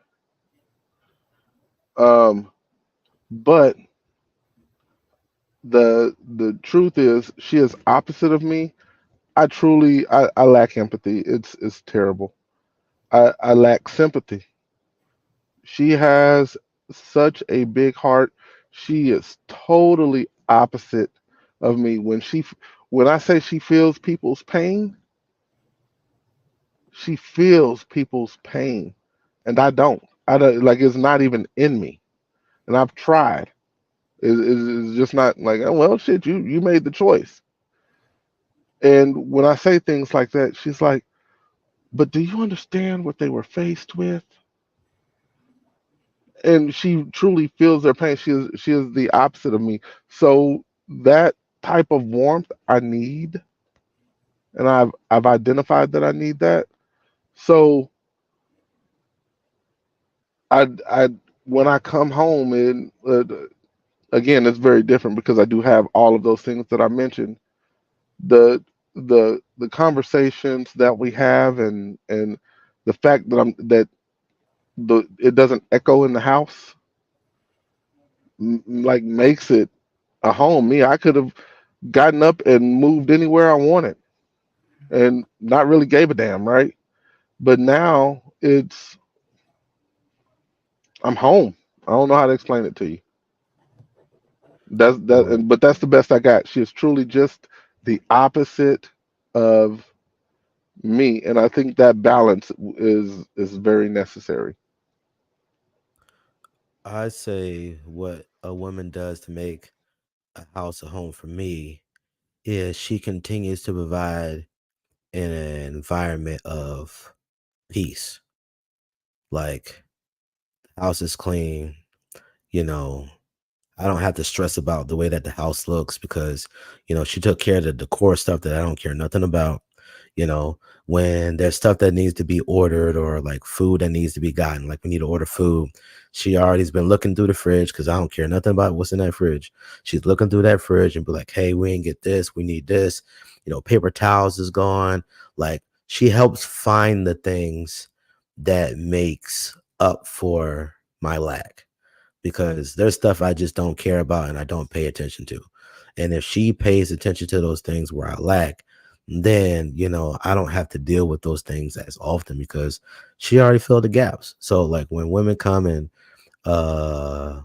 Um, but the truth is, she is opposite of me. I lack empathy. It's terrible. I lack sympathy. She has such a big heart. She is totally opposite of me. When I say she feels people's pain, she feels people's pain, and I don't. I don't like it's not even in me, and I've tried. It's just not like, oh, well, shit. You made the choice. And when I say things like that, she's like, but do you understand what they were faced with? And she truly feels their pain. She is the opposite of me. So that type of warmth I need, and I've identified that I need that. So I when I come home and again, it's very different because I do have all of those things that I mentioned. The conversations that we have, and the fact that it doesn't echo in the house, like makes it a home. Me, I could have gotten up and moved anywhere I wanted and not really gave a damn, right? But now I'm home. I don't know how to explain it to you. Well, But that's the best I got. She is truly just the opposite of me, and I think that balance is very necessary. I say what a woman does to make a house a home for me is she continues to provide an environment of peace. Like, house is clean, you know, I don't have to stress about the way that the house looks because, she took care of the decor stuff that I don't care nothing about. You know, when there's stuff that needs to be ordered or like food that needs to be gotten, like we need to order food. She already's been looking through the fridge because I don't care nothing about what's in that fridge. She's looking through that fridge and be like, hey, we ain't get this. We need this. Paper towels is gone. Like, she helps find the things that makes up for my lack because there's stuff I just don't care about and I don't pay attention to. And if she pays attention to those things where I lack, then, I don't have to deal with those things as often because she already filled the gaps. So like when women come and uh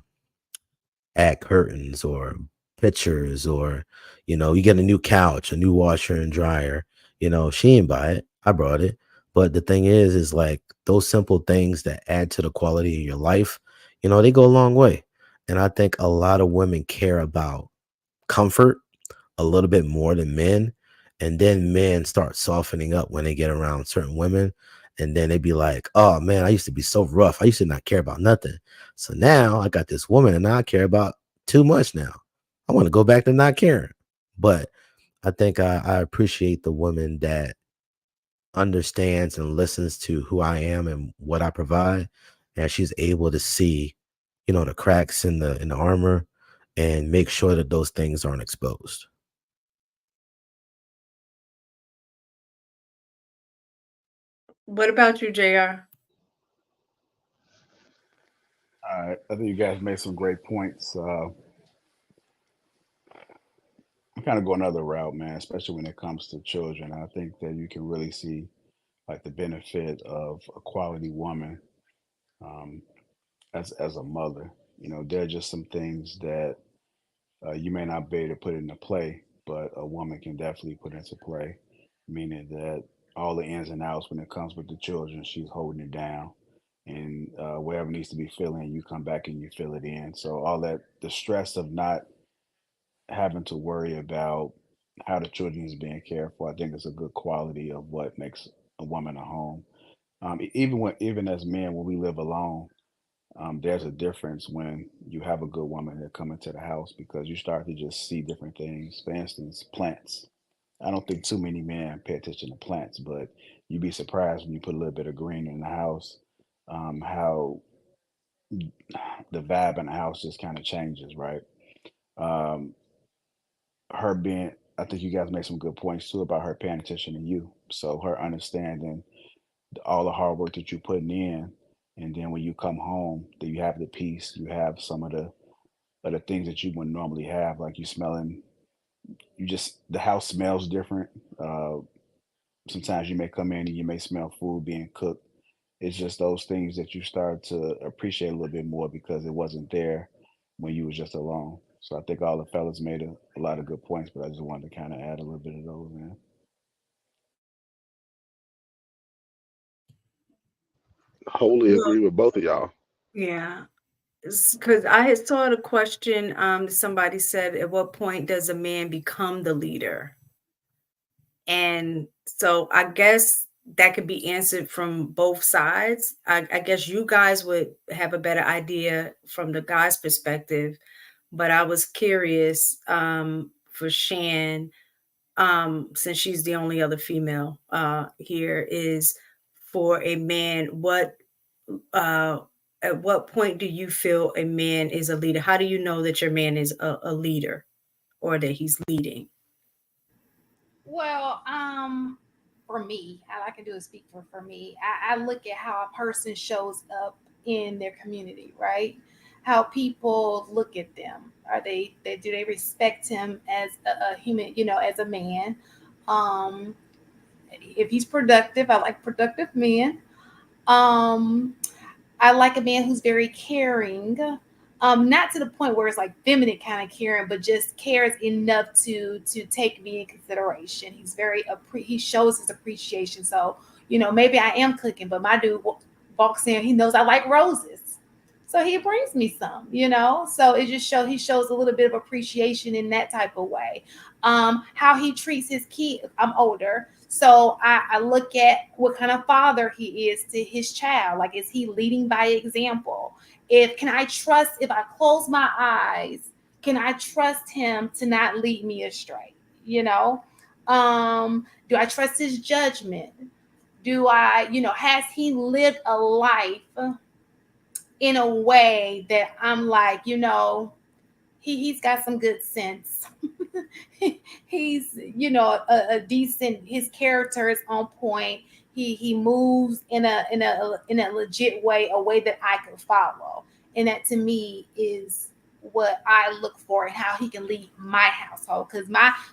add curtains or pictures or, you get a new couch, a new washer and dryer, she didn't buy it. I brought it. But the thing is like those simple things that add to the quality of your life, they go a long way. And I think a lot of women care about comfort a little bit more than men. And then men start softening up when they get around certain women. And then they be like, oh man, I used to be so rough. I used to not care about nothing. So now I got this woman and I care about too much now. I want to go back to not caring. But I think I appreciate the woman that understands and listens to who I am and what I provide. And she's able to see, the cracks in the armor and make sure that those things aren't exposed. What about you, JR? All right, I think you guys made some great points. I'm kind of going another route, man, especially when it comes to children. I think that you can really see like the benefit of a quality woman um, as a mother. There are just some things that you may not be able to put into play, but a woman can definitely put into play, meaning that all the ins and outs when it comes with the children, she's holding it down. And wherever needs to be filled in, you come back and you fill it in. So all that, the stress of not having to worry about how the children is being cared for, I think is a good quality of what makes a woman a home. Even as men, when we live alone, there's a difference when you have a good woman that come into the house because you start to just see different things. For instance, plants. I don't think too many men pay attention to plants, but you'd be surprised when you put a little bit of green in the house, how the vibe in the house just kind of changes, right? Um, her being, I think you guys made some good points too about her paying attention to you. So her understanding all the hard work that you're putting in, and then when you come home, that you have the peace, you have some of the things that you wouldn't normally have, like you smelling, you just the house smells different. Uh, Sometimes you may come in and you may smell food being cooked. It's just those things that you start to appreciate a little bit more because it wasn't there when you was just alone. So I think all the fellas made a lot of good points, but I just wanted to kind of add a little bit of those in. Wholly Well, agree with both of y'all. yeah, because I had saw the question. Somebody said, "At what point does a man become the leader?" And so I guess that could be answered from both sides. I guess you guys would have a better idea from the guy's perspective, but I was curious for Shan, since she's the only other female here, is for a man, what uh, at what point do you feel a man is a leader? How do you know that your man is a leader or that he's leading? Well, for me, all I can do is speak for me. I look at how a person shows up in their community, right? How people look at them. Are they do they respect him as a human, as a man? Um, if he's productive, I like productive men. Um, I like a man who's very caring. Not to the point where it's like feminine kind of caring, but just cares enough to take me in consideration. He's very he shows his appreciation. So maybe I am cooking, but my dude walks in. He knows I like roses, so he brings me some. So it just he shows a little bit of appreciation in that type of way. How he treats his kids. I'm older, so I look at what kind of father he is to his child. Like, is he leading by example? Can I trust, if I close my eyes, can I trust him to not lead me astray? Do I trust his judgment? Do I, has he lived a life in a way that I'm like, he's got some good sense. He's a decent, his character is on point. He moves in a legit way, a way that I can follow. And that to me is what I look for and how he can lead my household. Because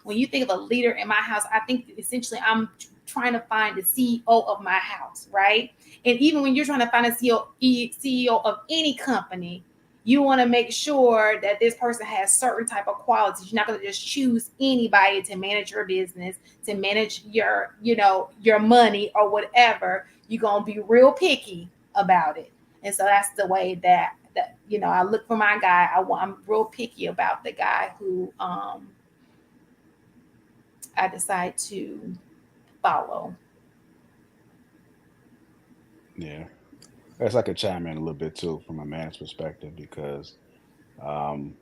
when you think of a leader in my house, I think essentially I'm trying to find the CEO of my house, right? And even when you're trying to find a CEO of any company, you want to make sure that this person has certain type of qualities. You're not going to just choose anybody to manage your business, to manage your money or whatever. You're going to be real picky about it. And so that's the way that I look for my guy. I'm real picky about the guy who I decide to follow. Yeah. I guess I could chime in a little bit too from a man's perspective because, um,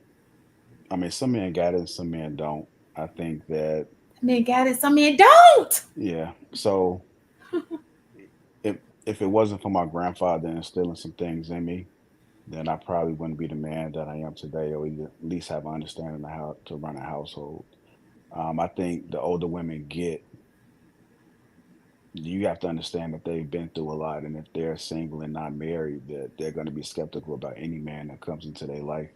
I mean, some men got it, some men don't. I think that, Men got it, some men don't. yeah. So if it wasn't for my grandfather instilling some things in me, then I probably wouldn't be the man that I am today, or at least have an understanding of how to run a household. I think the older women get, you have to understand that they've been through a lot, and if they're single and not married, that they're going to be skeptical about any man that comes into their life.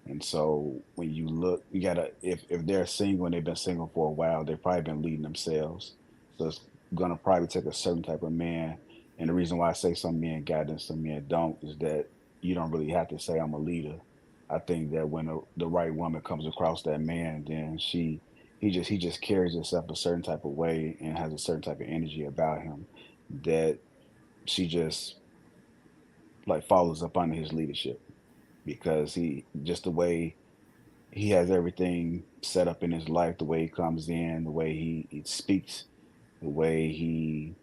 And so when you look, you gotta, if they're single and they've been single for a while, they've probably been leading themselves. So it's gonna probably take a certain type of man. And the reason why I say some men got it and some men don't is that you don't really have to say I'm a leader. I think that when the right woman comes across that man, then he just carries himself a certain type of way and has a certain type of energy about him that she just like follows up under his leadership because he just the way he has everything set up in his life, the way he comes in, the way he speaks, the way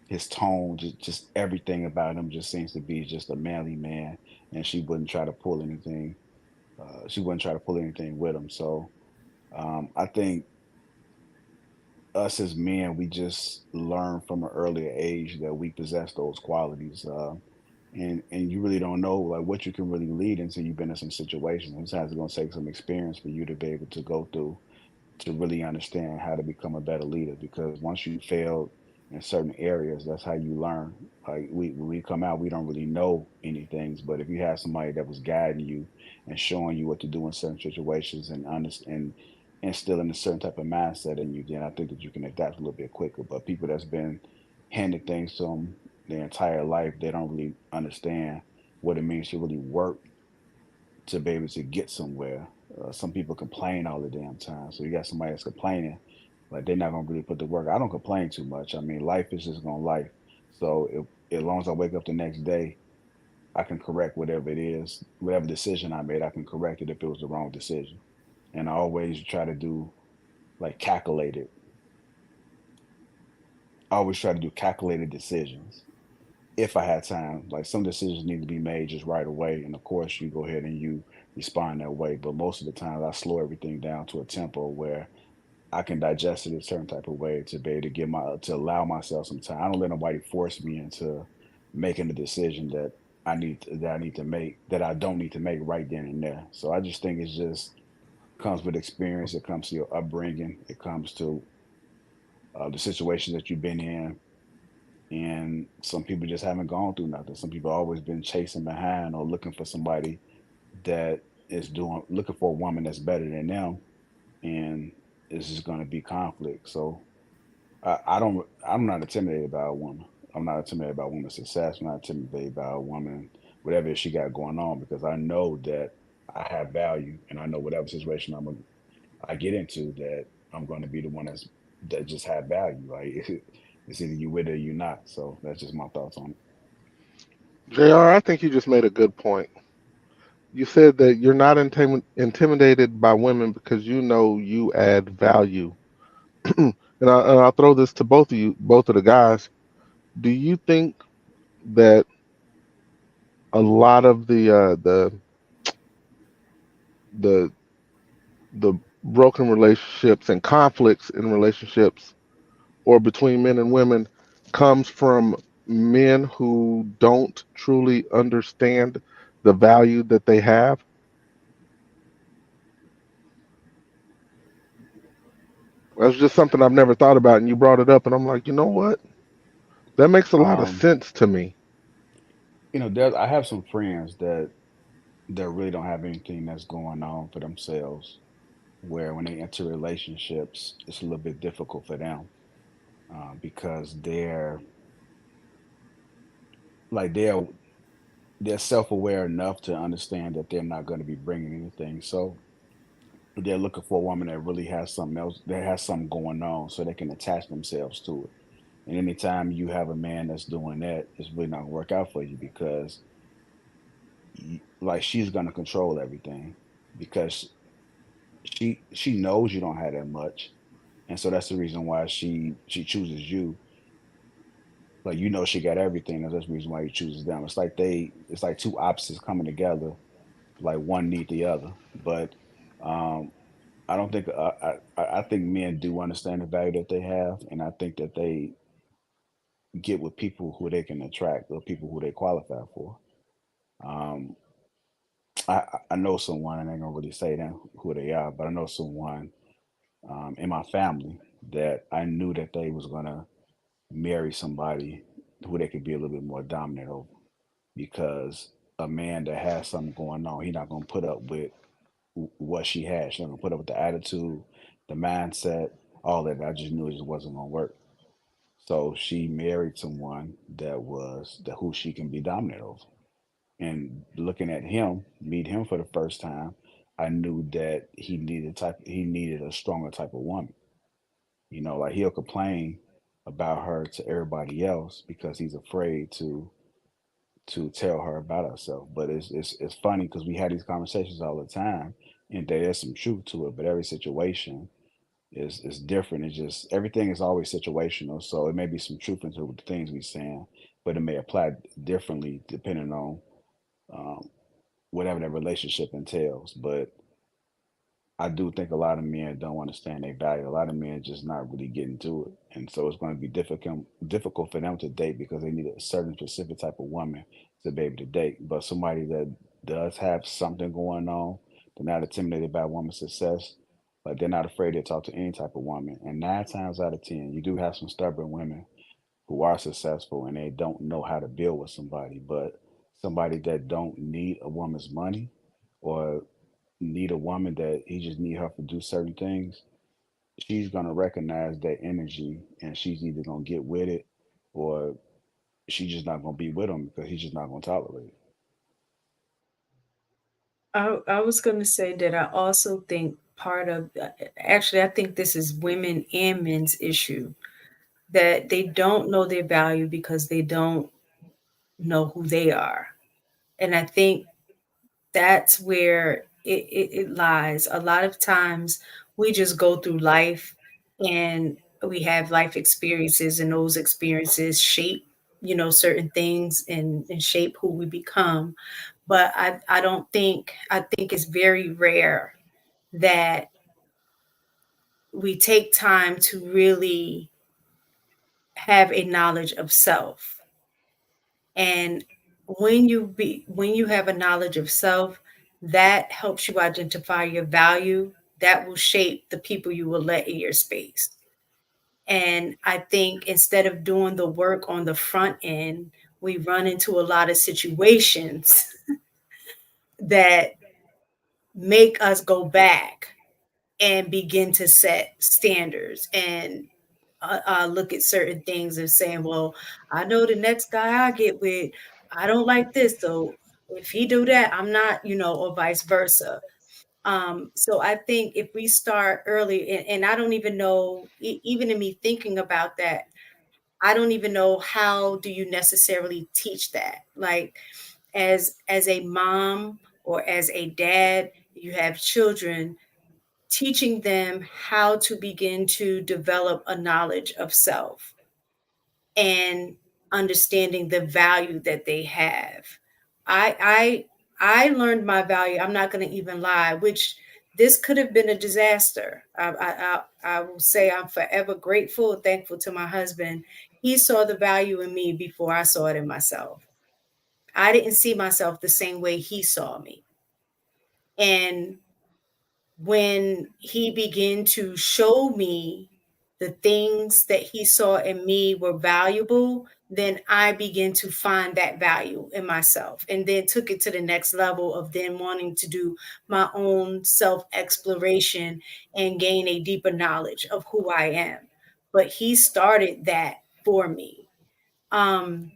his tone, just everything about him just seems to be just a manly man, and she wouldn't try to pull anything. She wouldn't try to pull anything with him. So I think us as men, we just learn from an earlier age that we possess those qualities. And you really don't know like what you can really lead until you've been in some situations. Sometimes it's going to take some experience for you to be able to go through to really understand how to become a better leader, because once you failed in certain areas, that's how you learn. Like when we come out, we don't really know anything, but if you have somebody that was guiding you and showing you what to do in certain situations and understand, and instilling a certain type of mindset in you, then I think that you can adapt a little bit quicker. But people that's been handed things to them their entire life, they don't really understand what it means to really work to be able to get somewhere. Some people complain all the damn time. So you got somebody that's complaining, like they're not gonna really put the work. I don't complain too much. I mean, life is just gonna life. So as long as I wake up the next day, I can correct whatever it is, whatever decision I made, I can correct it if it was the wrong decision. And I always try to do like calculated. I always try to do calculated decisions if I had time. Like some decisions need to be made just right away, and of course you go ahead and you respond that way. But most of the time, I slow everything down to a tempo where I can digest it a certain type of way to be able to allow myself some time. I don't let nobody force me into making a decision that that I need to make that I don't need to make right then and there. So I just think it's just comes with experience. It comes to your upbringing. It comes to the situations that you've been in. And some people just haven't gone through nothing. Some people always been chasing behind or looking for somebody that is doing looking for a woman that's better than them, and it's just going to be conflict. So I'm not intimidated by a woman. I'm not intimidated by a woman's success. I'm not intimidated by a woman, whatever she got going on, because I know that I have value, and I know whatever situation I get into that I'm going to be the one that just have value. Like it's either you with it or you not. So that's just my thoughts on it. JR, I think you just made a good point. You said that you're not intimidated by women because you know you add value. And I'll throw this to both of you, both of the guys. Do you think that a lot of the the broken relationships and conflicts in relationships or between men and women comes from men who don't truly understand the value that they have? That's just something I've never thought about, and you brought it up, and I'm like, you know what? That makes a lot of Um, sense to me. I have some friends that really don't have anything that's going on for themselves. Where when they enter relationships, it's a little bit difficult for them because like they're they're self aware enough to understand that they're not going to be bringing anything. So they're looking for a woman that really has something else, that has something going on, so they can attach themselves to it. And anytime you have a man that's doing that, it's really not gonna work out for you because, like, she's gonna control everything because she knows you don't have that much, and so that's the reason why she chooses you. Like, you know, she got everything, and that's the reason why you chooses them. It's like two opposites coming together, like one need the other. But um, I don't think I think men do understand the value that they have, and I think that they get with people who they can attract or people who they qualify for. Um, I know someone, and I ain't gonna really say them who they are, but I know someone in my family that I knew that they was gonna marry somebody who they could be a little bit more dominant over, because a man that has something going on, he's not gonna put up with what she had. She's not gonna put up with the attitude, the mindset, all that. I just knew it just wasn't gonna work. So she married someone that who she can be dominant over. And looking at him, meet him for the first time, I knew that he needed a stronger type of woman. You know, like he'll complain about her to everybody else because he's afraid to tell her about herself. But it's funny because we had these conversations all the time, and there's some truth to it. But every situation is different. It's just everything is always situational. So it may be some truth into the things we're saying, but it may apply differently depending on um, whatever that relationship entails. But I do think a lot of men don't understand their value. A lot of men just not really getting to it, and so it's going to be difficult for them to date because they need a certain specific type of woman to be able to date. But somebody that does have something going on, they're not intimidated by a woman's success, but they're not afraid to talk to any type of woman. And 9 times out of 10, you do have some stubborn women who are successful and they don't know how to build with somebody. But somebody that don't need a woman's money or need a woman that he just need her to do certain things, she's gonna recognize that energy and she's either gonna get with it or she's just not gonna be with him because he's just not gonna tolerate it. I was going to say that I also think part of, actually, I think this is women and men's issue, that they don't know their value because they don't know who they are. And I think that's where it lies. A lot of times we just go through life and we have life experiences, and those experiences shape, certain things and shape who we become. But I don't think, I think it's very rare that we take time to really have a knowledge of self. And when you have a knowledge of self, that helps you identify your value. That will shape the people you will let in your space. And I think instead of doing the work on the front end, we run into a lot of situations that make us go back and begin to set standards and look at certain things and saying, well, I know the next guy I get with, I don't like this. So if he do that, I'm not, or vice versa. So I think if we start early, and I don't even know, even in me thinking about that, I don't even know how do you necessarily teach that. Like as a mom or as a dad, you have children, teaching them how to begin to develop a knowledge of self and understanding the value that they have. I learned my value. I'm not going to even lie, which this could have been a disaster. I will say I'm forever grateful and thankful to my husband. He saw the value in me before I saw it in myself. I didn't see myself the same way he saw me. And when he began to show me the things that he saw in me were valuable, then I began to find that value in myself and then took it to the next level of then wanting to do my own self exploration and gain a deeper knowledge of who I am. But he started that for me. And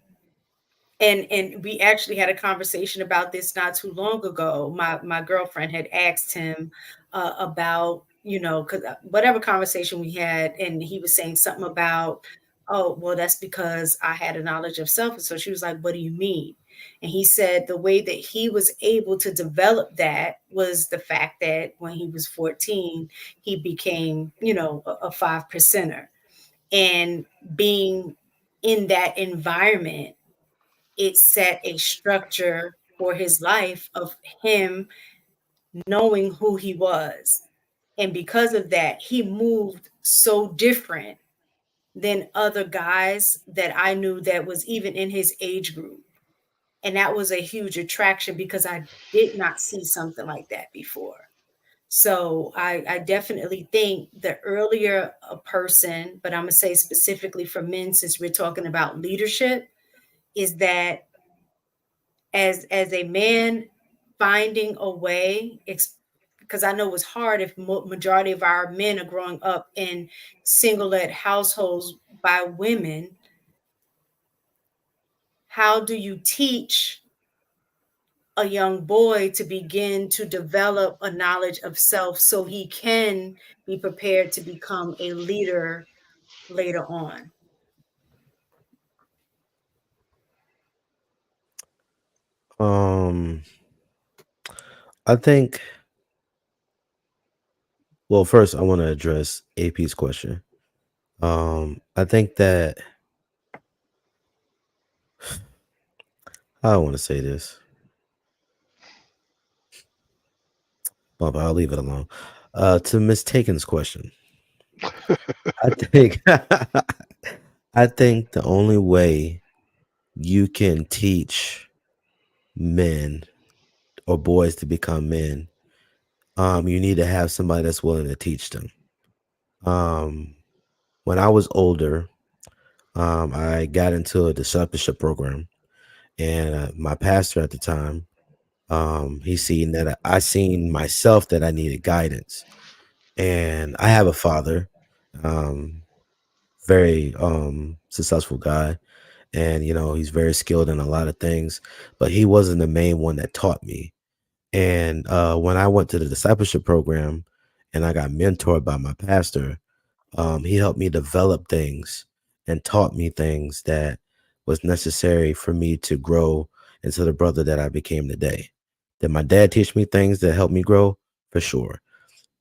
we actually had a conversation about this not too long ago. My girlfriend had asked him about, because whatever conversation we had, and he was saying something about, oh, well, that's because I had a knowledge of self. And so she was like, what do you mean? And he said the way that he was able to develop that was the fact that when he was 14, he became, a 5%er. And being in that environment, it set a structure for his life of him knowing who he was. And because of that, he moved so different than other guys that I knew that was even in his age group. And that was a huge attraction because I did not see something like that before. So I definitely think the earlier a person, but I'm going to say specifically for men, since we're talking about leadership, is that as a man finding a way, because I know it's hard if majority of our men are growing up in single-led households by women. How do you teach a young boy to begin to develop a knowledge of self so he can be prepared to become a leader later on? I think, well, first I want to address AP's question. I think that, I don't want to say this, but I'll leave it alone. To Miss Taken's question, I think I think the only way you can teach men or boys to become men, you need to have somebody that's willing to teach them. When I was older, I got into a discipleship program, and my pastor at the time, he seen that I seen myself that I needed guidance, and I have a father, very successful guy, and he's very skilled in a lot of things, but he wasn't the main one that taught me. And when I went to the discipleship program and I got mentored by my pastor, he helped me develop things and taught me things that was necessary for me to grow into the brother that I became today. Did my dad teach me things that helped me grow? For sure.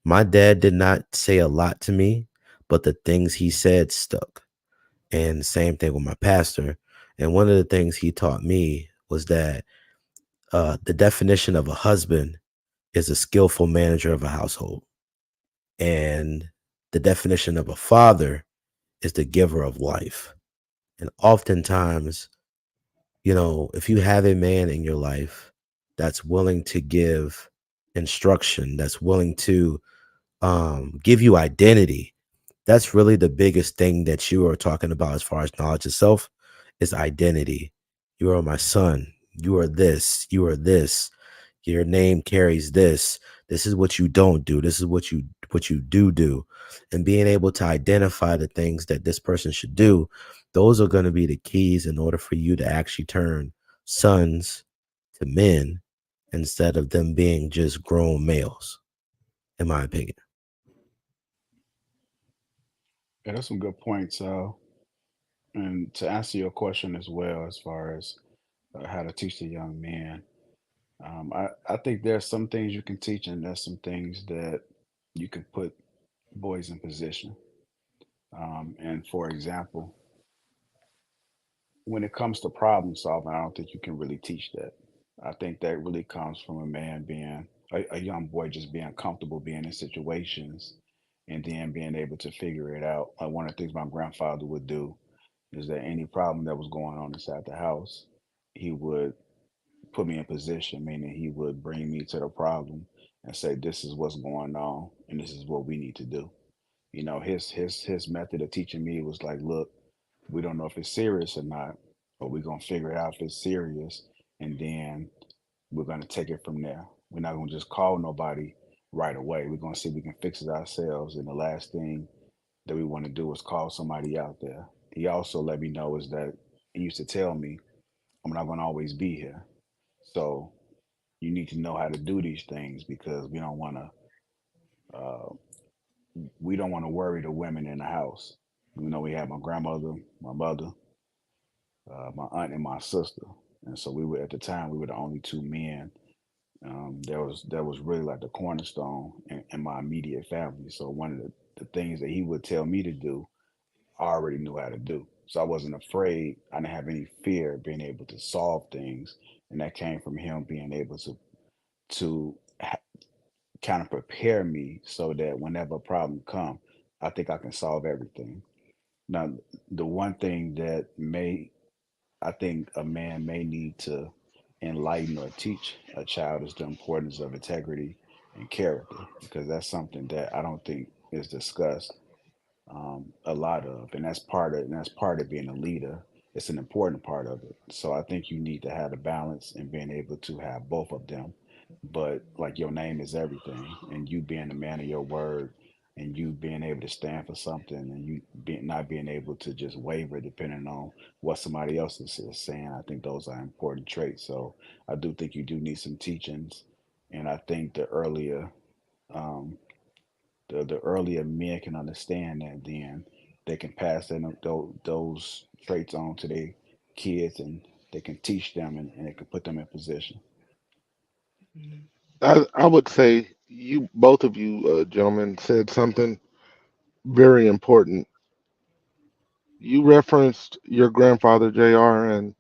My dad did not say a lot to me, but the things he said stuck. And the same thing with my pastor. And one of the things he taught me was that the definition of a husband is a skillful manager of a household. And the definition of a father is the giver of life. And oftentimes, if you have a man in your life that's willing to give instruction, that's willing to give you identity, that's really the biggest thing that you are talking about as far as knowledge itself is identity. You are my son. You are this. You are this. Your name carries this. This is what you don't do. This is what you do. And being able to identify the things that this person should do, those are going to be the keys in order for you to actually turn sons to men instead of them being just grown males, in my opinion. Yeah, that's some good points. And to answer your question as well, as far as how to teach the young man, I think there's some things you can teach, and there's some things that you can put boys in position. And for example, when it comes to problem solving, I don't think you can really teach that. I think that really comes from a man being a young boy just being comfortable being in situations and then being able to figure it out. Like one of the things my grandfather would do is that any problem that was going on inside the house, he would put me in position, meaning he would bring me to the problem and say, "This is what's going on, and this is what we need to do." His method of teaching me was like, "Look, we don't know if it's serious or not, but we're gonna figure it out if it's serious, and then we're gonna take it from there. We're not gonna just call nobody right away. We're gonna see if we can fix it ourselves. And the last thing that we want to do is call somebody out there." He also let me know is that he used to tell me, "I'm not gonna always be here, so you need to know how to do these things because uh, we don't want to worry the women in the house. We have my grandmother, my mother, my aunt, and my sister, and so we were at the time we were the only two men. That was really like the cornerstone in my immediate family. So one of the things that he would tell me to do, I already knew how to do. So I wasn't afraid. I didn't have any fear of being able to solve things, and that came from him being able to kind of prepare me so that whenever a problem come, I think I can solve everything. Now, the one thing that may I think a man may need to enlighten or teach a child is the importance of integrity and character, because that's something that I don't think is discussed a lot of, and that's part of being a leader. It's an important part of it. So I think you need to have a balance and being able to have both of them. But like your name is everything, and you being a man of your word, and you being able to stand for something, and not being able to just waver depending on what somebody else is saying. I think those are important traits. So I do think you do need some teachings, and I think um, the earlier men can understand that, then they can pass those traits on to their kids, and they can teach them, and it can put them in position. I would say you both of you gentlemen said something very important. You referenced your grandfather JR, and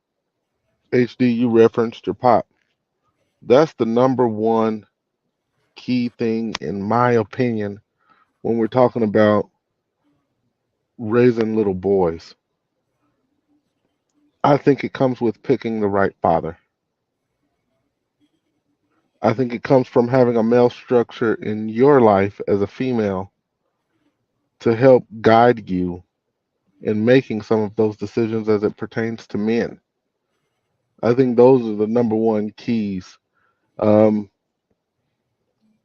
HD, you referenced your pop. That's the number one key thing in my opinion when we're talking about raising little boys. I think it comes with picking the right father. I think it comes from having a male structure in your life as a female to help guide you in making some of those decisions as it pertains to men. I think those are the number one keys. Um,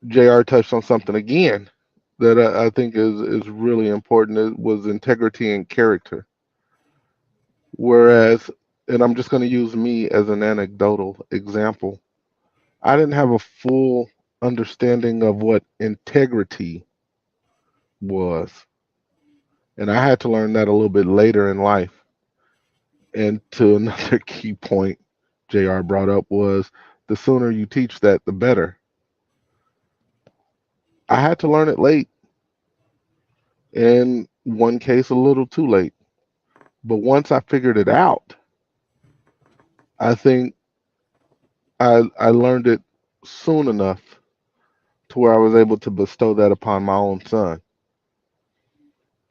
JR touched on something again that I think is really important. It was integrity and character. Whereas, and I'm just going to use me as an anecdotal example, I didn't have a full understanding of what integrity was. And I had to learn that a little bit later in life. And to another key point JR brought up was the sooner you teach that, the better. I had to learn it late, in one case, a little too late. But once I figured it out, I think I learned it soon enough to where I was able to bestow that upon my own son.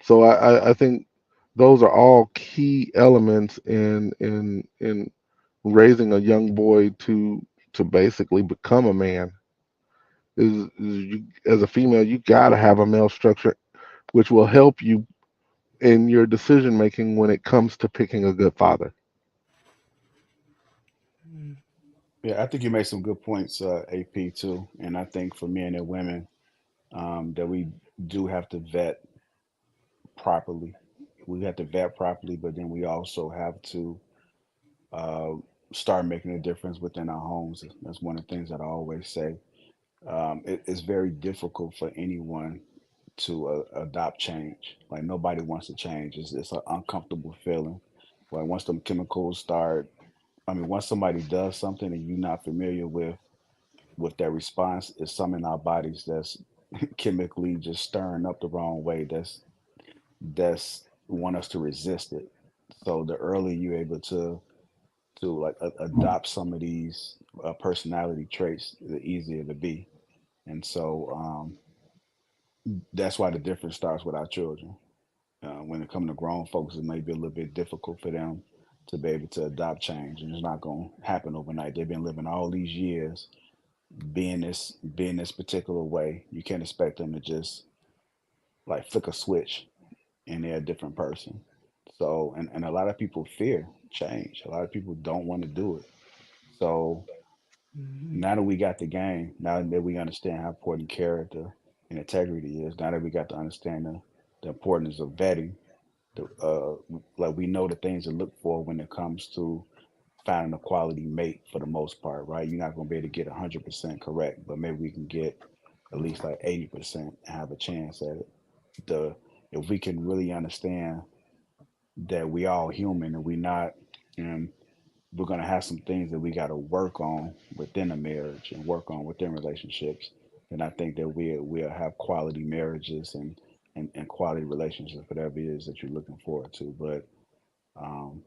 So I think those are all key elements in raising a young boy to basically become a man is you, as a female, you gotta have a male structure, which will help you in your decision making when it comes to picking a good father. Yeah, I think you made some good points, AP too. And I think for men and women, that we do have to vet properly. We have to vet properly, but then we also have to uh, start making a difference within our homes. That's one of the things that I always say. It's very difficult for anyone to adopt change. Like nobody wants to change. It's an uncomfortable feeling. Like once them chemicals start, I mean, once somebody does something and you're not familiar with their response, it's some in our bodies that's chemically just stirring up the wrong way. That's want us to resist it. So the earlier you're able to like adopt some of these personality traits, the easier to be. And so that's why the difference starts with our children. When it comes to grown folks, it may be a little bit difficult for them to be able to adopt change, and it's not going to happen overnight. They've been living all these years being this particular way. You can't expect them to just like flick a switch and they're a different person. So, and a lot of people fear change. A lot of people don't want to do it. So now that we got the game, now that we understand how important character and integrity is, now that we got to understand the importance of vetting, like we know the things to look for when it comes to finding a quality mate for the most part, right? You're not going to be able to get 100% correct, but maybe we can get at least like 80% and have a chance at it. The If we can really understand that we all human and we not, and we're gonna have some things that we got to work on within a marriage and work on within relationships, then I think that we'll have quality marriages and quality relationships, whatever it is that you're looking forward to. But um,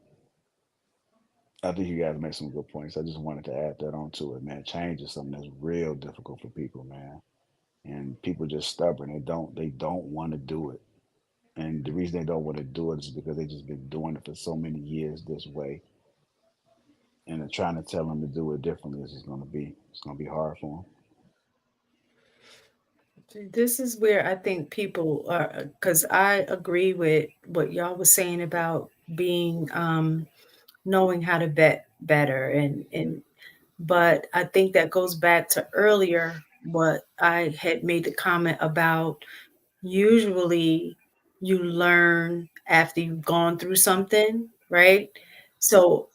I think you guys made some good points. I just wanted to add that onto it, man. Change is something that's real difficult for people, man. And people just stubborn. They don't want to do it. And the reason they don't want to do it is because they just been doing it for so many years this way. And then trying to tell them to do it differently is just gonna be hard for them. This is where I think people are, because I agree with what y'all was saying about being knowing how to vet better, and but I think that goes back to earlier what I had made the comment about. Usually you learn after you've gone through something, right? So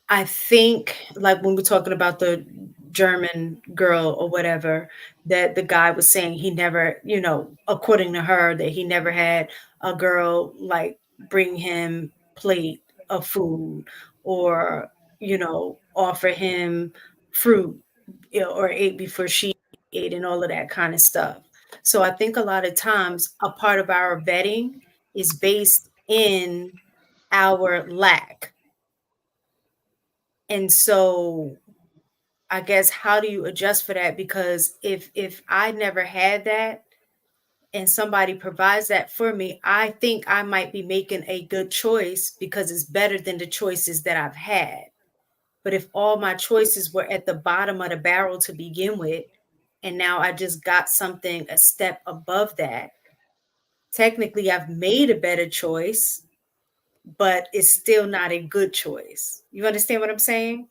I think, like when we're talking about the German girl or whatever, that the guy was saying he never, according to her, that he never had a girl like bring him plate of food, or, offer him fruit, or ate before she ate, and all of that kind of stuff. So I think a lot of times a part of our vetting is based in our lack. And so I guess, how do you adjust for that? Because if I never had that and somebody provides that for me, I think I might be making a good choice because it's better than the choices that I've had. But if all my choices were at the bottom of the barrel to begin with, and now I just got something a step above that, technically I've made a better choice, but it's still not a good choice. You understand what I'm saying?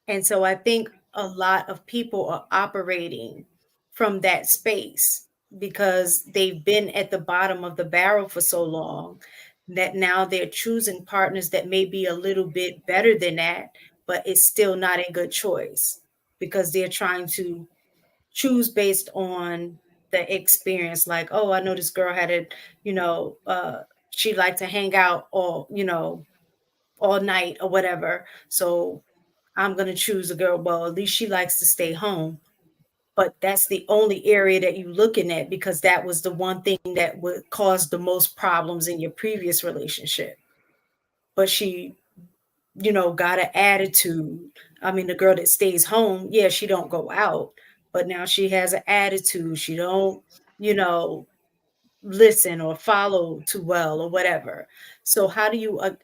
And so I think a lot of people are operating from that space because they've been at the bottom of the barrel for so long that now they're choosing partners that may be a little bit better than that, but it's still not a good choice because they're trying to choose based on the experience. Like, oh, I know this girl had it, she liked to hang out all night or whatever. So I'm going to choose a girl. Well, at least she likes to stay home. But that's the only area that you're looking at because that was the one thing that would cause the most problems in your previous relationship. But she, got an attitude. I mean, the girl that stays home, yeah, she don't go out, but now she has an attitude. She don't, you know, listen or follow too well or whatever. So I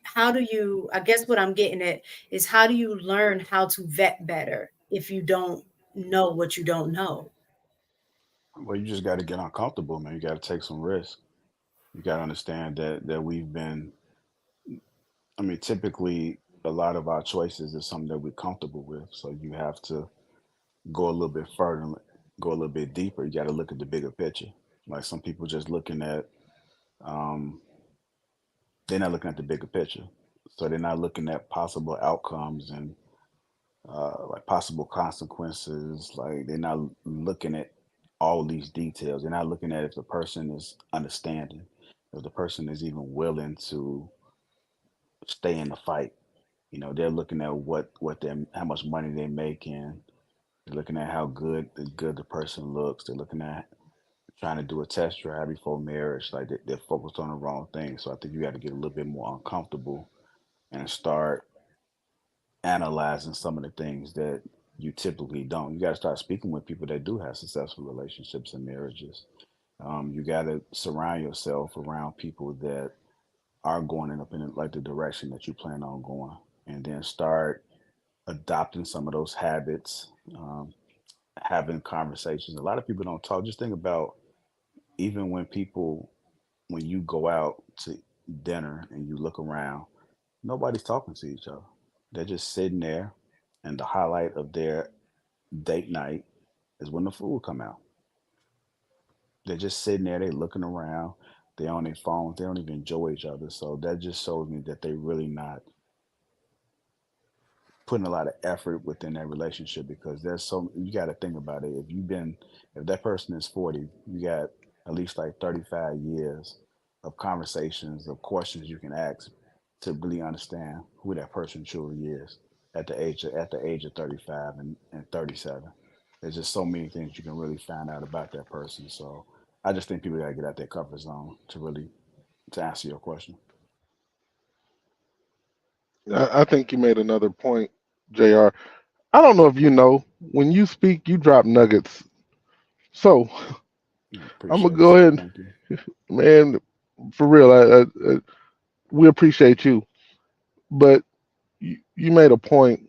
guess what I'm getting at is, how do you learn how to vet better if you don't know what you don't know? Well, you just got to get uncomfortable, man. You got to take some risk. You got to understand that we've been. I mean, typically, a lot of our choices is something that we're comfortable with. So you have to go a little bit further, and go a little bit deeper. You got to look at the bigger picture. Like some people just looking at, um, they're not looking at the bigger picture. So they're not looking at possible outcomes and like possible consequences. Like they're not looking at all these details. They're not looking at if the person is understanding, if the person is even willing to stay in the fight. You know, they're looking at what they how much money they make, and they're looking at how good the person looks. They're looking at trying to do a test drive before marriage. Like they're focused on the wrong thing. So I think you got to get a little bit more uncomfortable and start analyzing some of the things that you typically don't. You got to start speaking with people that do have successful relationships and marriages. You got to surround yourself around people that are going in up in like the direction that you plan on going, and then start adopting some of those habits. Having conversations. A lot of people don't talk. Just think about, even when you go out to dinner and you look around, nobody's talking to each other. They're just sitting there, and the highlight of their date night is when the food come out. They're just sitting there, they looking around, they on their phones, they don't even enjoy each other. So that just shows me that they really not putting a lot of effort within that relationship, because there's so, you got to think about it. If that person is 40, you got at least like 35 years of conversations, of questions you can ask to really understand who that person truly is at the age of 35 and 37. There's just so many things you can really find out about that person. So I just think people got to get out their comfort zone to really to answer your question. I think you made another point, Jr. I don't know if you know, when you speak, you drop nuggets. So I'm gonna Appreciate it, go sir. ahead, Thank you. man. For real, we appreciate you. But you made a point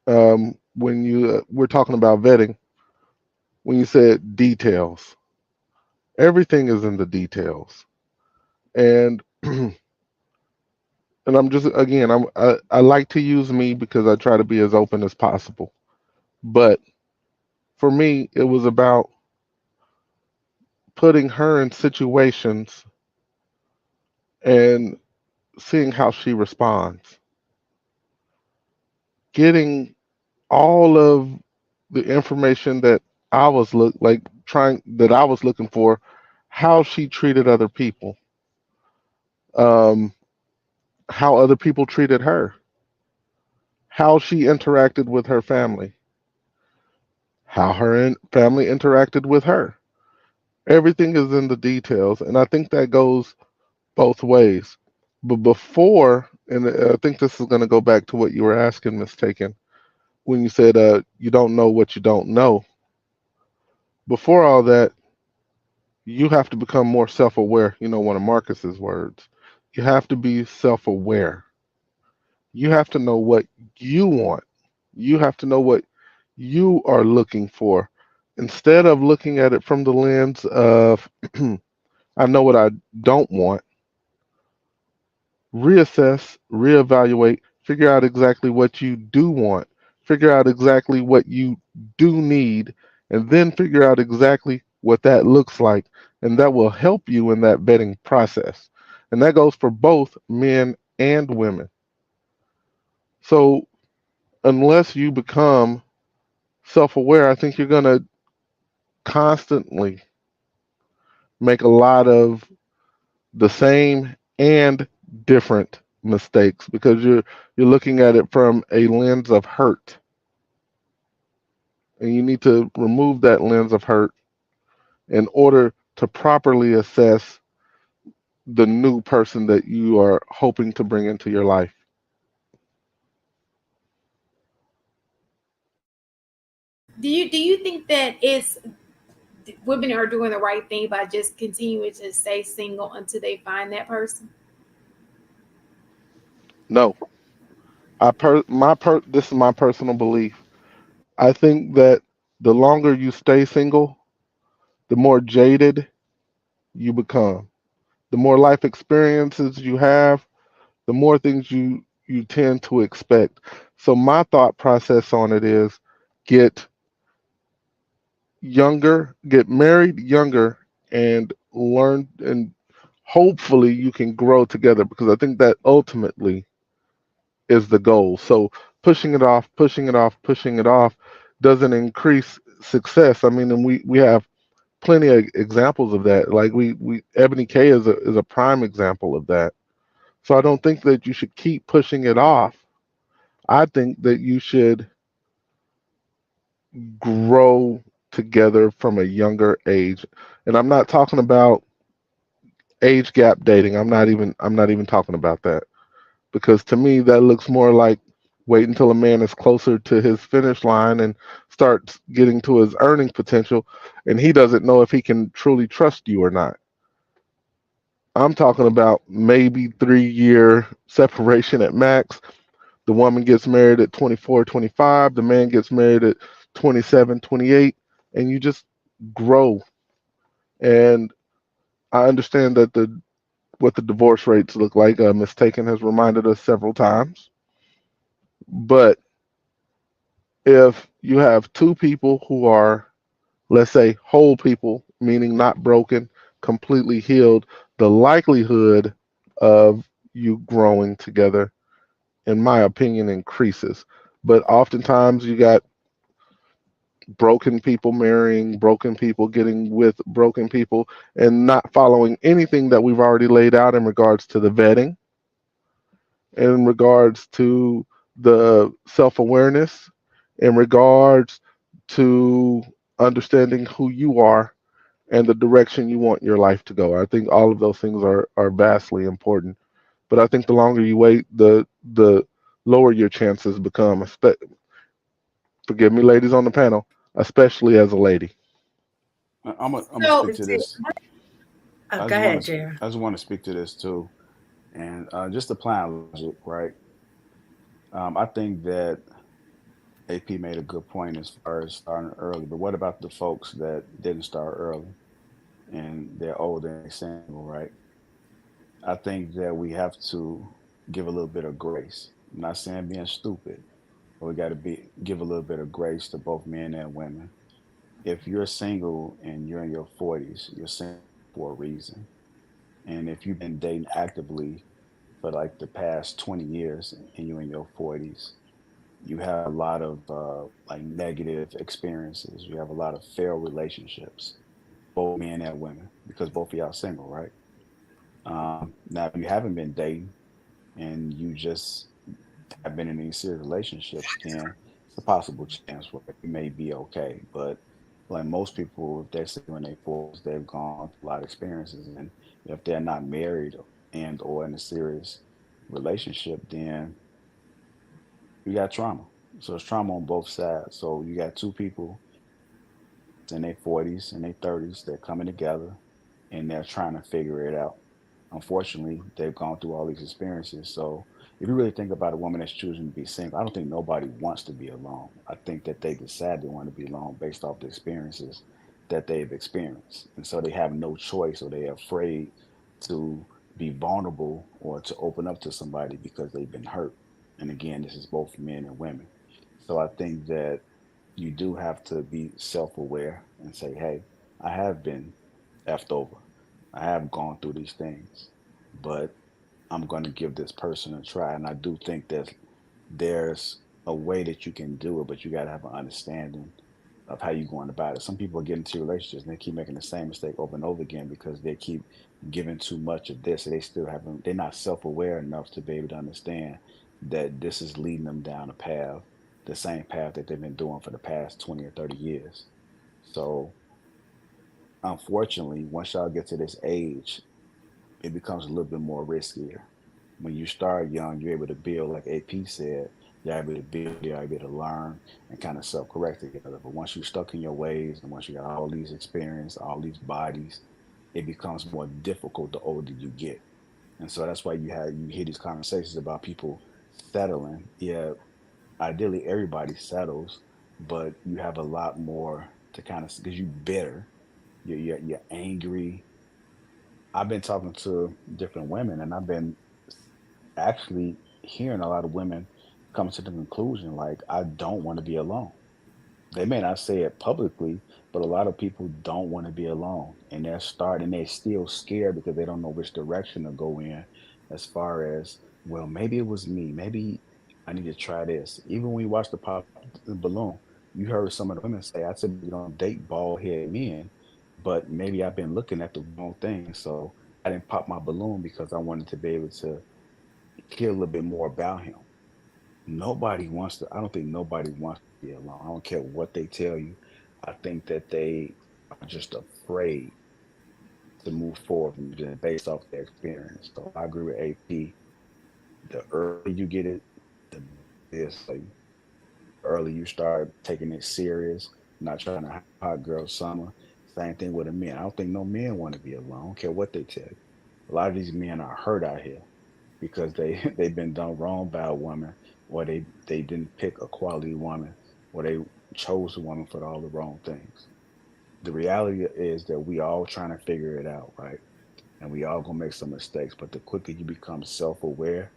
when you we're talking about vetting. When you said details, everything is in the details, and I'm just, again, I like to use me because I try to be as open as possible. But for me, it was about putting her in situations and seeing how she responds, getting all of the information that I was looking for, how she treated other people, um, how other people treated her, how she interacted with her family, how family interacted with her. Everything is in the details, and I think that goes both ways. But before, and I think this is going to go back to what you were asking, Miss Taken, when you said you don't know what you don't know. Before all that, you have to become more self-aware. You know, one of Marcus's words. You have to be self-aware. You have to know what you want. You have to know what you are looking for. Instead of looking at it from the lens of, I know what I don't want, reassess, reevaluate, figure out exactly what you do want, figure out exactly what you do need, and then figure out exactly what that looks like. And that will help you in that vetting process. And that goes for both men and women. So, unless you become self aware, I think you're going to constantly make a lot of the same and different mistakes because you're looking at it from a lens of hurt, and you need to remove that lens of hurt in order to properly assess the new person that you are hoping to bring into your life. Do you think that it's women are doing the right thing by just continuing to stay single until they find that person? No, this is my personal belief. I think that the longer you stay single, the more jaded you become. The more life experiences you have, the more things you tend to expect. So my thought process on it is get younger, get married younger, and learn, and hopefully you can grow together, because I think that ultimately is the goal. So pushing it off, pushing it off, pushing it off doesn't increase success. I mean, and we have plenty of examples of that. Like we Ebony K is a prime example of that. So I don't think that you should keep pushing it off. I think that you should grow together from a younger age. And I'm not talking about age gap dating. I'm not even talking about that, because to me that looks more like wait until a man is closer to his finish line and starts getting to his earning potential, and he doesn't know if he can truly trust you or not. I'm talking about maybe 3 year separation at max. The woman gets married at 24, 25. The man gets married at 27, 28, and you just grow. And I understand that the what the divorce rates look like. Miss Taken has reminded us several times. But if you have two people who are, let's say, whole people, meaning not broken, completely healed, the likelihood of you growing together, in my opinion, increases. But oftentimes you got broken people marrying broken people, getting with broken people, and not following anything that we've already laid out in regards to the vetting, in regards to the self awareness, in regards to understanding who you are and the direction you want your life to go. I think all of those things are vastly important. But I think the longer you wait, the lower your chances become. Forgive me, ladies on the panel, especially as a lady. I'm gonna So speak to this. Oh, I go just want ahead, to Jared. I just want to speak to this too, and just applying logic, right? I think that AP made a good point as far as starting early, but what about the folks that didn't start early and they're older and they're single, right? I think that we have to give a little bit of grace. I'm not saying being stupid, but we got to be give a little bit of grace to both men and women. If you're single and you're in your 40s, you're single for a reason. And if you've been dating actively for like the past 20 years and you're in your 40s, you have a lot of like negative experiences. You have a lot of failed relationships, both men and women, because both of y'all single, right? Now, if you haven't been dating and you just have been in any serious relationships, then it's a possible chance where you may be okay. But like most people, if they're single in their 40s, they've gone through a lot of experiences, and if they're not married and or in a serious relationship, then you got trauma. So it's trauma on both sides. So you got two people in their 40s and their 30s, they're coming together and they're trying to figure it out. Unfortunately, they've gone through all these experiences. So if you really think about a woman that's choosing to be single, I don't think nobody wants to be alone. I think that they decide they want to be alone based off the experiences that they've experienced. And so they have no choice, or they're afraid to be vulnerable or to open up to somebody because they've been hurt. And again, this is both men and women. So I think that you do have to be self aware and say, hey, I have been effed over. I have gone through these things, but I'm going to give this person a try. And I do think that there's a way that you can do it, but you got to have an understanding of how you're going about it. Some people get into relationships and they keep making the same mistake over and over again because they keep giving too much of this. And they still haven't, they're not self aware enough to be able to understand that this is leading them down a path, the same path that they've been doing for the past 20 or 30 years. So, unfortunately, once y'all get to this age, it becomes a little bit more riskier. When you start young, you're able to build, like AP said, You're able to build, you're able to learn and kind of self-correct together. But once you're stuck in your ways and once you got all these experience, all these bodies, it becomes more difficult the older you get. And so that's why you hear these conversations about people settling. Yeah, ideally everybody settles, but you have a lot more to kind of because you bitter, you're angry. I've been talking to different women, and I've been actually hearing a lot of women come to the conclusion like I don't want to be alone. They may not say it publicly, but a lot of people don't want to be alone. And they're still scared because they don't know which direction to go in as far as, well, maybe it was me. Maybe I need to try this. Even when you watch the pop the balloon, you heard some of the women say, I typically don't date bald head men, but maybe I've been looking at the wrong thing. So I didn't pop my balloon because I wanted to be able to hear a little bit more about him. I don't think nobody wants to be alone. I don't care what they tell you. I think that they are just afraid to move forward from just based off their experience. So I agree with AP. The earlier you get it, the better it is for you. The earlier you start taking it serious, not trying to hot girl summer. Same thing with the men. I don't think no men want to be alone. I don't care what they tell you. A lot of these men are hurt out here because they've been done wrong by a woman, or they didn't pick a quality woman, or they chose a woman for all the wrong things. The reality is that we all trying to figure it out, right? And we all gonna make some mistakes. But the quicker you become self-aware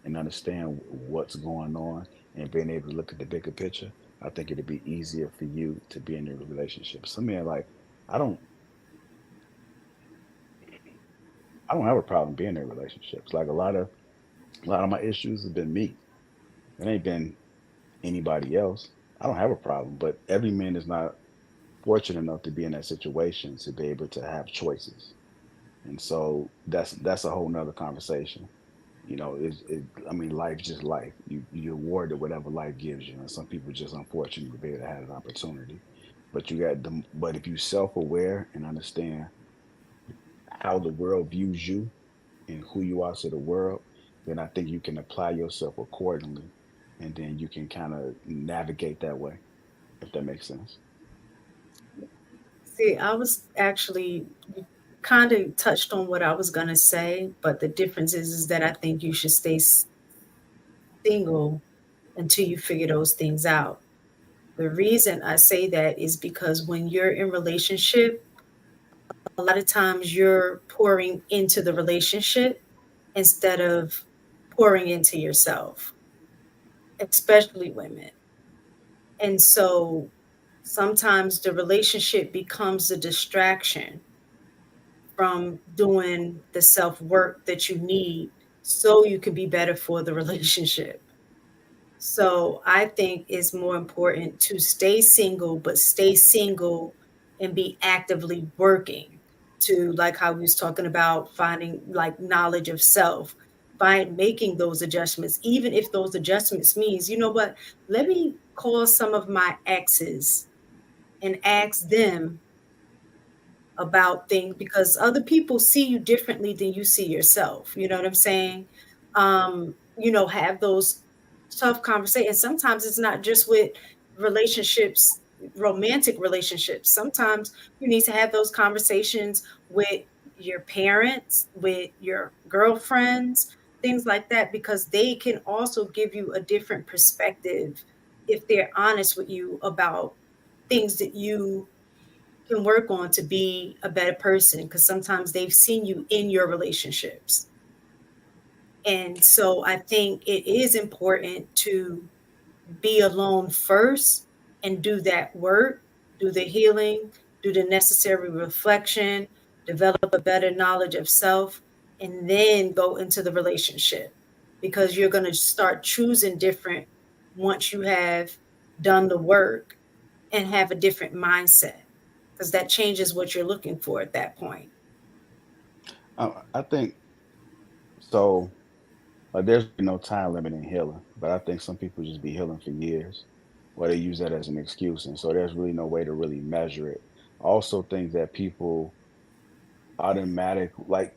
and understand what's going on and being able to look at the bigger picture, I think it'd be easier for you to be in a relationship. Some men like, I don't I don't have a problem being in relationships. Like a lot of my issues have been me. It ain't been anybody else. I don't have a problem, but every man is not fortunate enough to be in that situation to be able to have choices. And so that's a whole nother conversation. I mean, life's just life. You're awarded whatever life gives you, and some people just unfortunate to be able to have an opportunity. But if you self-aware and understand how the world views you and who you are to the world, then I think you can apply yourself accordingly, and then you can kind of navigate that way, if that makes sense. See, I was actually kind of touched on what I was gonna say, but the difference is that I think you should stay single until you figure those things out. The reason I say that is because when you're in relationship, a lot of times you're pouring into the relationship instead of pouring into yourself, especially women. And so sometimes the relationship becomes a distraction from doing the self work that you need so you can be better for the relationship. So I think it's more important to stay single, but stay single and be actively working to, like how we was talking about, finding like knowledge of self, find making those adjustments, even if those adjustments means, you know what, let me call some of my exes and ask them about things because other people see you differently than you see yourself. You know what I'm saying? Have those tough conversations. Sometimes it's not just with relationships, romantic relationships. Sometimes you need to have those conversations with your parents, with your girlfriends, things like that, because they can also give you a different perspective if they're honest with you about things that you can work on to be a better person because sometimes they've seen you in your relationships. And so I think it is important to be alone first and do that work, do the healing, do the necessary reflection, develop a better knowledge of self, and then go into the relationship because you're going to start choosing different once you have done the work and have a different mindset because that changes what you're looking for at that point. I think so. Like, there's no time limit in healing, but I think some people just be healing for years, or they use that as an excuse, and so there's really no way to really measure it. I also think that people automatic like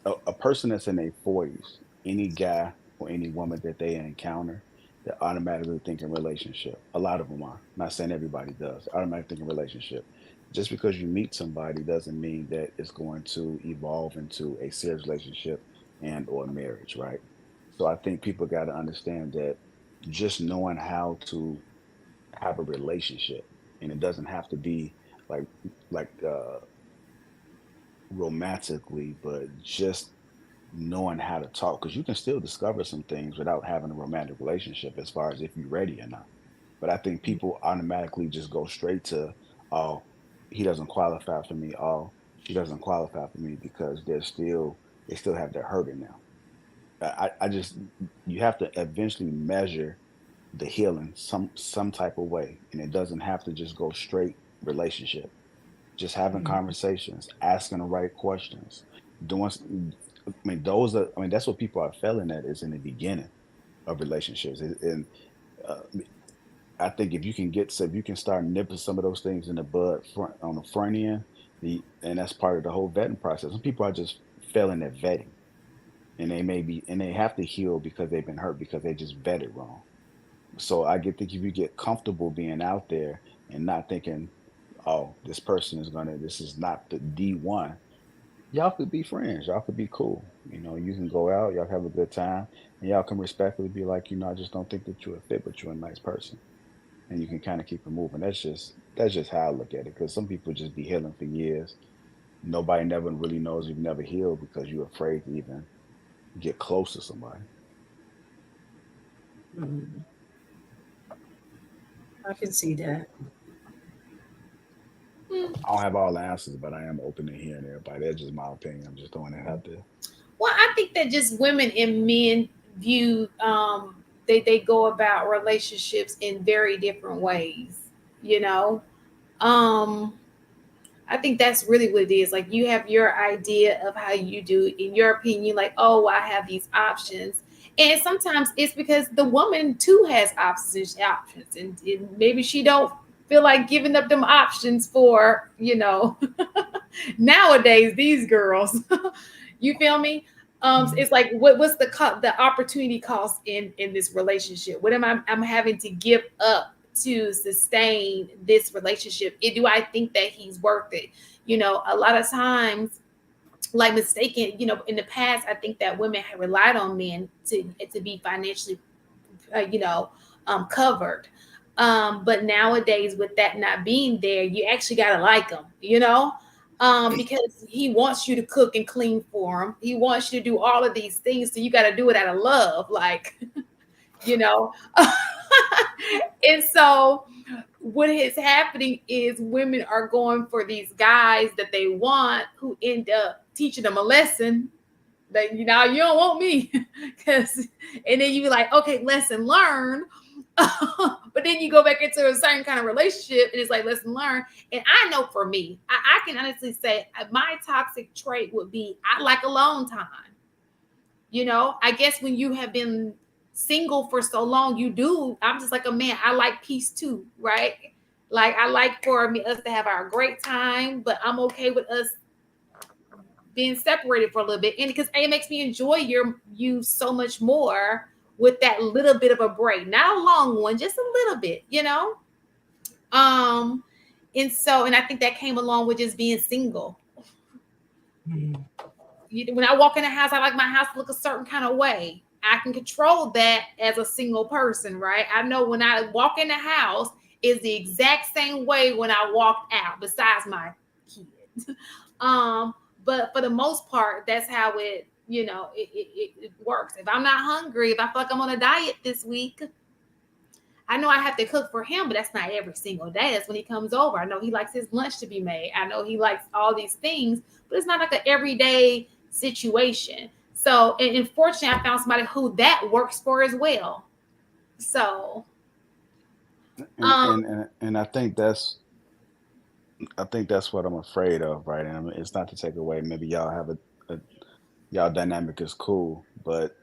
a person that's in their 40s, any guy or any woman that they encounter, They automatically think in relationship. A lot of them are. I'm not saying everybody does. Automatically think in relationship. Just because you meet somebody doesn't mean that it's going to evolve into a serious relationship and or marriage, right? So I think people got to understand that just knowing how to have a relationship, and it doesn't have to be like like romantically, but just knowing how to talk, because you can still discover some things without having a romantic relationship as far as if you're ready or not. But I think people automatically just go straight to, oh, he doesn't qualify for me, oh, she doesn't qualify for me, because they still have their hurt in them. I just, you have to eventually measure the healing some type of way, and it doesn't have to just go straight relationship. Just having conversations, asking the right questions, doing. I mean, those are. I mean, that's what people are failing at, is in the beginning of relationships. And uh, I think if you can get, so if you can start nipping some of those things in the bud on the front end, and that's part of the whole vetting process. Some people are just failing at vetting, and they have to heal because they've been hurt because they just vetted wrong. So think if you get comfortable being out there and not thinking, oh, this is not the D1, y'all could be friends. Y'all could be cool. You can go out, y'all have a good time, and y'all can respectfully be like, I just don't think that you're a fit, but you're a nice person. And you can kind of keep it moving. That's just how I look at it. Because some people just be healing for years. Nobody never really knows you've never healed because you're afraid to even get close to somebody. I can see that. I don't have all the answers, but I am open to hearing everybody. That's just my opinion. I'm just throwing it out there. Well, I think that just women and men view they go about relationships in very different ways, you know. Um I think that's really what it is. Like you have your idea of how you do, in your opinion, like, oh, I have these options. And sometimes it's because the woman too has options, and maybe she don't feel like giving up them options for, nowadays these girls. You feel me? It's like what's the opportunity cost in this relationship? What am I'm having to give up to sustain this relationship? Do I think that he's worth it? A lot of times, like mistaken, in the past, I think that women have relied on men to be financially, covered. But nowadays, with that not being there, you actually gotta like him, because he wants you to cook and clean for him. He wants you to do all of these things, so you got to do it out of love, like, you know. And so what is happening is women are going for these guys that they want, who end up teaching them a lesson that, you don't want me. Because, and then you be like, okay, lesson learned. But then you go back into a certain kind of relationship and it's like lesson learned. And I know for me, I can honestly say my toxic trait would be I like alone time. I guess when you have been single for so long, you do. I'm just like a man. I like peace too, right? Like I like for us to have our great time, but I'm okay with us being separated for a little bit, and because it makes me enjoy you so much more with that little bit of a break, not a long one, just a little bit, and I think that came along with just being single. When I walk in the house, I like my house to look a certain kind of way. I can control that as a single person, right? I know when I walk in the house is the exact same way when I walked out, besides my kids. But for the most part, that's how it works. If I'm not hungry, if I feel like I'm on a diet this week, I know I have to cook for him, but that's not every single day. That's when he comes over. I know he likes his lunch to be made. I know he likes all these things, but it's not like an everyday situation. So, and unfortunately, I found somebody who that works for as well. So, And I think that's what I'm afraid of, right? And I mean, it's not to take away. Maybe y'all have a y'all dynamic is cool, but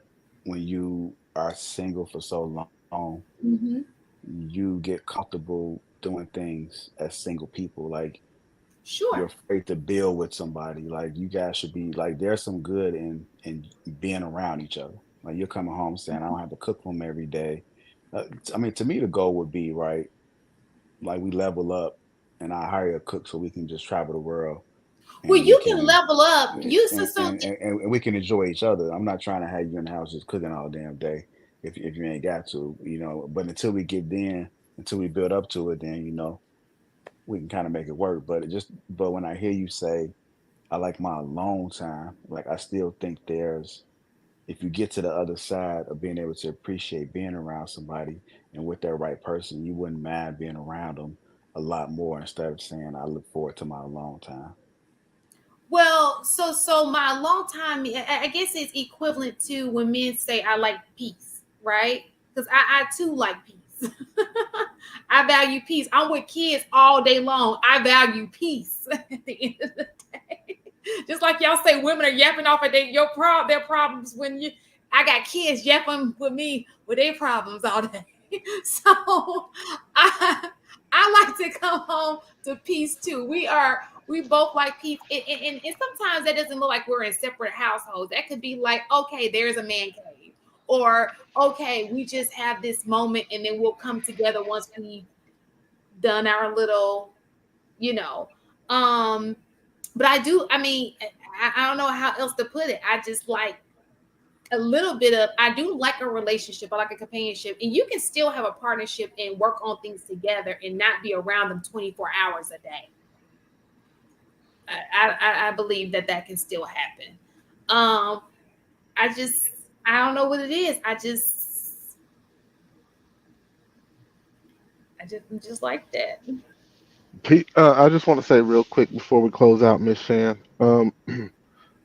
when you are single for so long, mhm, you get comfortable doing things as single people. Like you're sure. afraid to build with somebody. Like you guys should be like there's some good in being around each other. Like you're coming home saying I don't have to cook for them every day. I mean, to me, the goal would be right. Like we level up, and I hire a cook so we can just travel the world, Well, and we you can can level up. You and we can enjoy each other. I'm not trying to have you in the house just cooking all damn day if you ain't got to, you know. But until we build up to it, then we can kind of make it work. But when I hear you say I like my alone time, like I still think there's if you get to the other side of being able to appreciate being around somebody and with that right person, you wouldn't mind being around them a lot more instead of saying I look forward to my alone time. well, so my long time, I guess it's equivalent to when men say I like peace, right? Because I too like peace. I value peace. I'm with kids all day long. I value peace at the end of the day. Just like y'all say, women are yapping off at their problems when I got kids yapping with me with their problems all day. So I I like to come home to peace too. We both like peace, and sometimes that doesn't look like we're in separate households. That could be like, okay, there's a man cave, or okay, we just have this moment, and then we'll come together once we've done our little, you know. Um, but I mean, I don't know how else to put it. I just like a little bit of, I do like a relationship, I like a companionship, and you can still have a partnership and work on things together and not be around them 24 hours a day. I believe that can still happen. Um, I just, I don't know what it is. I'm just like that. I just want to say real quick before we close out, Miss Shan.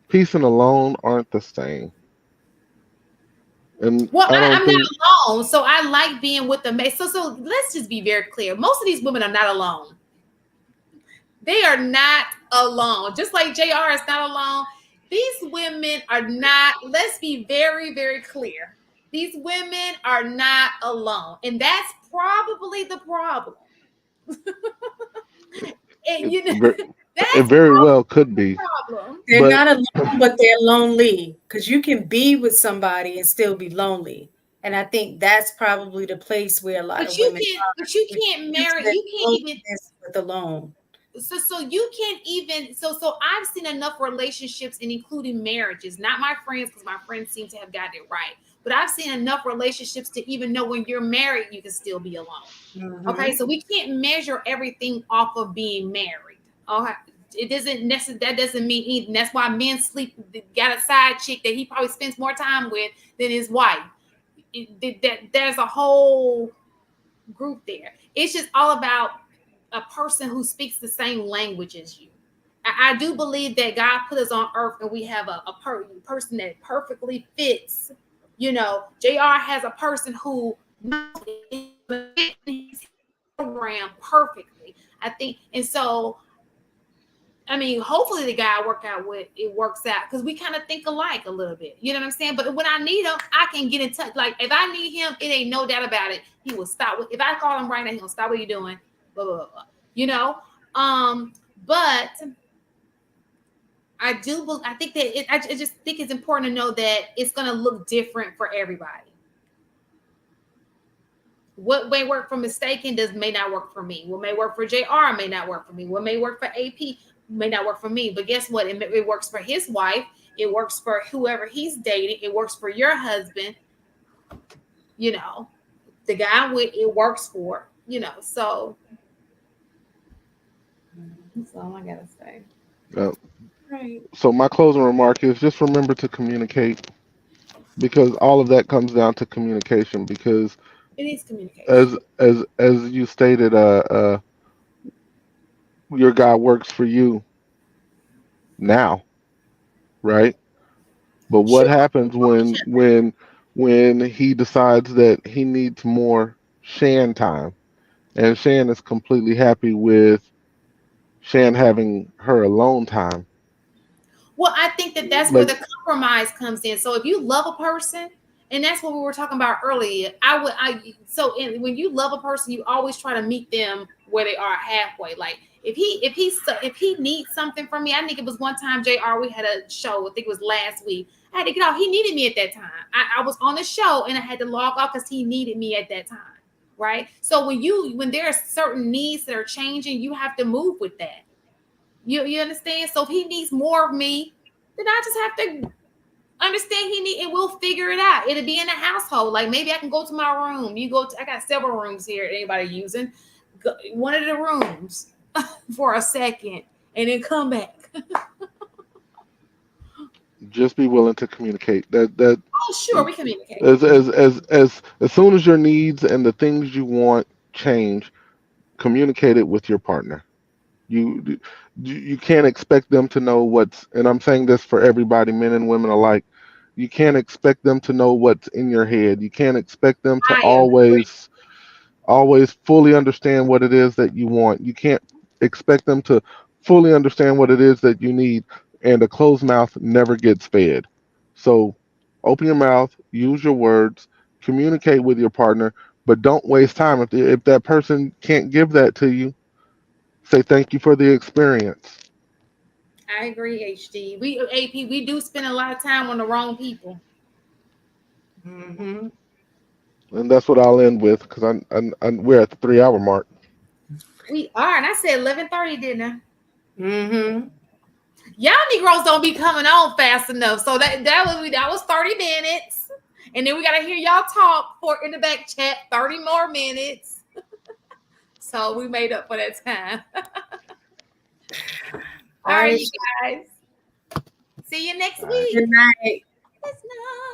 Peace and alone aren't the same, and Well, I don't I'm not think alone, so I like being with them. So let's just be very clear. Most of these women are not alone. They are not alone. Just like JR is not alone. These women are not, let's be very, very clear. These women are not alone. And that's probably the problem. And it that's very well could be. the problem. They're But not alone, but they're lonely because you can be with somebody and still be lonely. And I think that's probably the place where a lot of women are. But you We can't confuse marry, that you can't even loneliness with alone. so you can't even so I've seen enough relationships and including marriages, not my friends, because my friends seem to have gotten it right, but I've seen enough relationships to even know when you're married you can still be alone. Okay, so we can't measure everything off of being married. Okay, it doesn't necessarily, that doesn't mean anything. That's why men sleep, got a side chick that he probably spends more time with than his wife. There's a whole group there. It's just all about a person who speaks the same language as you. I do believe that God put us on earth and we have a person that perfectly fits. JR has a person who knows his program perfectly. I think, and so I mean, hopefully the guy works out because we kind of think alike a little bit. You know what I'm saying? But when I need him, I can get in touch. Like if I need him, it ain't no doubt about it. He will stop. If I call him right now, he'll stop what you're doing. Blah blah blah. Blah. But I think that I just think it's important to know that it's going to look different for everybody. What may work for Mistaken may not work for me. What may work for JR may not work for me. What may work for AP may not work for me. But guess what? It works for his wife. It works for whoever he's dating. It works for your husband. The guy it works for. So that's all I gotta say. Right. So my closing remark is just remember to communicate, because all of that comes down to communication. Because it is communication. As you stated, your guy works for you now, right? But what happens when he decides that he needs more Shan time, and Shan is completely happy with Shan having her alone time? Well, I think that's where the compromise comes in. So if you love a person, and that's what we were talking about earlier, when you love a person, you always try to meet them where they are halfway. Like If he needs something from me, I think it was one time, JR, we had a show, I think it was last week. I had to get off. He needed me at that time. I was on the show and I had to log off because he needed me at that time. Right. So when there are certain needs that are changing, you have to move with that. You understand? So if he needs more of me, then I just have to understand and we'll figure it out. It'll be in the household. Like maybe I can go to my room. I got several rooms here anybody using. One of the rooms for a second and then come back. Just be willing to communicate. Oh, sure, we communicate. As soon as your needs and the things you want change, communicate it with your partner. You can't expect them to know what's, and I'm saying this for everybody, men and women alike. You can't expect them to know what's in your head. You can't expect them to always fully understand what it is that you want. You can't expect them to fully understand what it is that you need. And a closed mouth never gets fed. So open your mouth, use your words, communicate with your partner, but don't waste time. If that person can't give that to you, say thank you for the experience. I agree, HD. We do spend a lot of time on the wrong people. Mm-hmm. And that's what I'll end with because we're at the 3-hour mark. We are, and I said 11:30, didn't I? Mm-hmm. Y'all Negroes don't be coming on fast enough. So that was 30 minutes. And then we gotta hear y'all talk in the back chat 30 more minutes. So we made up for that time. All right, you guys. See you next week. Good night. Good night.